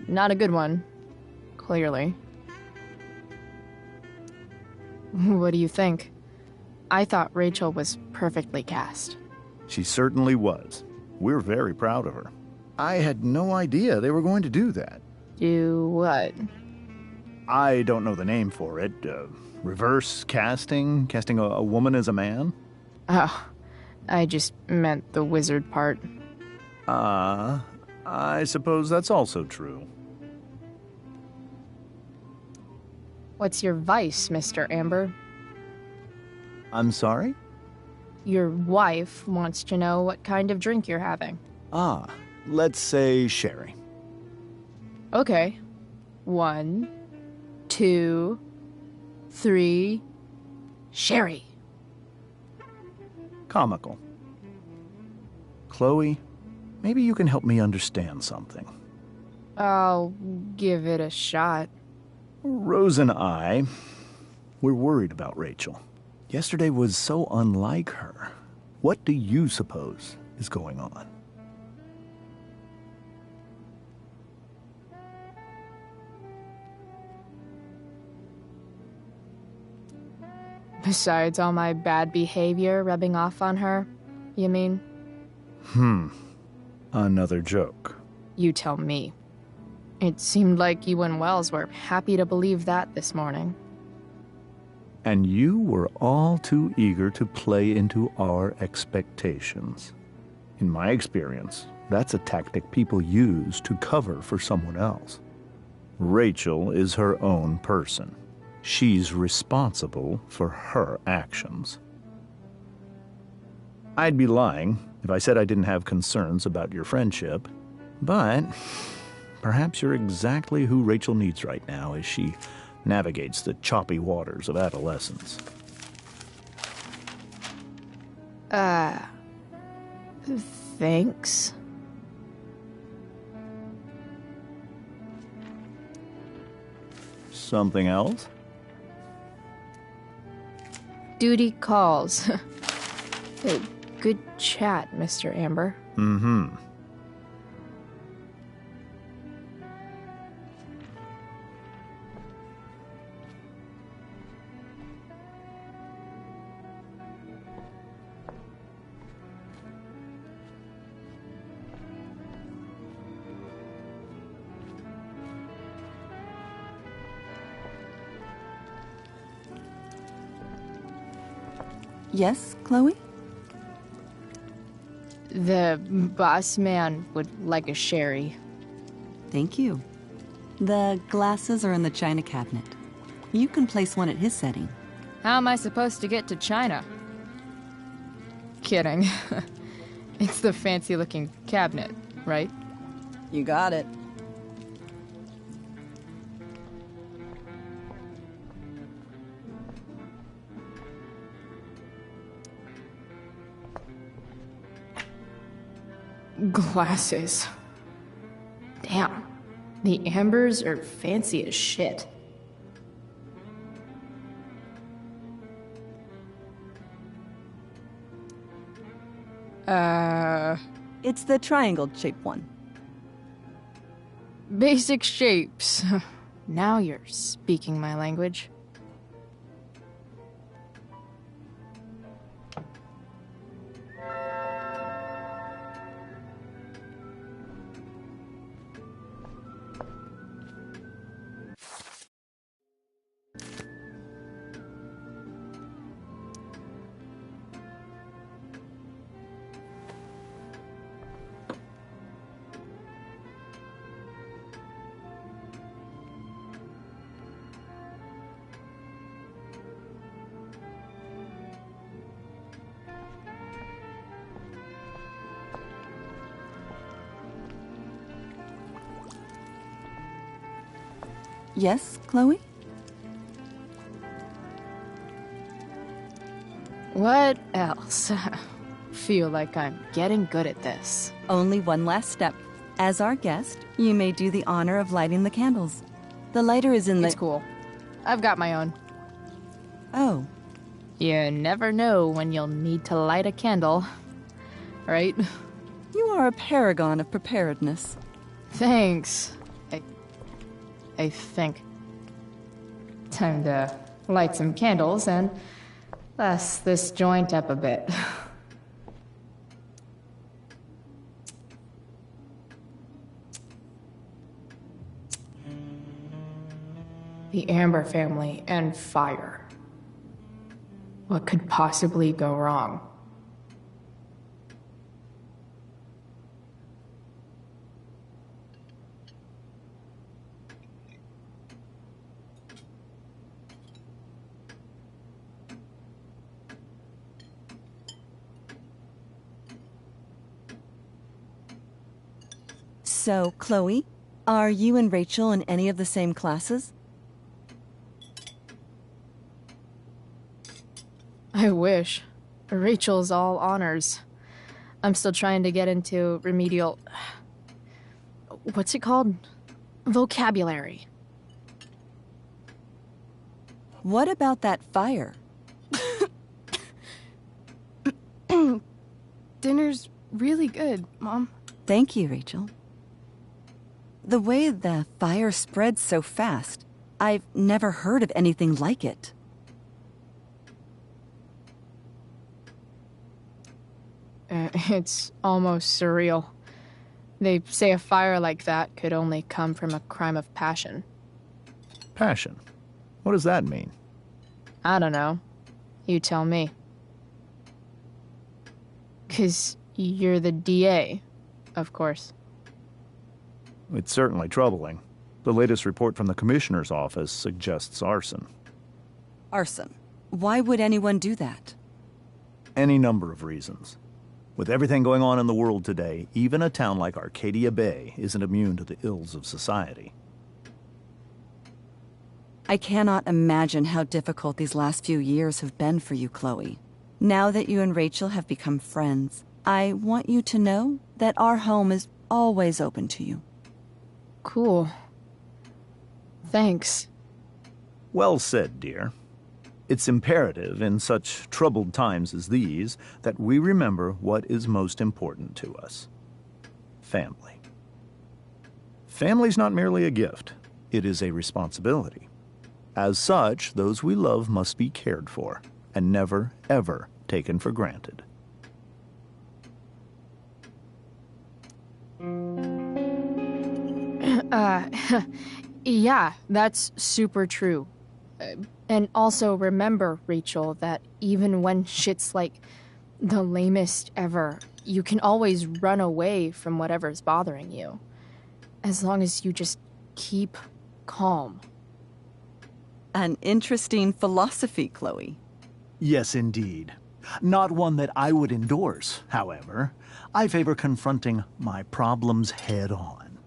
Not a good one, clearly. What do you think? I thought Rachel was perfectly cast. She certainly was. We're very proud of her. I had no idea they were going to do that. Do what? I don't know the name for it. Reverse casting? Casting a woman as a man? Oh, I just meant the wizard part. I suppose that's also true. What's your vice, Mr. Amber? I'm sorry? Your wife wants to know what kind of drink you're having. Let's say sherry. Okay. 1, 2, 3... Sherry. Comical. Chloe, maybe you can help me understand something. I'll give it a shot. Rose and I, we're worried about Rachel. Yesterday was so unlike her. What do you suppose is going on? Besides all my bad behavior rubbing off on her, you mean? Another joke. You tell me. It seemed like you and Wells were happy to believe that this morning. And you were all too eager to play into our expectations. In my experience, that's a tactic people use to cover for someone else. Rachel is her own person. She's responsible for her actions. I'd be lying if I said I didn't have concerns about your friendship, but perhaps you're exactly who Rachel needs right now as she navigates the choppy waters of adolescence. Thanks. Something else? Duty calls. Good chat, Mr. Amber. Mm-hmm. Yes, Chloe? The boss man would like a sherry. Thank you. The glasses are in the china cabinet. You can place one at his setting. How am I supposed to get to China? Kidding. It's the fancy-looking cabinet, right? You got it. Glasses. Damn. The Ambers are fancy as shit. It's the triangle-shaped one. basic shapes. Now you're speaking my language. Yes, Chloe? What else? Feel like I'm getting good at this. Only one last step. As our guest, you may do the honor of lighting the candles. The lighter is in the... It's cool. I've got my own. Oh. You never know when you'll need to light a candle, right? You are a paragon of preparedness. Thanks. I think. Time to light some candles and bless this joint up a bit. The Amber family and fire. What could possibly go wrong? So, Chloe, are you and Rachel in any of the same classes? I wish. Rachel's all honors. I'm still trying to get into remedial... What's it called? Vocabulary. What about that fire? Dinner's really good, Mom. Thank you, Rachel. The way the fire spreads so fast, I've never heard of anything like it. It's almost surreal. They say a fire like that could only come from a crime of passion. Passion? What does that mean? I don't know. You tell me. 'Cause you're the DA, of course. It's certainly troubling. The latest report from the Commissioner's office suggests arson. Arson? Why would anyone do that? Any number of reasons. With everything going on in the world today, even a town like Arcadia Bay isn't immune to the ills of society. I cannot imagine how difficult these last few years have been for you, Chloe. Now that you and Rachel have become friends, I want you to know that our home is always open to you. Cool. Thanks. Well said, dear. It's imperative in such troubled times as these that we remember what is most important to us. Family. Family's not merely a gift. It is a responsibility. As such, those we love must be cared for and never, ever taken for granted. Yeah, that's super true. And also remember, Rachel, that even when shit's like the lamest ever, you can always run away from whatever's bothering you. As long as you just keep calm. An interesting philosophy, Chloe. Yes, indeed. Not one that I would endorse, however. I favor confronting my problems head on.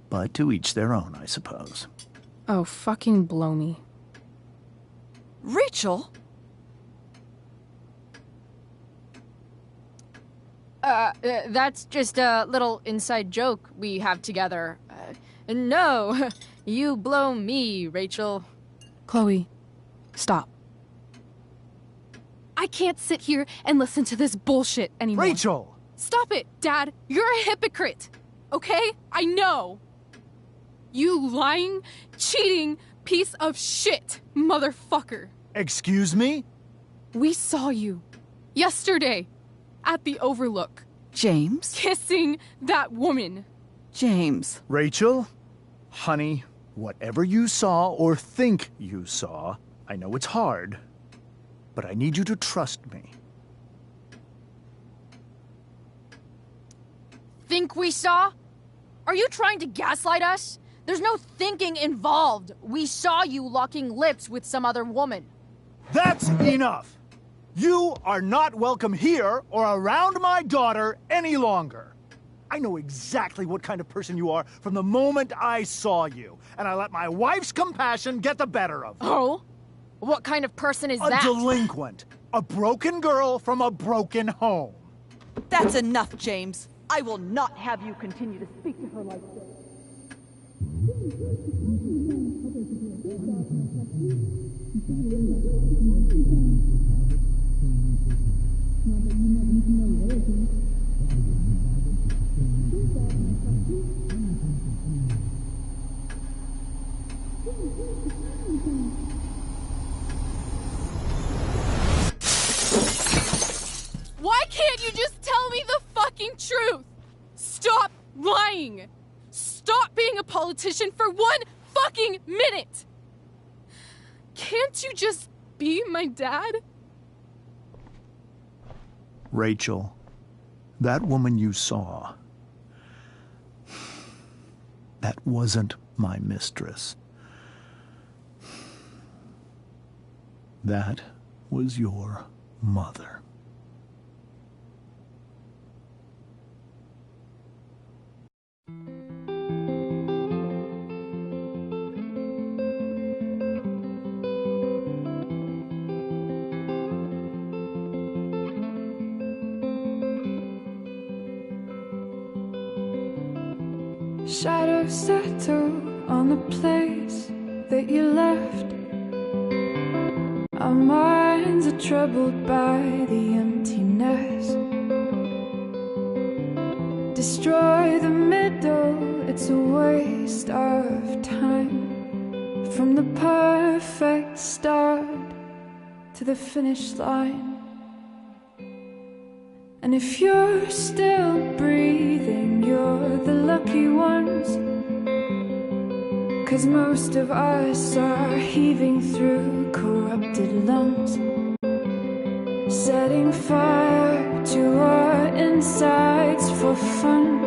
But to each their own, I suppose. Oh, fucking blow me. Rachel? That's just a little inside joke we have together. No, you blow me, Rachel. Chloe, stop. I can't sit here and listen to this bullshit anymore. Rachel! Stop it, Dad. You're a hypocrite. Okay? I know. You lying, cheating piece of shit, motherfucker. Excuse me? We saw you yesterday at the Overlook. James? Kissing that woman. James. Rachel, honey, whatever you saw or think you saw, I know it's hard, but I need you to trust me. Think we saw? Are you trying to gaslight us? There's no thinking involved. We saw you locking lips with some other woman. That's enough! You are not welcome here or around my daughter any longer. I know exactly what kind of person you are from the moment I saw you, and I let my wife's compassion get the better of me. Oh? What kind of person is that? A delinquent. A broken girl from a broken home. That's enough, James. I will not have you continue to speak to her like this. Why can't you just tell me the fucking truth? Stop lying. Stop being a politician for 1 fucking minute. Can't you just be my dad? Rachel, that woman you saw, that wasn't my mistress. That was your mother. Shadows settle on the place that you left. Our minds are troubled by the emptiness. Destroy the middle, it's a waste of time. From the perfect start to the finish line. And if you're still breathing, you're the lucky ones. 'Cause most of us are heaving through corrupted lungs, setting fire to our insides for fun,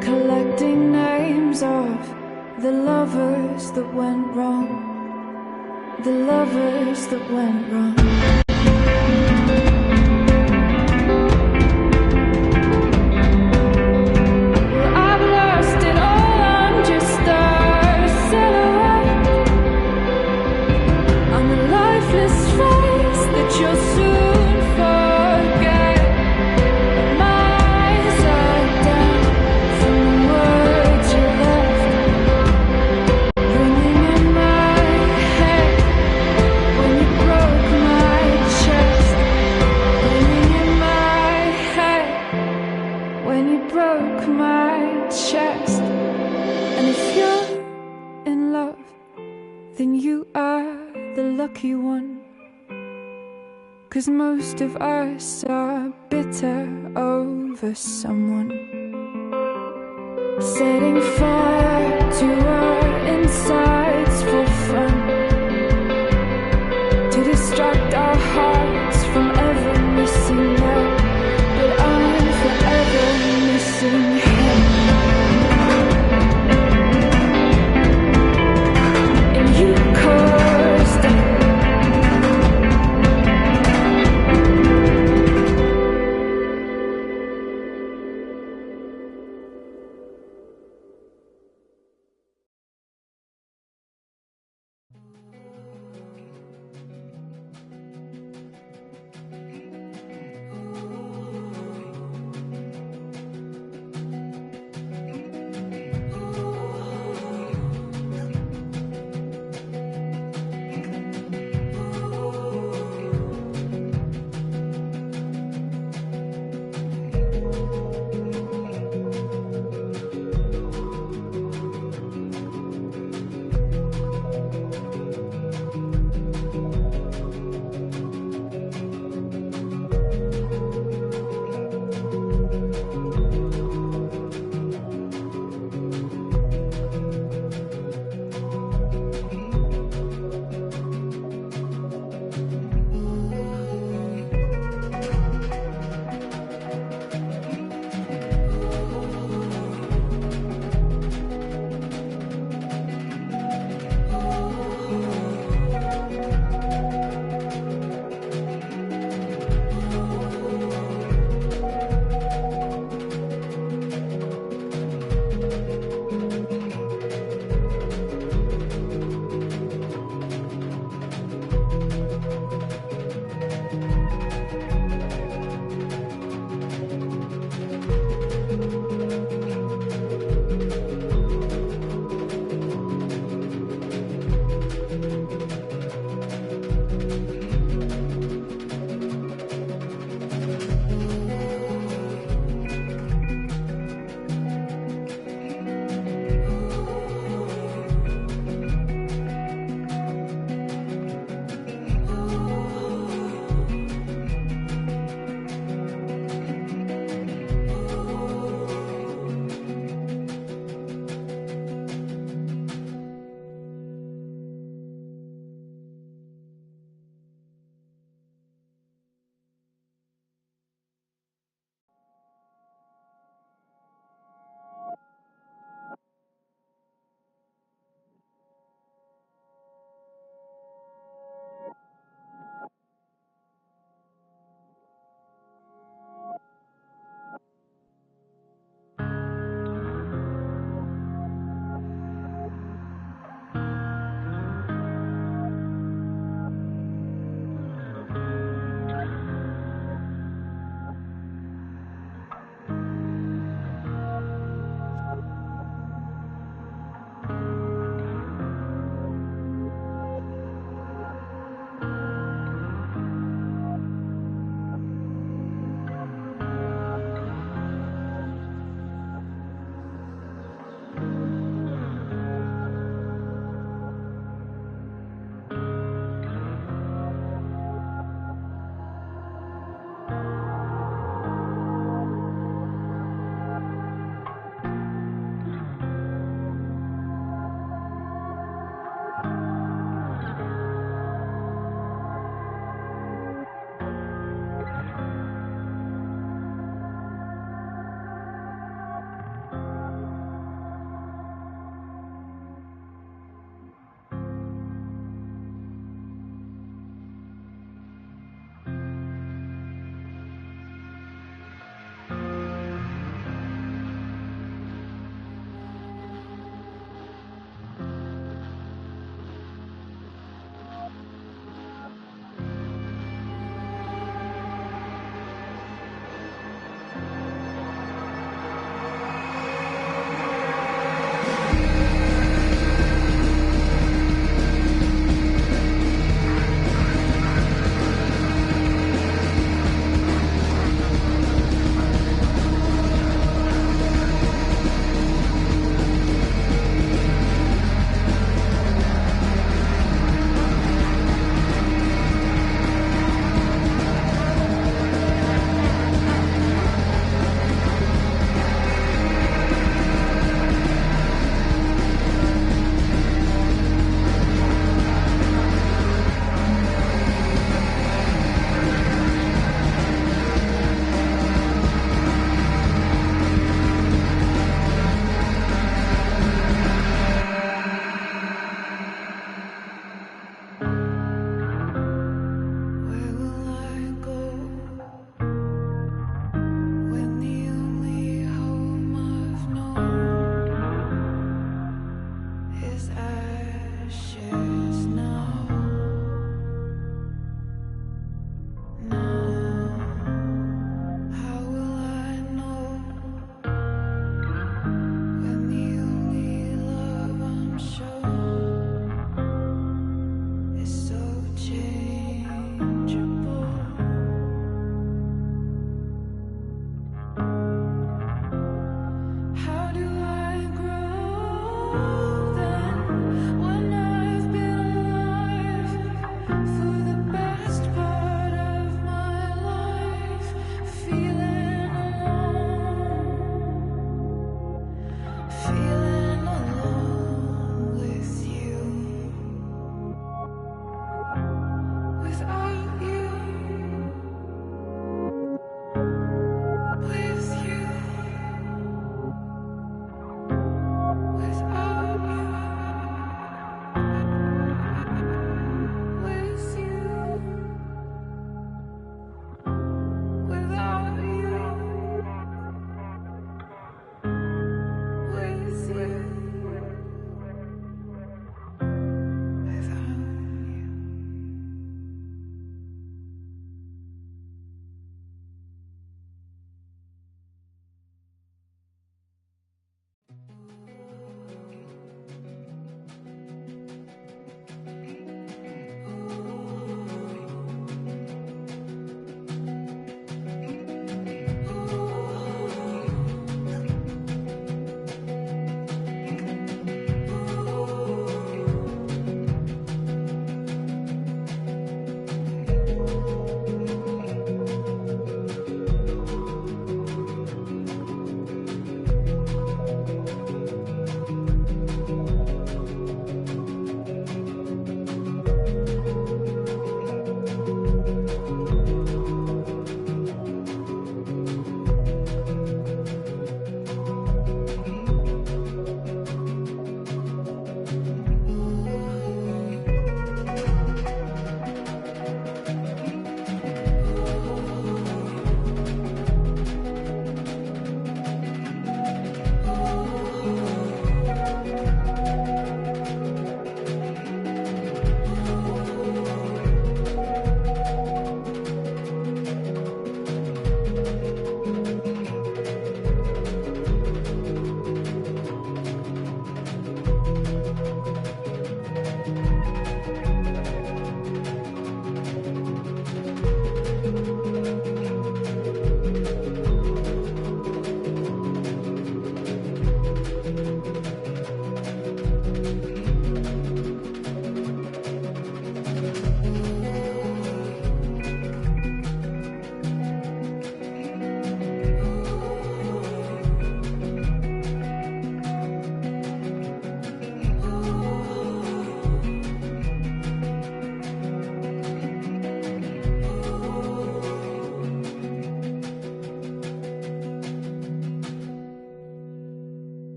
collecting names of the lovers that went wrong, the lovers that went wrong. Lucky one, 'cause most of us are bitter over someone, setting fire to our insides for fun, to distract our hearts from ever missing out. But I'm forever missing him. And you caused it.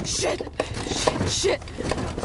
Shit! Shit! Shit!